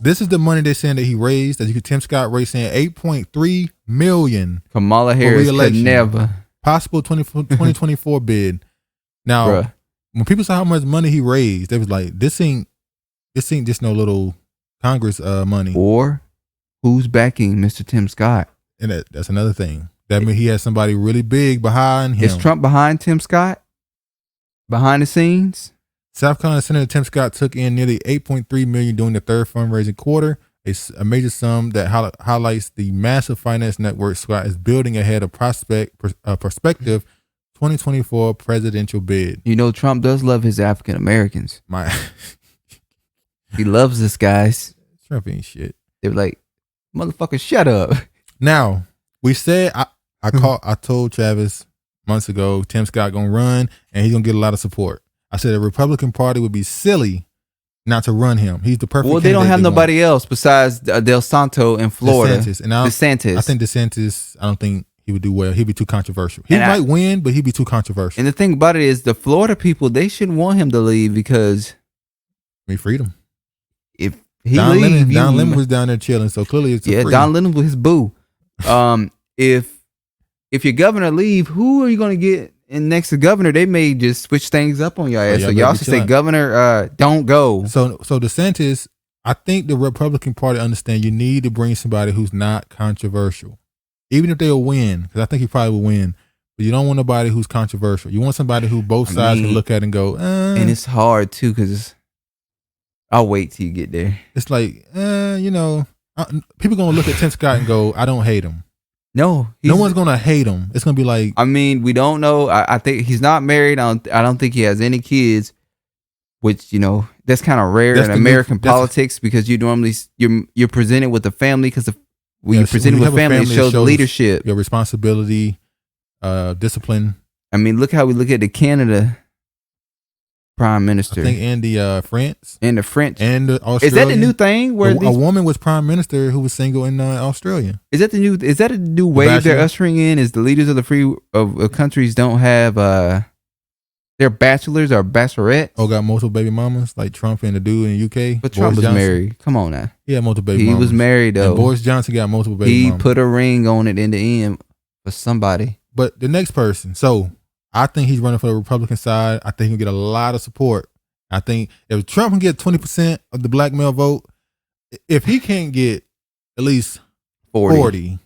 This is the money they're saying that he raised. As you could, Tim Scott raised saying $8.3 million. Kamala Harris could never. Possible 2024 bid. Now, when people saw how much money he raised, they was like, this ain't just no little Congress money. Or who's backing Mr. Tim Scott? And that's another thing. That means he has somebody really big behind him. Is Trump behind Tim Scott? Behind the scenes? South Carolina Senator Tim Scott took in nearly $8.3 million during the third fundraising quarter, a major sum that highlights the massive finance network Scott is building ahead of prospective 2024 presidential bid. You know, Trump does love his African Americans. He loves this guys. Trump ain't shit. They're like, motherfucker, shut up. Now, we said I told Travis months ago, Tim Scott gonna run and he's gonna get a lot of support. I said the Republican Party would be silly not to run him. He's the perfect. Well, they don't have nobody else besides Del Santo in Florida. DeSantis. I think DeSantis. I don't think he would do well. He'd be too controversial. He might win, but he'd be too controversial. And the thing about it is, the Florida people, they shouldn't want him to leave because freedom. If he Don leave, Lemon was down there chilling, so clearly it's freedom. Don Lemon was his boo. If your governor leave, who are you going to get in next to governor? They may just switch things up on y'all ass. So y'all should say, governor, don't go. So DeSantis, I think the Republican Party understand you need to bring somebody who's not controversial, even if they'll win, because I think he probably will win. But you don't want nobody who's controversial. You want somebody who both sides can look at and go, And it's hard too, because I'll wait till you get there. It's like, people gonna look at Tim Scott and go, I don't hate him. No one's gonna hate him. It's gonna be like, I mean, we don't know. I think he's not married. I don't think he has any kids, which that's kind of rare in American politics, because you normally you're presented with a family, because when you're presented with family, it shows leadership, your responsibility, discipline. I mean, look how we look at the Canada prime minister. I think and the France and the French and the Australia. Is that the new thing where a woman was prime minister who was single in Australia? Is that a new wave they're ushering in? Is the leaders of the free of countries don't have their bachelors or bachelorette? Oh, got multiple baby mamas like Trump and the dude in the UK. But Trump was married. Come on now. He had multiple baby mamas. He was married though. And Boris Johnson got multiple baby mamas. He put a ring on it in the end for somebody. But the next person, so I think he's running for the Republican side. I think he'll get a lot of support. I think if Trump can get 20% of the black male vote, if he can't get at least 40,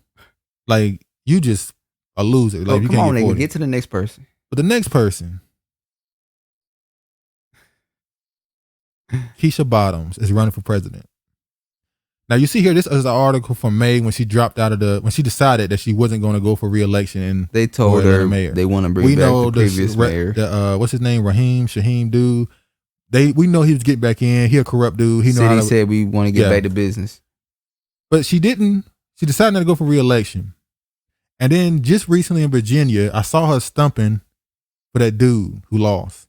like, you just a loser. Like, come on, nigga, get to the next person. But the next person, Keisha Bottoms, is running for president. Now you see here, this is an article from May when she dropped out of when she decided that she wasn't going to go for re-election, and they told her they want to bring back the previous mayor. What's his name? Shaheem dude. We know he was getting back in. He a corrupt dude. He said we want to get back to business. But she didn't. She decided not to go for re-election. And then just recently in Virginia, I saw her stumping for that dude who lost.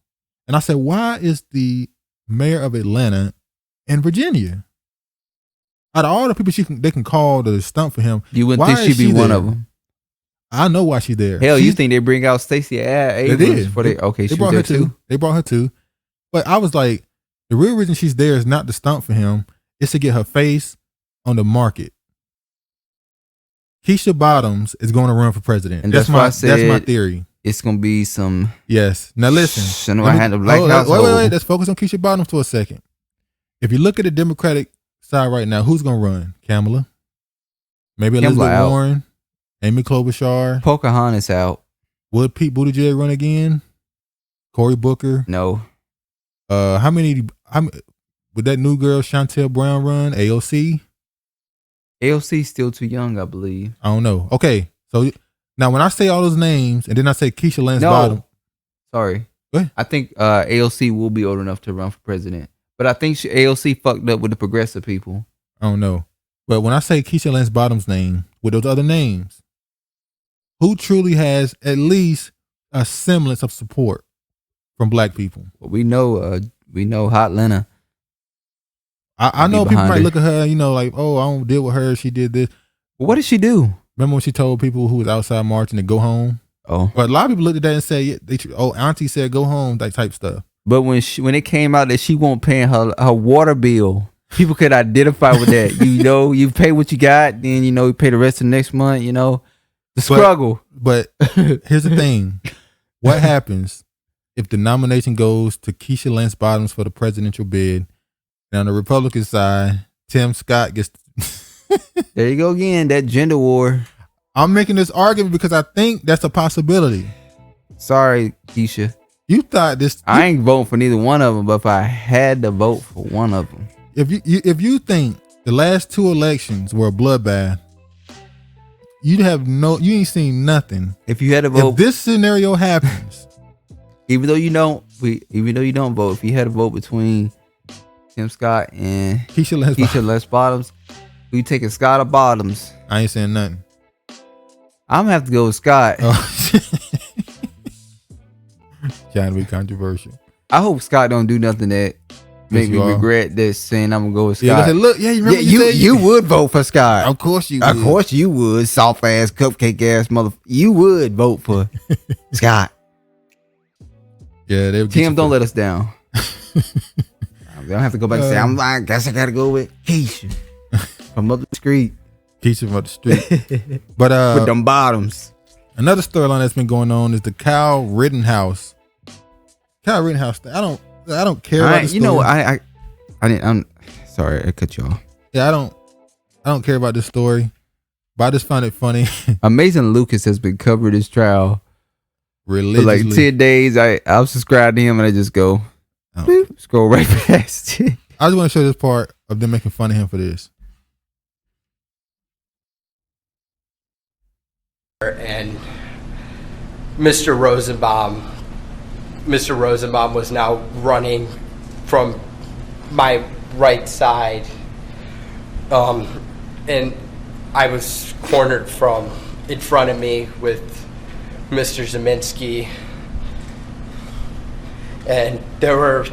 And I said, why is the mayor of Atlanta in Virginia? Out of all the people they can call to stump for him, you wouldn't think she'd be one of them. I know why she's there. Hell, you think they bring out Stacey Abrams for they brought her too. They brought her too. But I was like, the real reason she's there is not to stump for him. It's to get her face on the market. Keisha Bottoms is going to run for president. And that's my theory. It's going to be some. Yes. Now listen. Wait. Let's focus on Keisha Bottoms for a second. If you look at the Democratic side right now, who's going to run? Kamala. Maybe Elizabeth Warren. Amy Klobuchar. Pocahontas out. Would Pete Buttigieg run again? Cory Booker? No. How many would that new girl Chantel Brown run? AOC? AOC still too young, I believe. I don't know. Okay, so now when I say all those names and then I say Keisha Lance Bottoms, sorry, I think AOC will be old enough to run for president, but I think AOC fucked up with the progressive people. I don't know, but when I say Keisha Lance Bottoms' name with those other names, who truly has at least a semblance of support from black people? Well, we know Hot Lena. I know people might look at her, like, oh, I don't deal with her. She did this. Well, what did she do? Remember when she told people who was outside marching to go home? Oh, but a lot of people looked at that and said, auntie said go home, that type stuff. But when it came out that she won't pay her water bill, people could identify with that. You pay what you got, then you pay the rest of the next month. The struggle. But here's the thing: what happens if the nomination goes to Keisha Lance Bottoms for the presidential bid? Now on the Republican side, Tim Scott gets. There you go again, that gender war. I'm making this argument because I think that's a possibility. Sorry, Keisha. You thought this. I ain't voting for neither one of them, but if I had to vote for one of them, if you think the last two elections were a bloodbath, you ain't seen nothing. If you had to vote, if this scenario happens, even though you don't vote, if you had to vote between Tim Scott and Keisha Les Bottoms, who you taking, Scott or Bottoms? I ain't saying nothing. I'm gonna have to go with Scott. Trying to be controversial. I hope Scott don't do nothing that make me regret this, saying I'm gonna go with Scott. Yeah, look, yeah, you remember you would vote for Scott. Of course you would. Of course you would, soft ass, cupcake ass mother. You would vote for Scott. Yeah, they Tim, don't let us down. They don't have to go back and say, I guess I gotta go with Keisha from up the street. Keisha from up the street. But with them bottoms. Another storyline that's been going on is the Kyle Rittenhouse. Kyle Rittenhouse. I don't care about the story. You know, I'm sorry, I cut you off. Yeah, I don't care about this story, but I just find it funny. Amazing Lucas has been covering this trial religiously. For like 10 days. I'll subscribe to him and I just go scroll right past it. I just want to show this part of them making fun of him for this. And Mr. Rosenbaum was now running from my right side, and I was cornered from in front of me with Mr. Zeminski, and there were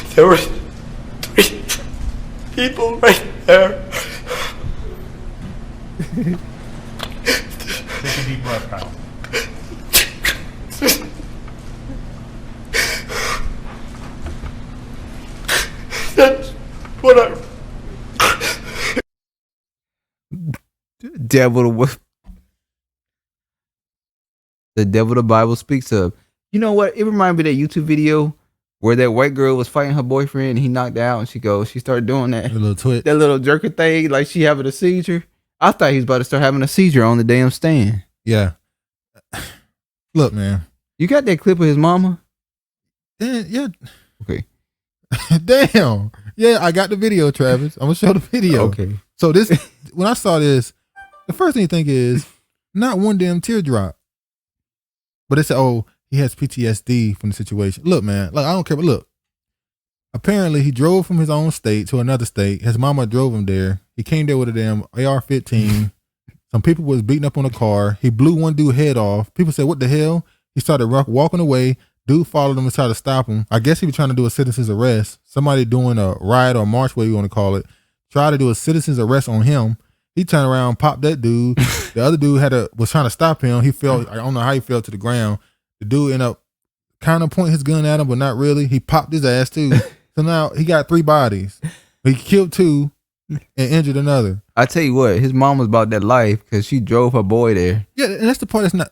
three people right there. Take a deep breath, Kyle. That's what the devil the Bible speaks of. You know what? It reminded me of that YouTube video where that white girl was fighting her boyfriend and he knocked her out and she started doing that little twitch, that little jerking thing, like she having a seizure. I thought he was about to start having a seizure on the damn stand. Yeah. Look, man. You got that clip of his mama? Yeah. Okay. Damn. Yeah, I got the video, Travis. I'm gonna show the video. Okay. So this, when I saw this, the first thing you think is not one damn teardrop, but it's he has PTSD from the situation. Look, man. Like, I don't care, but look. Apparently, he drove from his own state to another state. His mama drove him there. He came there with a damn AR-15. Some people was beating up on the car. He blew one dude's head off. People said, what the hell? He started walking away. Dude followed him and tried to stop him. I guess he was trying to do a citizen's arrest. Somebody doing a riot or march, whatever you want to call it, tried to do a citizen's arrest on him. He turned around, popped that dude. The other dude was trying to stop him. He fell. I don't know how he fell to the ground. The dude ended up kind of pointing his gun at him, but not really. He popped his ass too. So now he got 3 bodies. He killed 2 and injured another. I tell you what, his mom was about that life because she drove her boy there. Yeah, and that's the part that's not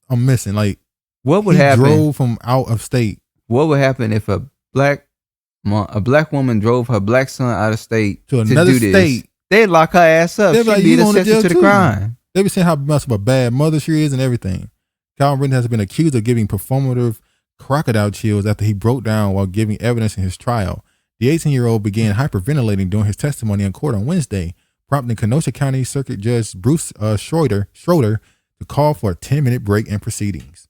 I'm missing. Like, what would happen? Drove from out of state. What would happen if a black woman drove her black son out of state to another state? They'd lock her ass up. She'd like, be accessory to the crime. They be saying how much of a bad mother she is and everything. Kyle Rittenhouse has been accused of giving performative crocodile chills after he broke down while giving evidence in his trial. The 18-year-old began hyperventilating during his testimony in court on Wednesday, prompting Kenosha County Circuit Judge Bruce Schroeder to call for a 10-minute break in proceedings.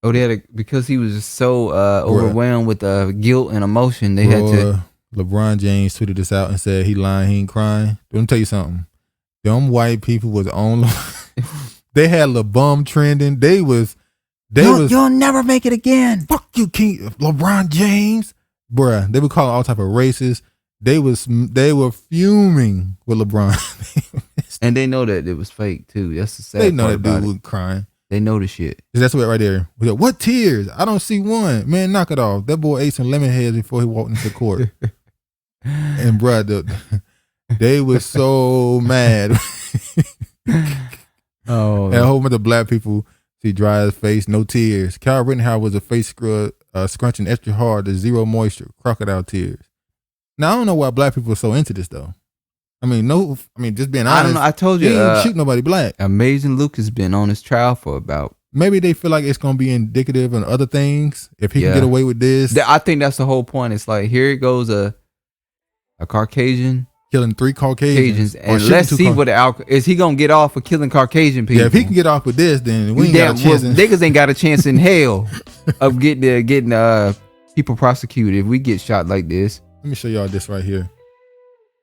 Oh, because he was just so overwhelmed with guilt and emotion, they had to. LeBron James tweeted this out and said he lying, he ain't crying. Let me tell you something. Them white people was on. They had LeBum trending. You'll never make it again. Fuck you, King LeBron James, bruh. They were calling all type of races. They were fuming with LeBron, and they know that it was fake too. That's the sad part. They know that dude was crying. They know the shit. That's what right there. We go, what tears? I don't see one. Man, knock it off. That boy ate some lemon heads before he walked into court. And bruh, they were so mad. Oh, and a whole bunch of black people see dry his face, no tears. Kyle Rittenhouse was a face scrunching extra hard to zero moisture, crocodile tears. Now I don't know why black people are so into this though. I mean, just being honest. I don't know. I told you, he ain't shoot nobody black. Amazing Luke has been on his trial for about maybe they feel like it's going to be indicative of other things. If he can get away with this. I think that's the whole point. It's like, here it goes a Caucasian. Killing 3 Caucasians. And let's see what is he going to get off for killing Caucasian people? Yeah, if he can get off with this, then we ain't got a chance. Niggas ain't got a chance in hell of getting people prosecuted if we get shot like this. Let me show y'all this right here.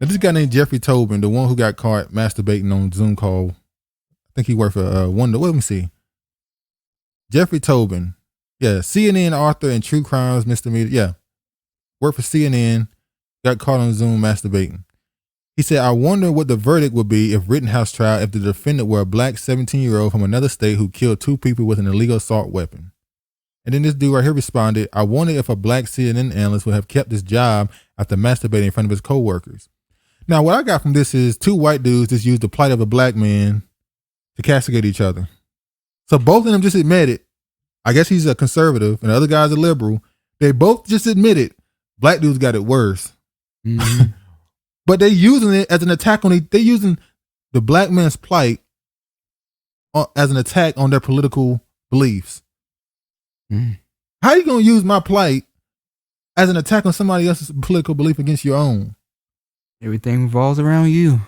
Now, this guy named Jeffrey Tobin, the one who got caught masturbating on Zoom call. I think he worked for Wonder. Let me see. Jeffrey Tobin. Yeah, CNN author and true crimes misdemeanor. Yeah. Worked for CNN. Got caught on Zoom masturbating. He said, I wonder what the verdict would be if Rittenhouse trial if the defendant were a black 17-year-old from another state who killed 2 people with an illegal assault weapon. And then this dude right here responded, I wonder if a black CNN analyst would have kept his job after masturbating in front of his coworkers. Now, what I got from this is 2 white dudes just used the plight of a black man to castigate each other. So both of them just admitted, I guess he's a conservative and the other guy's a liberal. They both just admitted black dudes got it worse. Mm-hmm. But they using it as an attack on they using the black man's plight as an attack on their political beliefs. Mm. How are you going to use my plight as an attack on somebody else's political belief against your own? Everything revolves around you.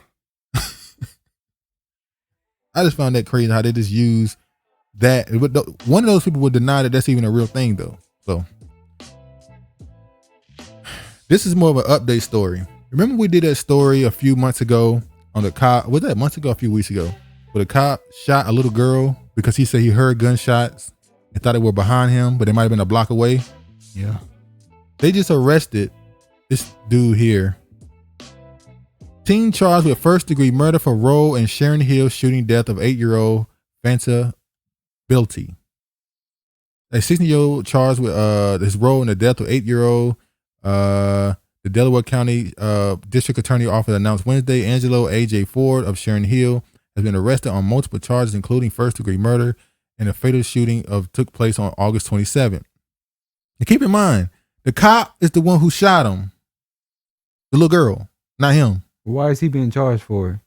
I just found that crazy how they just use that. One of those people would deny that that's even a real thing, though. So this is more of an update story. Remember we did that story a few months ago on the cop, was that months ago, a few weeks ago, where the cop shot a little girl because he said he heard gunshots and thought they were behind him, but they might have been a block away. Yeah. They just arrested this dude here. Teen charged with first-degree murder for role in Sharon Hill shooting death of 8-year-old Fanta Bilty. A 16-year-old charged with his role in the death of 8-year-old the Delaware County District Attorney Office announced Wednesday Angelo A.J. Ford of Sharon Hill has been arrested on multiple charges, including first-degree murder and a fatal shooting took place on August 27th. And keep in mind, the cop is the one who shot him. The little girl, not him. Why is he being charged for it?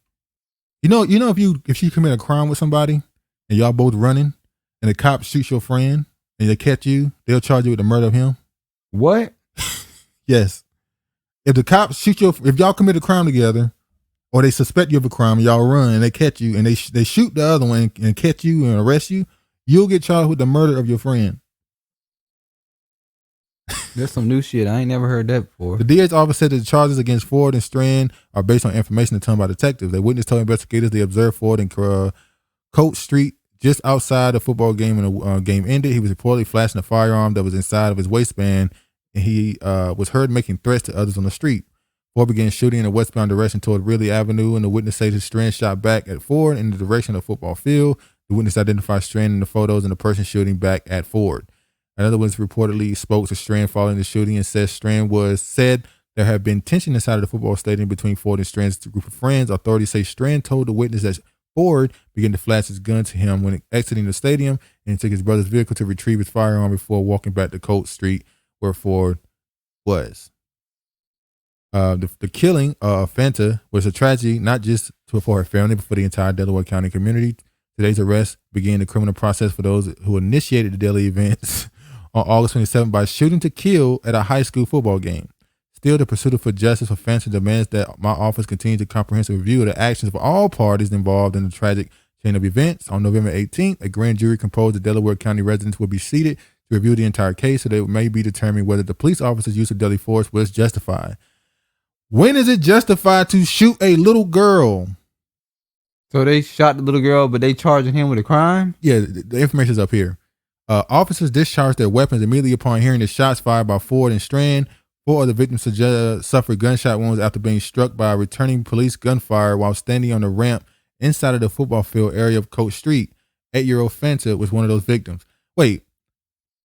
You know, if you commit a crime with somebody and y'all both running and the cop shoots your friend and they catch you, they'll charge you with the murder of him. What? Yes. If the cops shoot if y'all commit a crime together, or they suspect you of a crime, and y'all run and they catch you, and they shoot the other one and catch you and arrest you, you'll get charged with the murder of your friend. That's some new shit. I ain't never heard that before. The DA's office said that the charges against Ford and Strand are based on information obtained by detectives. They witness told investigators they observed Ford in Coach Street just outside the football game when the game ended. He was reportedly flashing a firearm that was inside of his waistband, and he was heard making threats to others on the street. Ford began shooting in a westbound direction toward Ridley Avenue, and the witness says Strand shot back at Ford in the direction of the football field. The witness identified Strand in the photos and the person shooting back at Ford. Another witness reportedly spoke to Strand following the shooting and said said there had been tension inside of the football stadium between Ford and Strand's group of friends. Authorities say Strand told the witness that Ford began to flash his gun to him when exiting the stadium and took his brother's vehicle to retrieve his firearm before walking back to Coach Street where Ford was. The killing of Fanta was a tragedy, not just for her family, but for the entire Delaware County community. Today's arrest began the criminal process for those who initiated the deadly events on August 27th by shooting to kill at a high school football game. Still, the pursuit for justice for Fanta demands that my office continue to comprehensive review of the actions of all parties involved in the tragic chain of events. On November 18th, a grand jury composed of Delaware County residents will be seated to review the entire case so that it may be determined whether the police officer's use of deadly force was justified. When is it justified to shoot a little girl? So they shot the little girl, but they charging him with a crime? Yeah, the information's up here. Officers discharged their weapons immediately upon hearing the shots fired by Ford and Strand. 4 of the victims suffered gunshot wounds after being struck by returning police gunfire while standing on the ramp inside of the football field area of Coach Street. 8-year-old Fanta was one of those victims. Wait,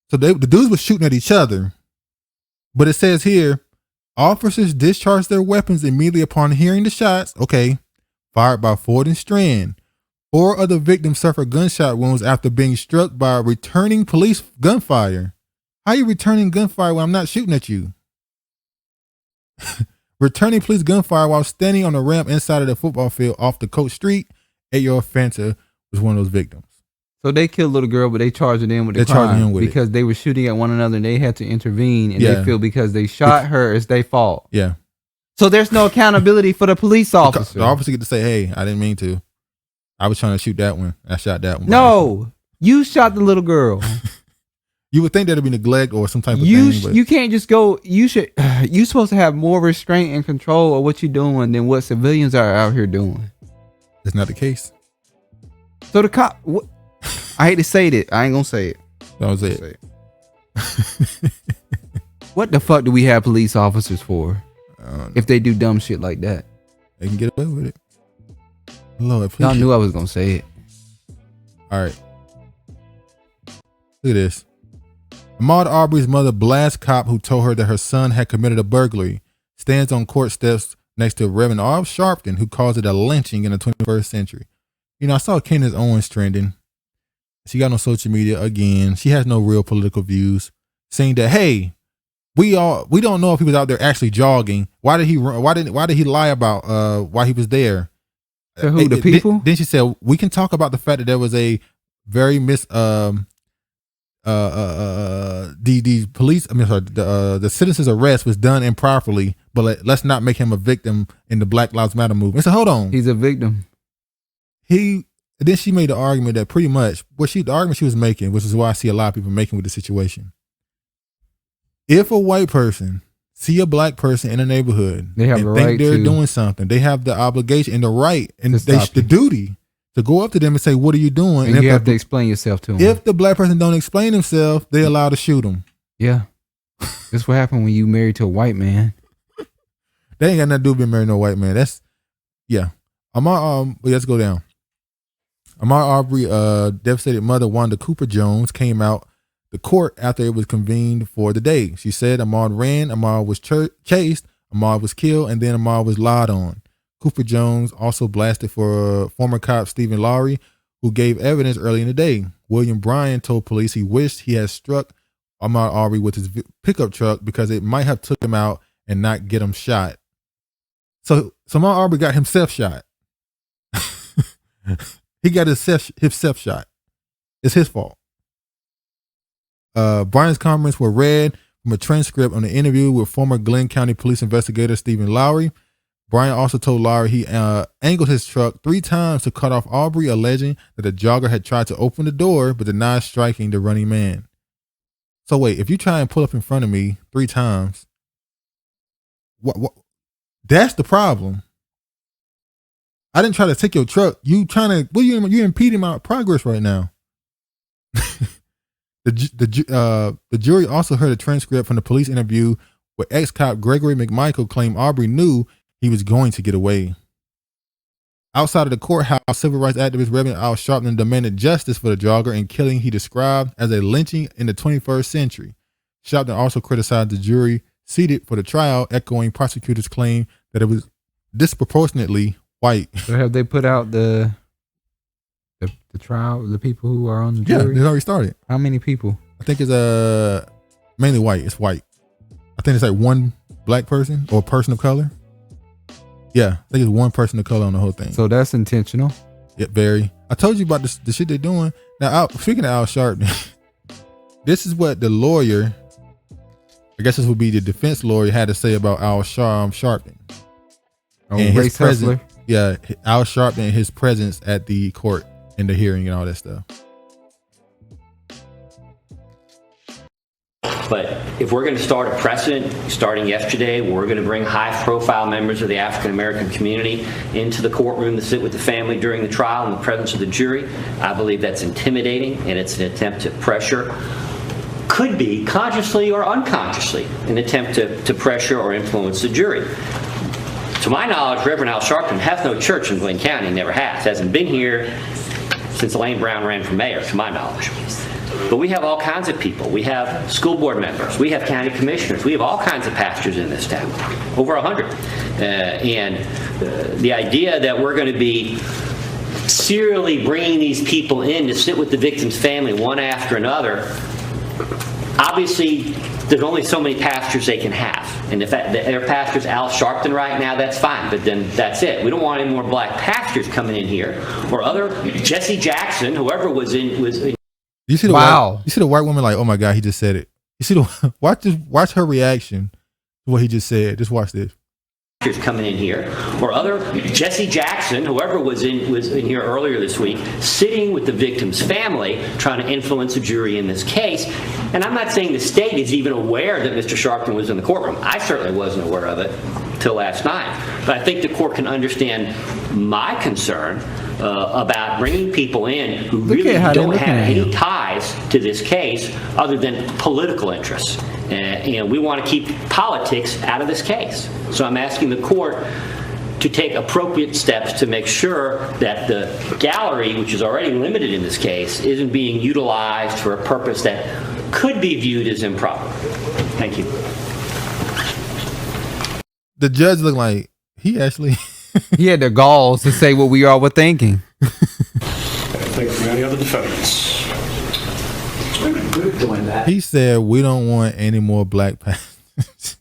so the dudes were shooting at each other, but it says here, officers discharged their weapons immediately upon hearing the shots, fired by Ford and Strand. 4 other victims suffered gunshot wounds after being struck by returning police gunfire. How are you returning gunfire when I'm not shooting at you? Returning police gunfire while standing on the ramp inside of the football field off the Coach Street. 8-year-old Fanta was one of those victims. So they killed little girl, but they charged them with the crime because they were shooting at one another and they had to intervene, and they feel because they shot her, it's their fault. Yeah. So there's no accountability for the police officer. The officer get to say, "Hey, I didn't mean to. I was trying to shoot that one. I shot that one." No, you shot the little girl. You would think that'd be neglect or some type of thing. But You can't just go. You should. You're supposed to have more restraint and control of what you're doing than what civilians are out here doing. It's not the case. So the cop. I hate to say it. I ain't gonna say it. That was it. What the fuck do we have police officers for? If they do dumb shit like that, they can get away with it. Lord, y'all knew I was gonna say it. All right. Look at this. Ahmaud Arbery's mother blasts cop who told her that her son had committed a burglary. Stands on court steps next to Reverend Al Sharpton, who calls it a lynching in the 21st century. You know, I saw Candace Owens trending. She got on social media again. She has no real political views, saying that, hey, we don't know if he was out there actually jogging. Why did he run? Why did he lie about why he was there? To who, the people? Then she said, we can talk about the fact that there was a very the police, the citizen's arrest was done improperly, but let's not make him a victim in the Black Lives Matter movement. So hold on. He's a victim. Then she made the argument that pretty much the argument she was making, which is why I see a lot of people making with the situation. If a white person see a black person in a neighborhood they have and the think right they're to doing something, they have the obligation and the right and the duty to go up to them and say, "What are you doing?" And you have to explain yourself to them. If the black person don't explain himself, they allowed to shoot him. Yeah, that's what happened when you married to a white man. They ain't got nothing to do with being married to a white man. That's let's go down. Ahmaud Arbery, devastated mother Wanda Cooper Jones came out the court after it was convened for the day. She said Ahmaud ran, Ahmaud was chased, Ahmaud was killed, and then Ahmaud was lied on. Cooper Jones also blasted for former cop Stephen Lowry, who gave evidence early in the day. William Bryan told police he wished he had struck Ahmaud Arbery with his pickup truck because it might have took him out and not get him shot. So Ahmaud Arbery got himself shot. He got himself shot. It's his fault. Bryan's comments were read from a transcript on the interview with former Glenn County Police investigator Stephen Lowry. Bryan also told Lowry he angled his truck 3 times to cut off Arbery, alleging that the jogger had tried to open the door but denied striking the running man. So wait, if you try and pull up in front of me 3 times, what? That's the problem. I didn't try to take your truck. You impeding my progress right now. The jury also heard a transcript from the police interview where ex-cop Gregory McMichael claimed Arbery knew he was going to get away. Outside of the courthouse, civil rights activist Reverend Al Sharpton demanded justice for the jogger and killing he described as a lynching in the 21st century. Sharpton also criticized the jury seated for the trial, echoing prosecutors' claim that it was disproportionately white. So have they put out the trial, the people who are on the jury? Yeah, they already started. How many people? I think it's mainly white. It's white. I think it's like 1 black person or person of color. Yeah, I think it's 1 person of color on the whole thing. So that's intentional. Yeah, very. I told you about the shit they're doing. Now, speaking of Al Sharpton, this is what the lawyer, I guess this would be the defense lawyer, had to say about Al Sharpton. Oh, race hustler. Yeah, Al Sharpton and his presence at the court in the hearing and all that stuff. But if we're going to start a precedent starting yesterday, where we're going to bring high-profile members of the African-American community into the courtroom to sit with the family during the trial in the presence of the jury, I believe that's intimidating, and it's an attempt to pressure, could be consciously or unconsciously, an attempt to pressure or influence the jury. To my knowledge, Reverend Al Sharpton has no church in Glenn County, never has. Hasn't been here since Elaine Brown ran for mayor, to my knowledge. But we have all kinds of people. We have school board members. We have county commissioners. We have all kinds of pastors in this town, over 100. The idea that we're going to be serially bringing these people in to sit with the victim's family one after another, obviously, there's only so many pastors they can have. And if their pastor's Al Sharpton right now, that's fine, but then that's it. We don't want any more black pastors coming in here, or other Jesse Jackson, whoever was in. You see the white, you see the white woman like, oh my God, he just said it. You see the watch her reaction to what he just said. Just watch this. Coming in here, or other Jesse Jackson, whoever was in here earlier this week, sitting with the victim's family, trying to influence a jury in this case. And I'm not saying the state is even aware that Mr. Sharpton was in the courtroom. I certainly wasn't aware of it till last night. But I think the court can understand my concern about bringing people in who really don't have any ties to this case other than political interests. And we want to keep politics out of this case. So I'm asking the court to take appropriate steps to make sure that the gallery, which is already limited in this case, isn't being utilized for a purpose that could be viewed as improper. Thank you. The judge looked like he actually... he had the galls to say what we all were thinking. Thank you. Any other defendants? He said, we don't want any more black pastors.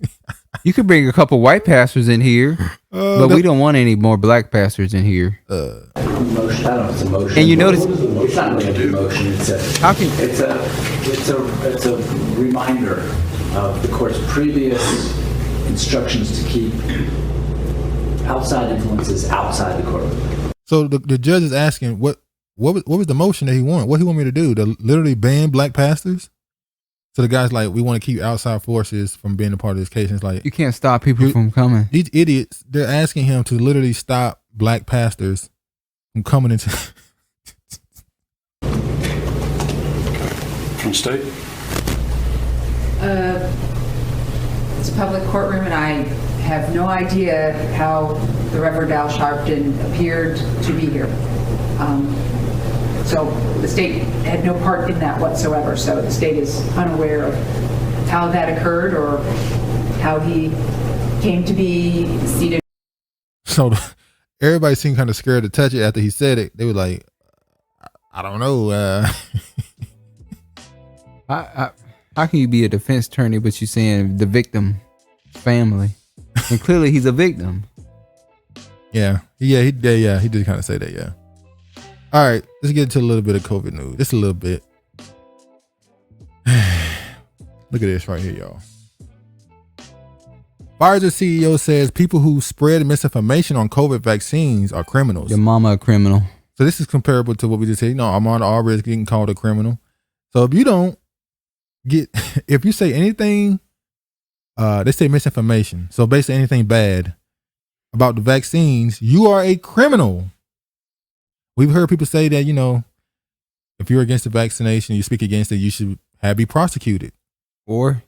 You could bring a couple white pastors in here, but we don't want any more black pastors in here. Motion. I don't know if it's a motion. And you notice, it's not really a motion. It's a reminder of the court's previous instructions to keep outside influences outside the courtroom. So the judge is asking, what was the motion that he wanted? What he want me to do? To literally ban black pastors? So the guy's like, we want to keep outside forces from being a part of this case. And it's like, you can't stop people from coming. These idiots, they're asking him to literally stop black pastors from coming into. From state? It's a public courtroom, and I have no idea how the Reverend Al Sharpton appeared to be here. So the state had no part in that whatsoever. So the state is unaware of how that occurred or how he came to be seated. So everybody seemed kind of scared to touch it after he said it. They were like, I don't know. How can you be a defense attorney but you saying the victim family? And clearly he's a victim. Yeah, he did kind of say that, yeah. All right, let's get into a little bit of COVID news. Just a little bit. Look at this right here, y'all. Pfizer CEO says people who spread misinformation on COVID vaccines are criminals. Your mama a criminal. So this is comparable to what we just said. You know, Ahmaud Arbery is getting called a criminal. So if you say anything, they say misinformation. So basically anything bad about the vaccines, you are a criminal. We've heard people say that, you know, if you're against the vaccination, you speak against it, you should be prosecuted. Or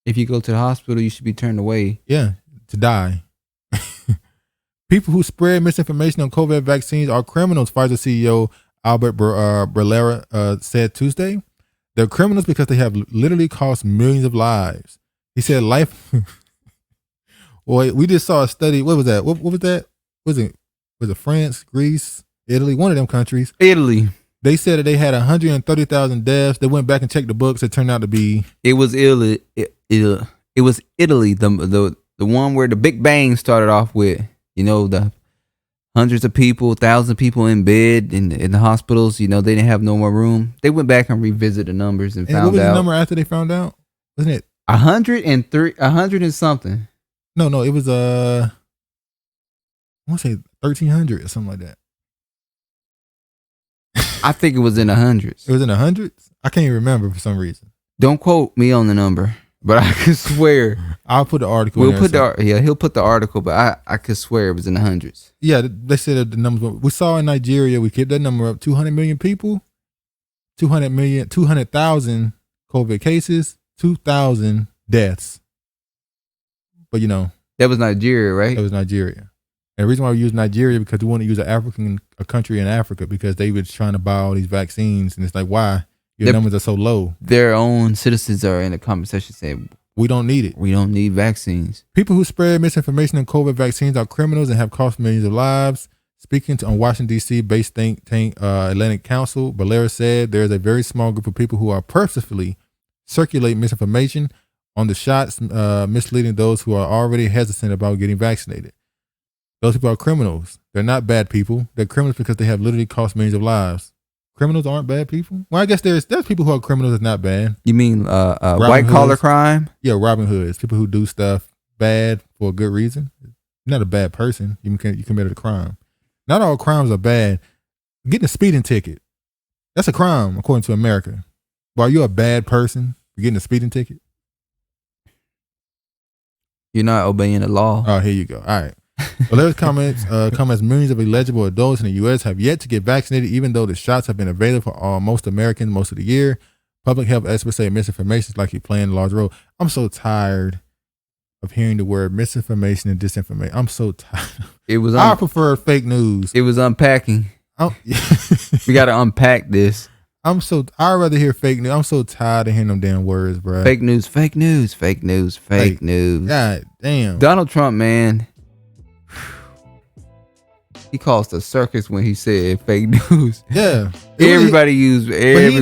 if you go to the hospital, you should be turned away. Yeah, to die. People who spread misinformation on COVID vaccines are criminals, Pfizer CEO Albert Bourla said Tuesday. They're criminals because they have literally cost millions of lives. He said life. Well, we just saw a study. What was that? What was that? Was it France, Greece, Italy? One of them countries. Italy. They said that they had 130,000 deaths. They went back and checked the books. It turned out to be. It was Italy. It was Italy. The one where the Big Bang started off with. You know, the hundreds of people, thousands of people in bed in the hospitals. You know, they didn't have no more room. They went back and revisited the numbers and found out. What was the number after they found out? Wasn't it 100 and something? No, it was I want to say 1,300 or something like that. I think it was in the hundreds. It was in the hundreds? I can't even remember for some reason. Don't quote me on the number, but I could swear. I'll put the article. He'll put the article, but I could swear it was in the hundreds. Yeah, they said that the numbers. We saw in Nigeria, we kept that number up. 200 million people, 200,000 COVID cases, 2,000 deaths. But you know, that was Nigeria, right? That was Nigeria. And the reason why we use Nigeria because we want to use a country in Africa because they were trying to buy all these vaccines, and it's like, why your numbers are so low? Their own citizens are in the comment section saying, we don't need it. We don't need vaccines. People who spread misinformation on COVID vaccines are criminals and have cost millions of lives. Speaking on Washington, D.C. based think tank Atlantic Council, Bourla said there is a very small group of people who are purposefully circulate misinformation on the shots, misleading those who are already hesitant about getting vaccinated. Those people are criminals. They're not bad people. They're criminals because they have literally cost millions of lives. Criminals aren't bad people. Well, I guess there's people who are criminals that's not bad. You mean white collar crime? Yeah, Robin Hoods. People who do stuff bad for a good reason. You're not a bad person. You committed a crime. Not all crimes are bad. Getting a speeding ticket, that's a crime according to America. But are you a bad person for getting a speeding ticket? You're not obeying the law. Oh, here you go. All right. Well, those comments come as millions of eligible adults in the U.S. have yet to get vaccinated, even though the shots have been available for most Americans most of the year. Public health experts say misinformation is likely playing a large role. I'm so tired of hearing the word misinformation and disinformation. I'm so tired. I prefer fake news. It was unpacking. We got to unpack this. I'd rather hear fake news. I'm so tired of hearing them damn words, bro. Fake news, fake news, fake news, fake news. God damn. Donald Trump, man. He caused a circus when he said fake news. Yeah. Everybody used fake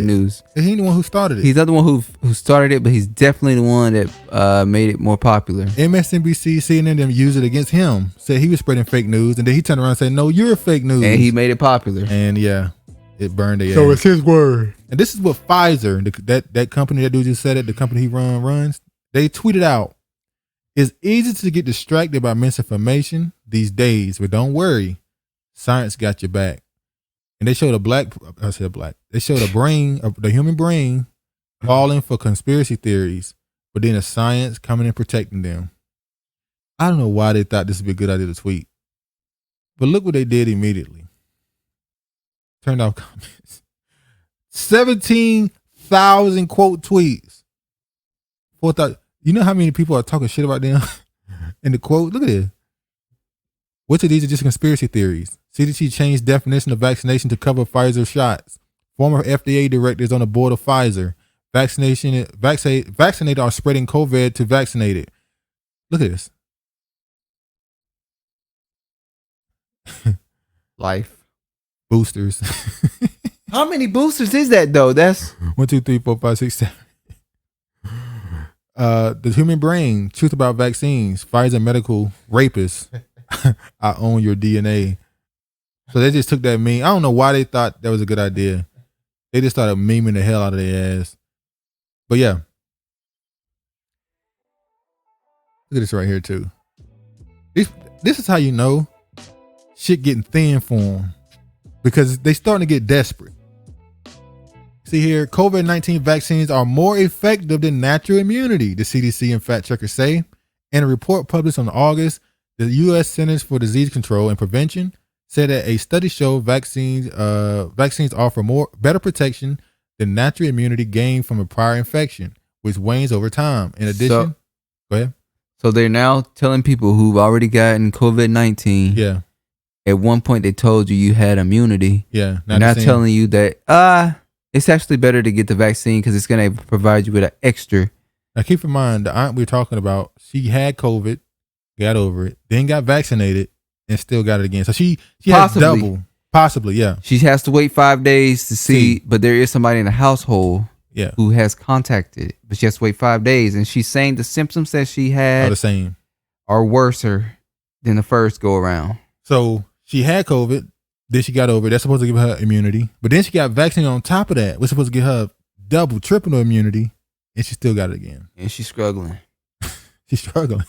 news. He's the one who started it. He's not the one who started it, but he's definitely the one that made it more popular. MSNBC, CNN, them used it against him. Said he was spreading fake news, and then he turned around and said, "No, you're fake news." And he made it popular. And yeah, it burned their So ass. it's his word. And this is what Pfizer, that company that dude just said it, the company he runs, they tweeted out, "It's easy to get distracted by misinformation these days, but don't worry, science got your back." And they showed they showed the human brain falling for conspiracy theories, but then the science coming and protecting them. I don't know why they thought this would be a good idea to tweet, but look what they did immediately. Turned off comments. 17,000 quote tweets. 4,000. You know how many people are talking shit about them in the quote? Look at this. Which of these are just conspiracy theories? CDC changed definition of vaccination to cover Pfizer shots. Former FDA directors on the board of Pfizer. Vaccinated are spreading COVID to vaccinated. Look at this. Life. Boosters. How many boosters is that though? That's 1, 2, 3, 4, 5, 6, 7. The human brain, truth about vaccines, Pfizer medical rapists. I own your DNA. So they just took that meme. I don't know why they thought that was a good idea. They just started memeing the hell out of their ass. But yeah. Look at this right here too. This is how you know shit getting thin for them. Because they starting to get desperate. See here, COVID-19 vaccines are more effective than natural immunity, the CDC and fact checkers say. In a report published on August, the U.S. Centers for Disease Control and Prevention said that a study showed vaccines offer better protection than natural immunity gained from a prior infection, which wanes over time. In addition, go ahead. So they're now telling people who've already gotten COVID-19. Yeah. At one point they told you had immunity. Yeah. Now telling you that it's actually better to get the vaccine because it's going to provide you with an extra. Now keep in mind, the aunt we're talking about, she had COVID, got over it, then got vaccinated, and still got it again. So she has double. Possibly, yeah. She has to wait 5 days to see, but there is somebody in the household who has contacted it, but she has to wait 5 days. And she's saying the symptoms that she had are the same, are worser than the first go around. So she had COVID, then she got over it. That's supposed to give her immunity. But then she got vaccinated on top of that. We're supposed to give her double, triple immunity, and she still got it again. And she's struggling. She's struggling.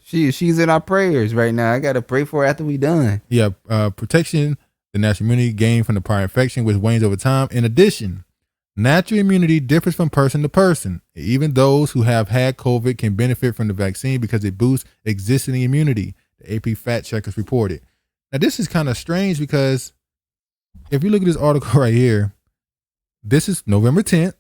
She's in our prayers right now. I got to pray for her after we done. Yeah, protection, the natural immunity gained from the prior infection, which wanes over time. In addition, natural immunity differs from person to person. Even those who have had COVID can benefit from the vaccine because it boosts existing immunity, the AP fact checkers reported. Now, this is kind of strange because if you look at this article right here, this is November 10th.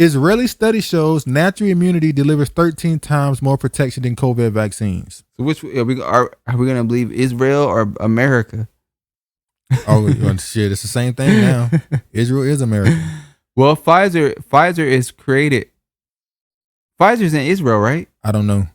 Israeli study shows natural immunity delivers 13 times more protection than COVID vaccines. So which are we going to believe, Israel or America? Oh shit, it's the same thing now. Israel is America. Well, Pfizer is created. Pfizer's in Israel, right? I don't know.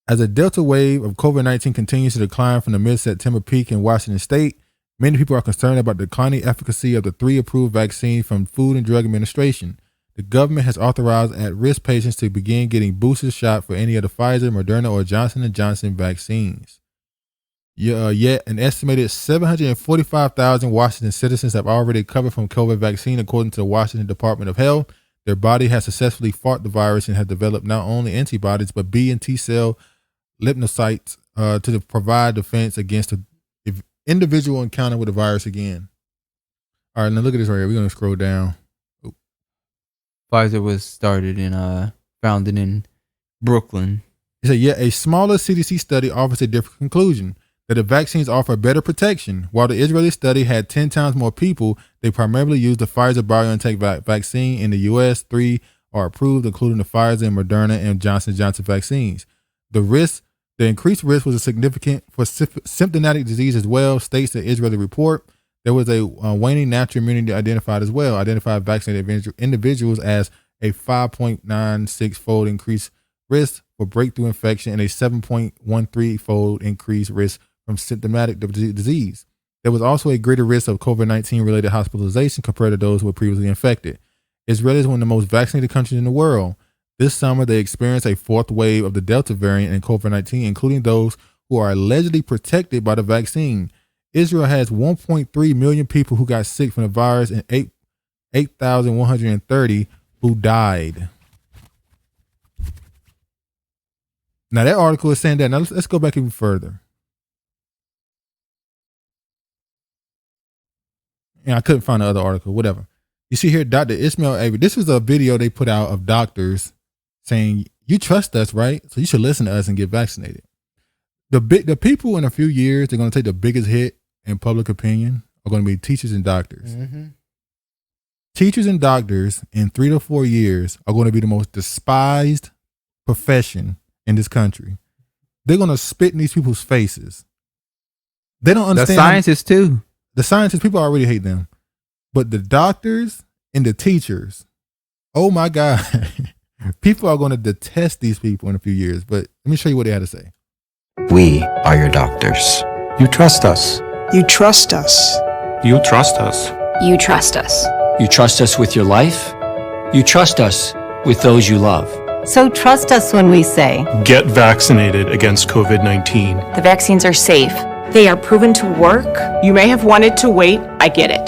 As a Delta wave of COVID-19 continues to decline from the mid-September peak in Washington State, Many people are concerned about the declining efficacy of the 3 approved vaccines from Food and Drug Administration. The government has authorized at-risk patients to begin getting boosted shot for any of the Pfizer, Moderna, or Johnson & Johnson vaccines. Yet an estimated 745,000 Washington citizens have already recovered from COVID vaccine, according to the Washington Department of Health. Their body has successfully fought the virus and has developed not only antibodies, but B and T cell lymphocytes to provide defense against the individual encounter with the virus again. All right, now look at this right here. We're going to scroll down. Oop. Pfizer was founded in Brooklyn. It said, yet a smaller CDC study offers a different conclusion, that the vaccines offer better protection. While the Israeli study had 10 times more people, they primarily used the Pfizer-BioNTech vaccine. In the U.S., 3 are approved, including the Pfizer and Moderna and Johnson & Johnson vaccines. The increased risk was significant for symptomatic disease as well, states the Israeli report. There was a waning natural immunity identified as well, identified vaccinated individuals as a 5.96-fold increased risk for breakthrough infection and a 7.13-fold increased risk from symptomatic disease. There was also a greater risk of COVID-19 related hospitalization compared to those who were previously infected. Israel is one of the most vaccinated countries in the world. This summer, they experienced a 4th wave of the Delta variant in COVID-19, including those who are allegedly protected by the vaccine. Israel has 1.3 million people who got sick from the virus and 8,130 who died. Now, that article is saying that. Now, let's go back even further. And I couldn't find the other article, whatever. You see here, Dr. Ismail Avery. This was a video they put out of doctors saying, you trust us, right? So you should listen to us and get vaccinated. The people in a few years, they're going to take the biggest hit in public opinion are going to be teachers and doctors. Mm-hmm. Teachers and doctors in 3 to 4 years are going to be the most despised profession in this country. They're going to spit in these people's faces. They don't understand. The scientists too. The scientists, people already hate them. But the doctors and the teachers, oh my God. People are going to detest these people in a few years. But let me show you what they had to say. We are your doctors. You trust us. You trust us. You trust us. You trust us. You trust us with your life. You trust us with those you love. So trust us when we say, get vaccinated against COVID-19. The vaccines are safe. They are proven to work. You may have wanted to wait, I get it.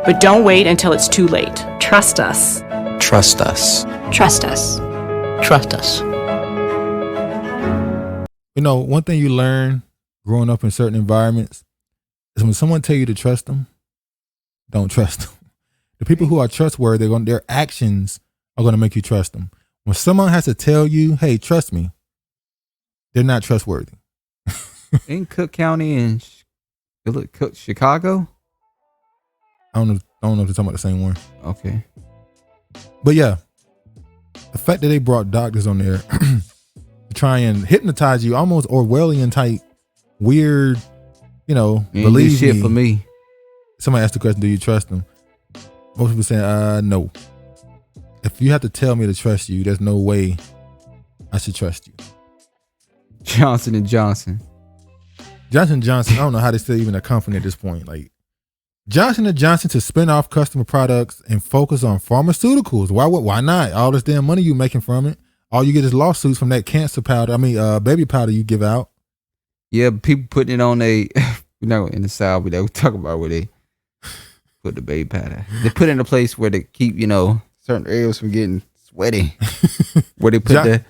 But don't wait until it's too late. Trust us. Trust us. Trust us. Trust us. You know, one thing you learn growing up in certain environments is when someone tell you to trust them, don't trust them. The people who are trustworthy, their actions are going to make you trust them. When someone has to tell you, hey, trust me, they're not trustworthy. In Cook County and Chicago? I don't know if they're talking about the same one. Okay. But yeah, the fact that they brought doctors on there to try and hypnotize you, almost Orwellian type, weird, believe shit for me. Somebody asked the question, do you trust them? Most people saying, no. If you have to tell me to trust you, there's no way I should trust you. Johnson & Johnson. Johnson & Johnson, I don't know how they still even a company at this point. Like, Johnson & Johnson to spin off customer products and focus on pharmaceuticals. Why not? All this damn money you making from it. All you get is lawsuits from that cancer powder. Baby powder you give out. Yeah, people putting it on we're not in the South, but they talk about where they put the baby powder. They put it in a place where they keep, certain areas from getting sweaty. Where they put the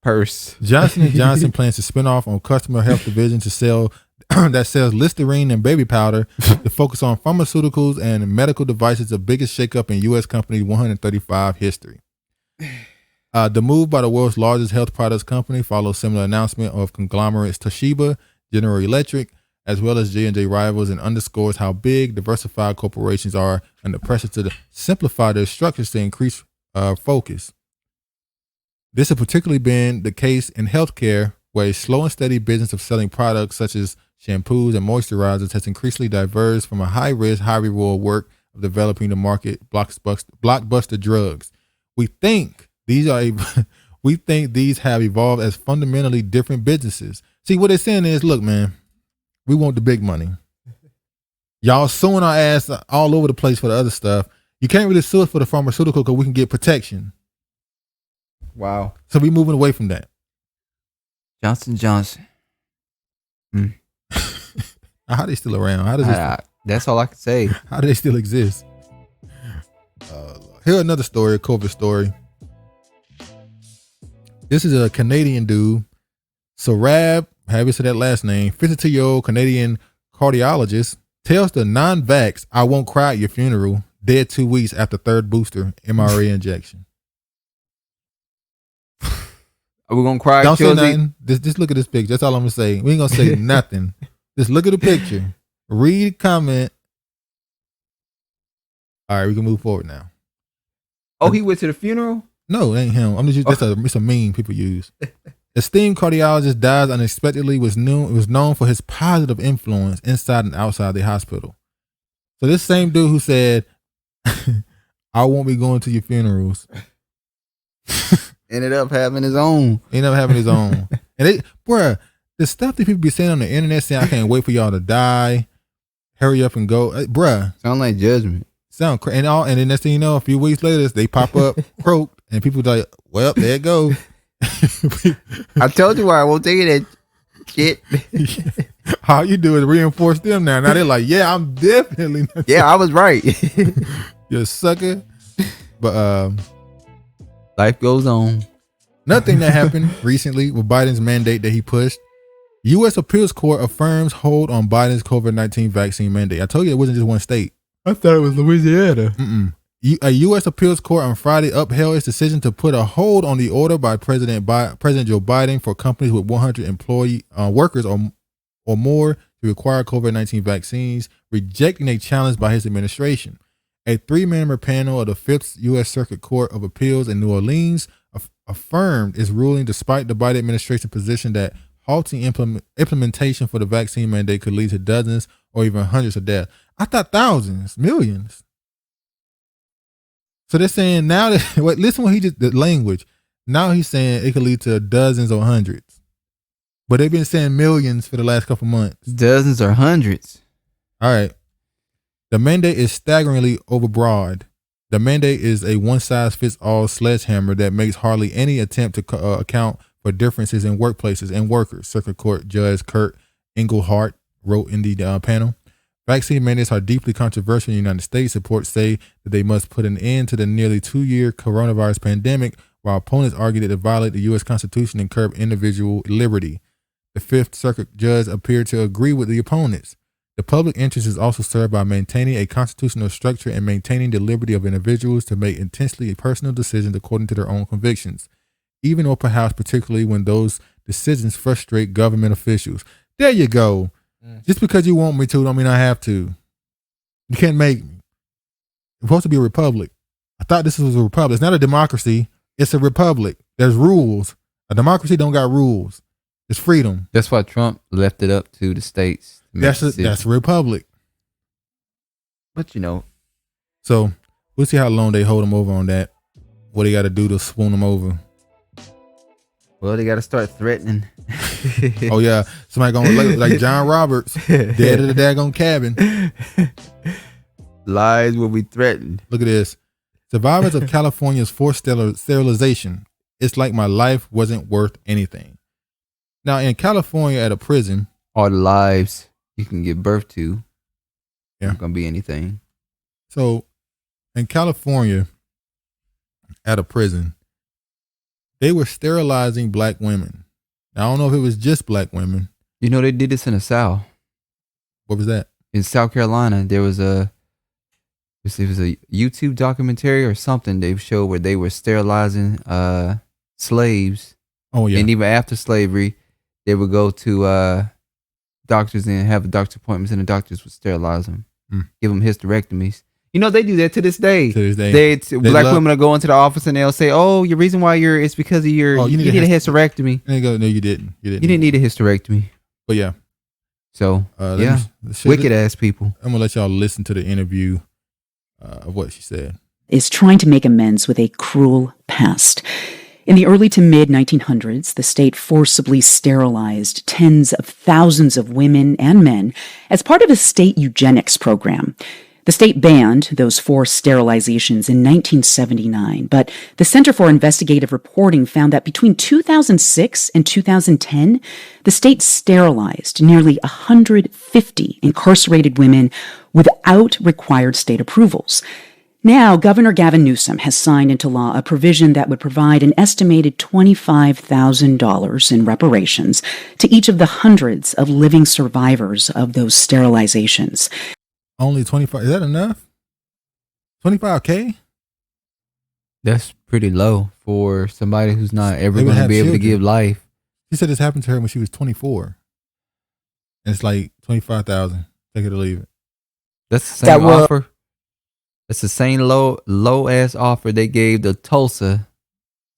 purse. Johnson & Johnson plans to spin off on customer health division to sell that sells Listerine and baby powder to focus on pharmaceuticals and medical devices, the biggest shakeup in U.S. company 135 history. The move by the world's largest health products company follows similar announcement of conglomerates Toshiba, General Electric, as well as J&J rivals, and underscores how big diversified corporations are under pressure to simplify their structures to increase focus. This has particularly been the case in healthcare, where a slow and steady business of selling products such as shampoos and moisturizers has increasingly diverged from a high-risk, high-reward work of developing the market blockbuster drugs. We think these have evolved as fundamentally different businesses. See, what they're saying is, look, man, we want the big money. Y'all suing our ass all over the place for the other stuff. You can't really sue us for the pharmaceutical because we can get protection. Wow. So we moving away from that. Johnson Johnson. How are they still around? How does this? That's all I can say. How do they still exist? Here another story, a COVID story. This is a Canadian dude. Sarab, have you said that last name? 52-year-old Canadian cardiologist tells the non-vax, "I won't cry at your funeral." Dead 2 weeks after third booster mRNA injection. Are we gonna cry? Don't say nothing. Just look at this picture. That's all I'm gonna say. We ain't gonna say nothing. Just look at the picture. Read, comment. All right, we can move forward now. Oh, he went to the funeral? No, it ain't him. I'm just it's a meme people use. Esteemed cardiologist dies unexpectedly. Was known for his positive influence inside and outside the hospital. So this same dude who said, "I won't be going to your funerals," ended up having his own. And bruh, the stuff that people be saying on the internet saying, "I can't wait for y'all to die. Hurry up and go." Bruh. Sound like judgment. Sound crazy. And then next thing you know, a few weeks later, they pop up, croaked, and people like, "Well, there it goes." I told you I won't take it that shit. All you do is reinforce them now. Now they're like, "Yeah, I'm definitely not." Yeah, I was right. You a sucker. But life goes on. Nothing that happened recently with Biden's mandate that he pushed. U.S. Appeals Court affirms hold on Biden's COVID-19 vaccine mandate. I told you it wasn't just one state. I thought it was Louisiana. A U.S. Appeals Court on Friday upheld its decision to put a hold on the order by President Joe Biden for companies with 100 workers or more to require COVID-19 vaccines, rejecting a challenge by his administration. A 3-member panel of the 5th U.S. Circuit Court of Appeals in New Orleans affirmed its ruling despite the Biden administration position that halting implementation for the vaccine mandate could lead to dozens or even hundreds of deaths. I thought thousands, millions. So they're saying now that, listen what the language. Now he's saying it could lead to dozens or hundreds. But they've been saying millions for the last couple months. Dozens or hundreds. All right. The mandate is staggeringly overbroad. The mandate is a one-size-fits-all sledgehammer that makes hardly any attempt to account for differences in workplaces and workers, Circuit Court Judge Kurt Engelhardt wrote in the panel. Vaccine mandates are deeply controversial in the United States. Reports say that they must put an end to the nearly 2-year coronavirus pandemic, while opponents argue that they violate the U.S. Constitution and curb individual liberty. The 5th Circuit judge appeared to agree with the opponents. The public interest is also served by maintaining a constitutional structure and maintaining the liberty of individuals to make intensely personal decisions according to their own convictions, even or perhaps particularly when those decisions frustrate government officials. There you go. Just because you want me to don't mean I have to. You can't make me. It's supposed to be a republic. I thought this was a republic. It's not a democracy. It's a republic. There's rules. A democracy don't got rules. It's freedom. That's why Trump left it up to the states. That's a republic. But you know. So we'll see how long they hold them over on that. What they got to do to swoon them over. Well, they got to start threatening. Oh yeah, somebody gonna look like John Roberts, dead in the daggone cabin. Lies will be threatened. Look at this. Survivors of California's forced sterilization. It's like my life wasn't worth anything. Now in California at a prison, all the lives you can give birth to, not gonna be anything. So in California at a prison, they were sterilizing black women. Now, I don't know if it was just black women. You know, they did this in the South. What was that? In South Carolina, there was it was a YouTube documentary or something they showed where they were sterilizing slaves. Oh, yeah. And even after slavery, they would go to doctors and have doctor appointments, and the doctors would sterilize them, give them hysterectomies. You know, they do that to this day. Black women will go into the office and they'll say, "Oh, your reason why it's because of you need a hysterectomy." And they go, "No, you didn't. You didn't need a hysterectomy." But yeah. So wicked ass people. I'm gonna let y'all listen to the interview of what she said. Is trying to make amends with a cruel past. In the early to mid 1900s, the state forcibly sterilized tens of thousands of women and men as part of a state eugenics program. The state banned those forced sterilizations in 1979, but the Center for Investigative Reporting found that between 2006 and 2010, the state sterilized nearly 150 incarcerated women without required state approvals. Now, Governor Gavin Newsom has signed into law a provision that would provide an estimated $25,000 in reparations to each of the hundreds of living survivors of those sterilizations. Only 25. Is that enough? 25K? That's pretty low for somebody who's not ever They would going to have be able to children. give life. She said this happened to her when she was 24. And it's like 25,000. Take it or leave it. That's the same offer. That's the same low ass offer they gave the Tulsa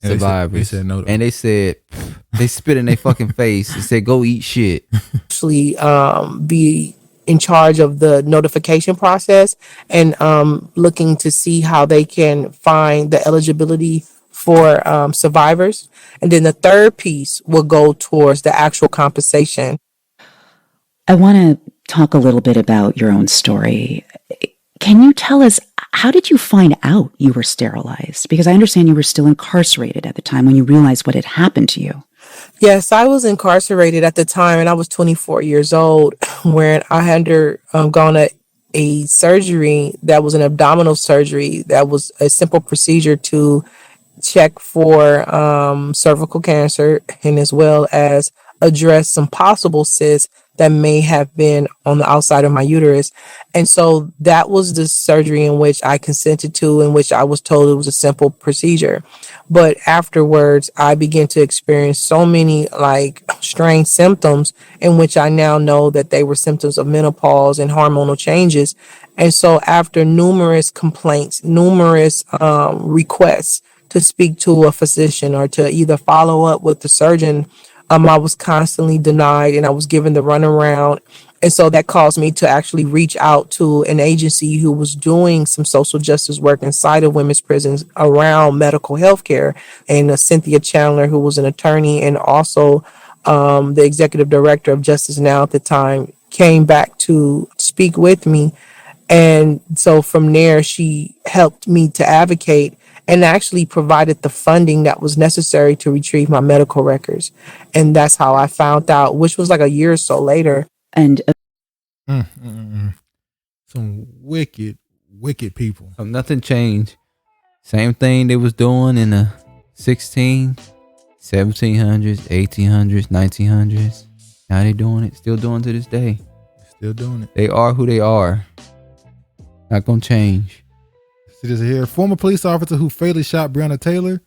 And survivors. they said no. And they said they spit in their fucking face and said, "Go eat shit." Actually, be in charge of the notification process and looking to see how they can find the eligibility for survivors. And then the third piece will go towards the actual compensation. I want to talk a little bit about your own story. Can you tell us, how did you find out you were sterilized? Because I understand you were still incarcerated at the time when you realized what had happened to you. Yes, I was incarcerated at the time, and I was 24 years old when I had undergone a surgery that was an abdominal surgery that was a simple procedure to check for cervical cancer and as well as address some possible cysts that may have been on the outside of my uterus. And so that was the surgery in which I consented to, in which I was told it was a simple procedure. But afterwards, I began to experience so many strange symptoms in which I now know that they were symptoms of menopause and hormonal changes. And so after numerous complaints, numerous requests to speak to a physician or to either follow up with the surgeon, I was constantly denied and I was given the runaround. And so that caused me to actually reach out to an agency who was doing some social justice work inside of women's prisons around medical health care. And Cynthia Chandler, who was an attorney and also the executive director of Justice Now at the time, came back to speak with me. And so from there, she helped me to advocate and actually provided the funding that was necessary to retrieve my medical records. And that's how I found out, which was like a year or so later. And some wicked people. Nothing changed. Same thing they was doing in the 1700s, 1800s, 1900s. Now they doing it. Still doing to this day. Still doing it. They are who they are. Not gonna change. See this here. Former police officer who fatally shot Breonna Taylor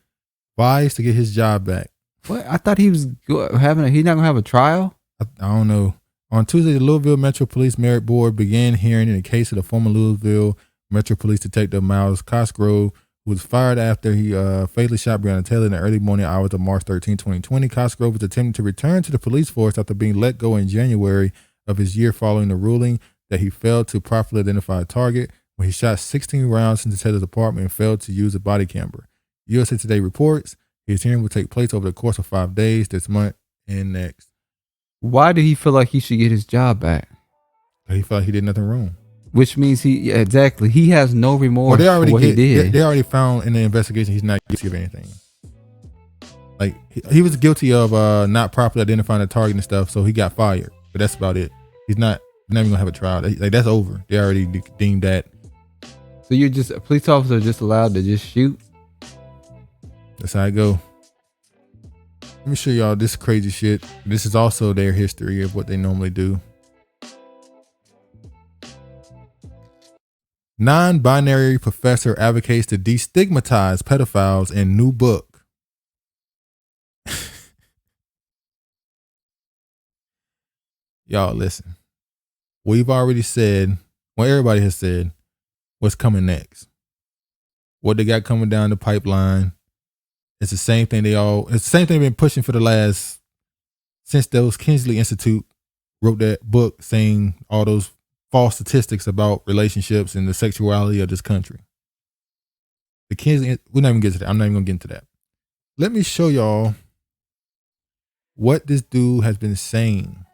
buys to get his job back. What? I thought he was he's not gonna have a trial? I don't know. On Tuesday, the Louisville Metro Police Merit Board began hearing in the case of the former Louisville Metro Police Detective Miles Cosgrove, who was fired after he fatally shot Breonna Taylor in the early morning hours of March 13, 2020. Cosgrove was attempting to return to the police force after being let go in January of his year following the ruling that he failed to properly identify a target when he shot 16 rounds into Taylor's apartment and failed to use a body camera. USA Today reports his hearing will take place over the course of 5 days this month and next. Why did he feel like he should get his job back? He felt like he did nothing wrong. Which means exactly. He has no remorse for what he did. They already found in the investigation he's not guilty of anything. Like he was guilty of not properly identifying the target and stuff, so he got fired. But that's about it. He's not even gonna have a trial. Like that's over. They already deemed that. So you're just a police officer just allowed to just shoot? That's how I go. Let me show y'all this crazy shit. This is also their history of what they normally do. Non-binary professor advocates to destigmatize pedophiles in new book. Y'all listen. We've already said, well, everybody has said, what's coming next. What they got coming down the pipeline. It's the same thing it's the same thing they've been pushing for since those Kinsley Institute wrote that book saying all those false statistics about relationships and the sexuality of this country. The Kinsley, we're not even getting to that. I'm not even gonna get into that. let me show y'all what this dude has been saying.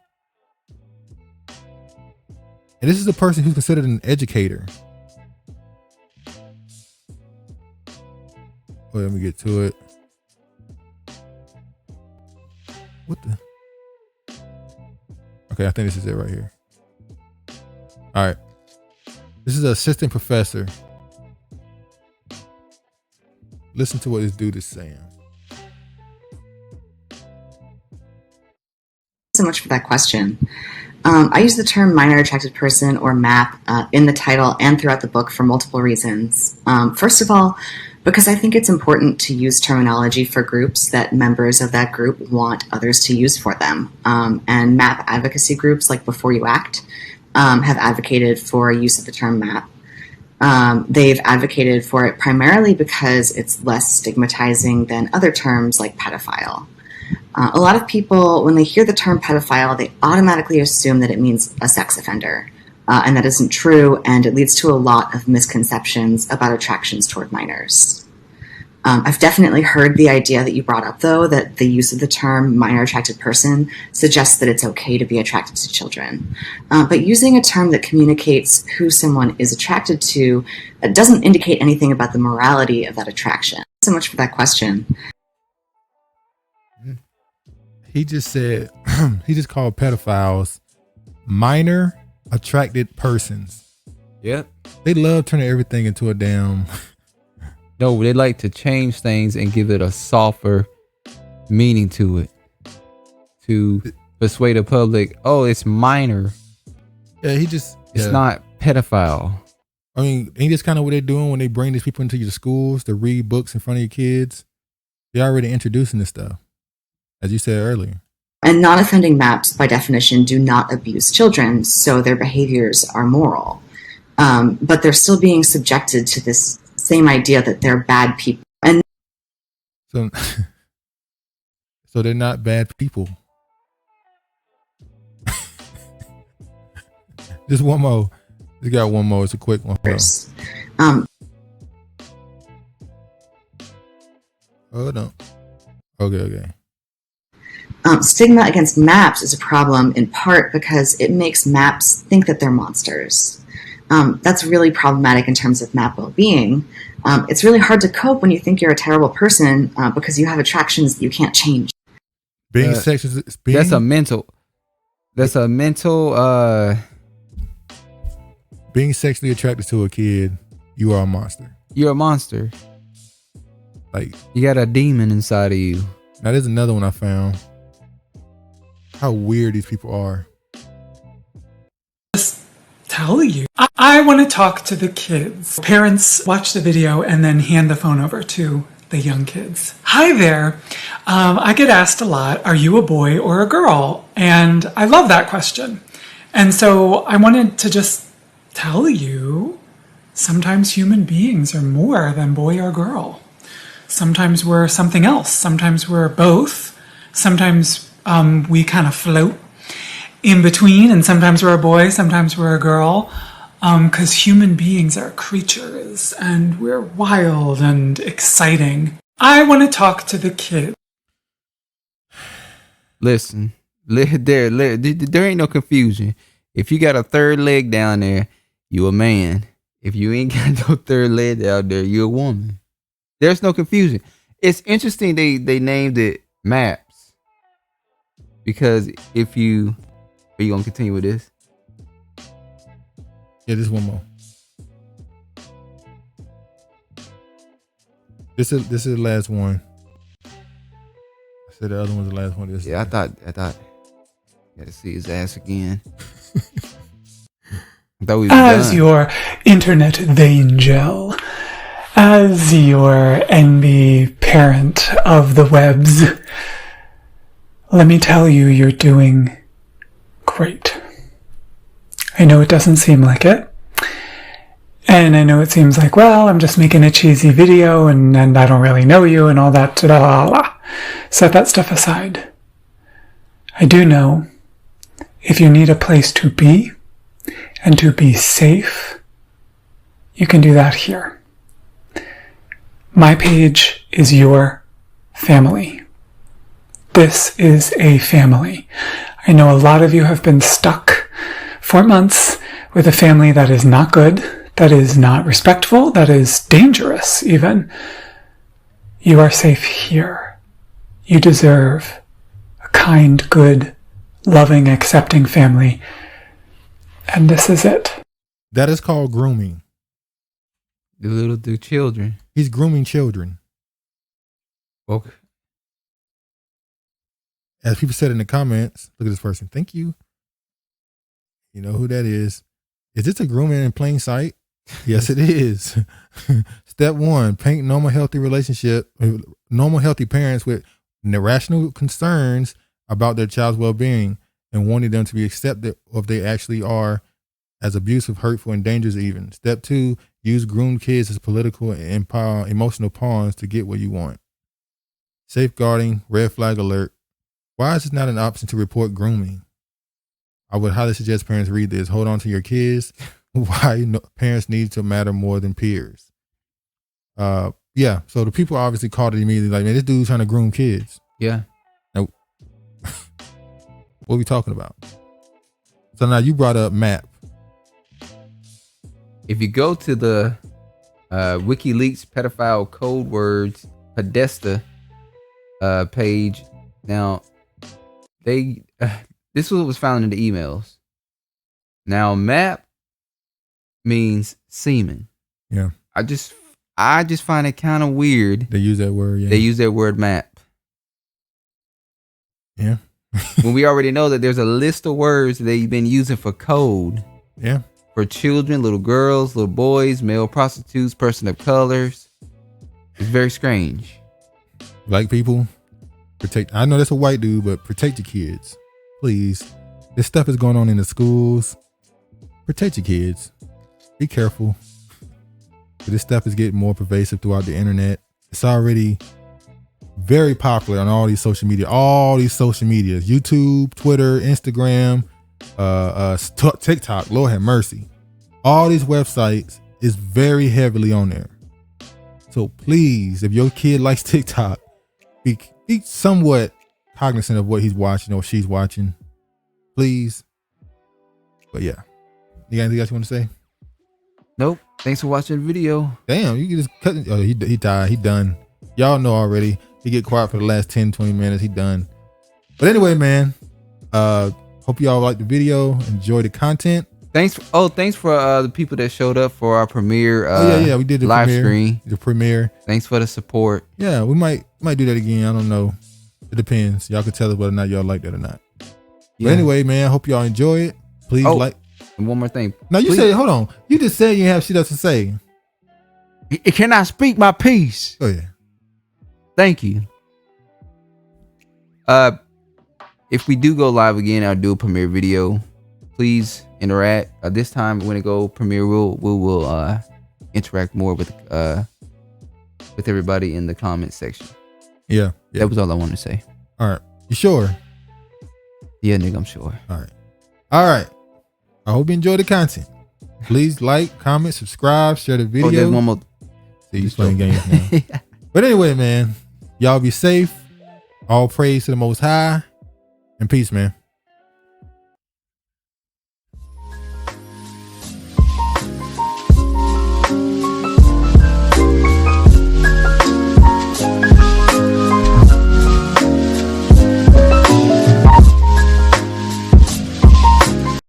And this is a person who's considered an educator. Wait, let me get to it. What the? Okay, I think this is it right here. All right. This is an assistant professor. Listen to what this dude is saying. So much for that question. I use the term minor attracted person or MAP in the title and throughout the book for multiple reasons. First of all, because I think it's important to use terminology for groups that members of that group want others to use for them. And MAP advocacy groups like Before You Act have advocated for use of the term MAP. They've advocated for it primarily because it's less stigmatizing than other terms like pedophile. A lot of people, when they hear the term pedophile, they automatically assume that it means a sex offender. And that isn't true, and it leads to a lot of misconceptions about attractions toward minors. I've definitely heard the idea that you brought up, though, that the use of the term minor attracted person suggests that it's okay to be attracted to children. But using a term that communicates who someone is attracted to doesn't indicate anything about the morality of that attraction. So much for that question. He just said, he just called pedophiles minor attracted persons. Yep. They love turning everything into a damn... No, they like to change things and give it a softer meaning to it. To persuade the public, oh, it's minor. Yeah, it's not pedophile. I mean, ain't this kind of what they're doing when they bring these people into your schools to read books in front of your kids? They're already introducing this stuff, as you said earlier. And non-offending MAPs, by definition, do not abuse children, so their behaviors are moral. But they're still being subjected to this same idea that they're bad people. And so they're not bad people. Just one more. We got one more. It's a quick one. Hold on. Okay. Stigma against MAPs is a problem in part because it makes MAPs think that they're monsters. That's really problematic in terms of MAP well-being. It's really hard to cope when you think you're a terrible person because you have attractions that you can't change. Being sexual, that's a mental. Being sexually attracted to a kid, you are a monster. You're a monster. Like, you got a demon inside of you. Now there's another one I found. How weird these people are. Tell you. I want to talk to the kids. Parents watch the video and then hand the phone over to the young kids. Hi there. I get asked a lot, are you a boy or a girl? And I love that question. And so I wanted to just tell you, sometimes human beings are more than boy or girl. Sometimes we're something else. Sometimes we're both. Sometimes we kind of float in between, and sometimes we're a boy, sometimes we're a girl, because human beings are creatures, and we're wild and exciting. I want to talk to the kids. Listen, there ain't no confusion. If you got a third leg down there, you a man. If you ain't got no third leg down there, you a woman. There's no confusion. It's interesting they named it MAPS, because if you... Are you gonna continue with this? Yeah, just one more. This is the last one. I said the other one's the last one. Yeah, I thought. Got to see his ass again. I thought we was As done. your internet vein gel, as your envy parent of the webs, let me tell you, you're doing great. I know it doesn't seem like it. And I know it seems like, well, I'm just making a cheesy video and I don't really know you and all that. Blah, blah, blah. Set that stuff aside. I do know if you need a place to be and to be safe, you can do that here. My page is your family. This is a family. I know a lot of you have been stuck for months with a family that is not good, that is not respectful, that is dangerous even. You are safe here. You deserve a kind, good, loving, accepting family. And this is it. That is called grooming. The children. He's grooming children. Okay. As people said in the comments, look at this person. Thank you. You know who that is. Is this a grooming in plain sight? Yes, it is. Step 1, paint normal, healthy parents with irrational concerns about their child's well-being and wanting them to be accepted of they actually are as abusive, hurtful, and dangerous even. Step 2, use groomed kids as political and emotional pawns to get what you want. Safeguarding, red flag alert. Why is this not an option to report grooming? I would highly suggest parents read this. Hold on to your kids. Why parents need to matter more than peers. Yeah, so the people obviously called it immediately like, man, this dude's trying to groom kids. Yeah. Now, what are we talking about? So now you brought up MAP. If you go to the WikiLeaks pedophile code words Podesta page, now this was what was found in the emails. Now MAP means semen. Yeah. I just find it kind of weird. They use that word. Yeah. They use that word MAP. Yeah. When we already know that there's a list of words that they've been using for code. Yeah. For children, little girls, little boys, male prostitutes, person of colors. It's very strange. Black people, protect. I know that's a white dude, but protect your kids, please. This stuff is going on in the schools. Protect your kids. Be careful. This stuff is getting more pervasive throughout the internet. It's already very popular on all these social media. YouTube, Twitter, Instagram, TikTok. Lord have mercy. All these websites is very heavily on there. So please, if your kid likes TikTok, be somewhat cognizant of what he's watching or she's watching. Please. But yeah. You got anything else you want to say? Nope. Thanks for watching the video. Damn, you can just cut it. Oh, he died. He done. Y'all know already. He get quiet for the last 10, 20 minutes. He done. But anyway, man. Hope y'all liked the video. Enjoy the content. Thanks for the people that showed up for our premiere. We did the live premiere, stream. The premiere. Thanks for the support. Yeah, we might do that again. I don't know. It depends. Y'all can tell us whether or not y'all like that or not. Yeah. But anyway, man, I hope y'all enjoy it. Please like. And one more thing. Now you said, hold on. You just said you have shit else to say. Can I speak my piece? Oh yeah. Thank you. If we do go live again, I'll do a premiere video. Please interact. This time when it go premiere, we will interact more with everybody in the comment section. Yeah. That was all I wanted to say. All right. You sure? Yeah, nigga, I'm sure. All right. I hope you enjoy the content. Please like, comment, subscribe, share the video. There's one more. See, you playing games now. But anyway, man, y'all be safe. All praise to the Most High. And peace, man.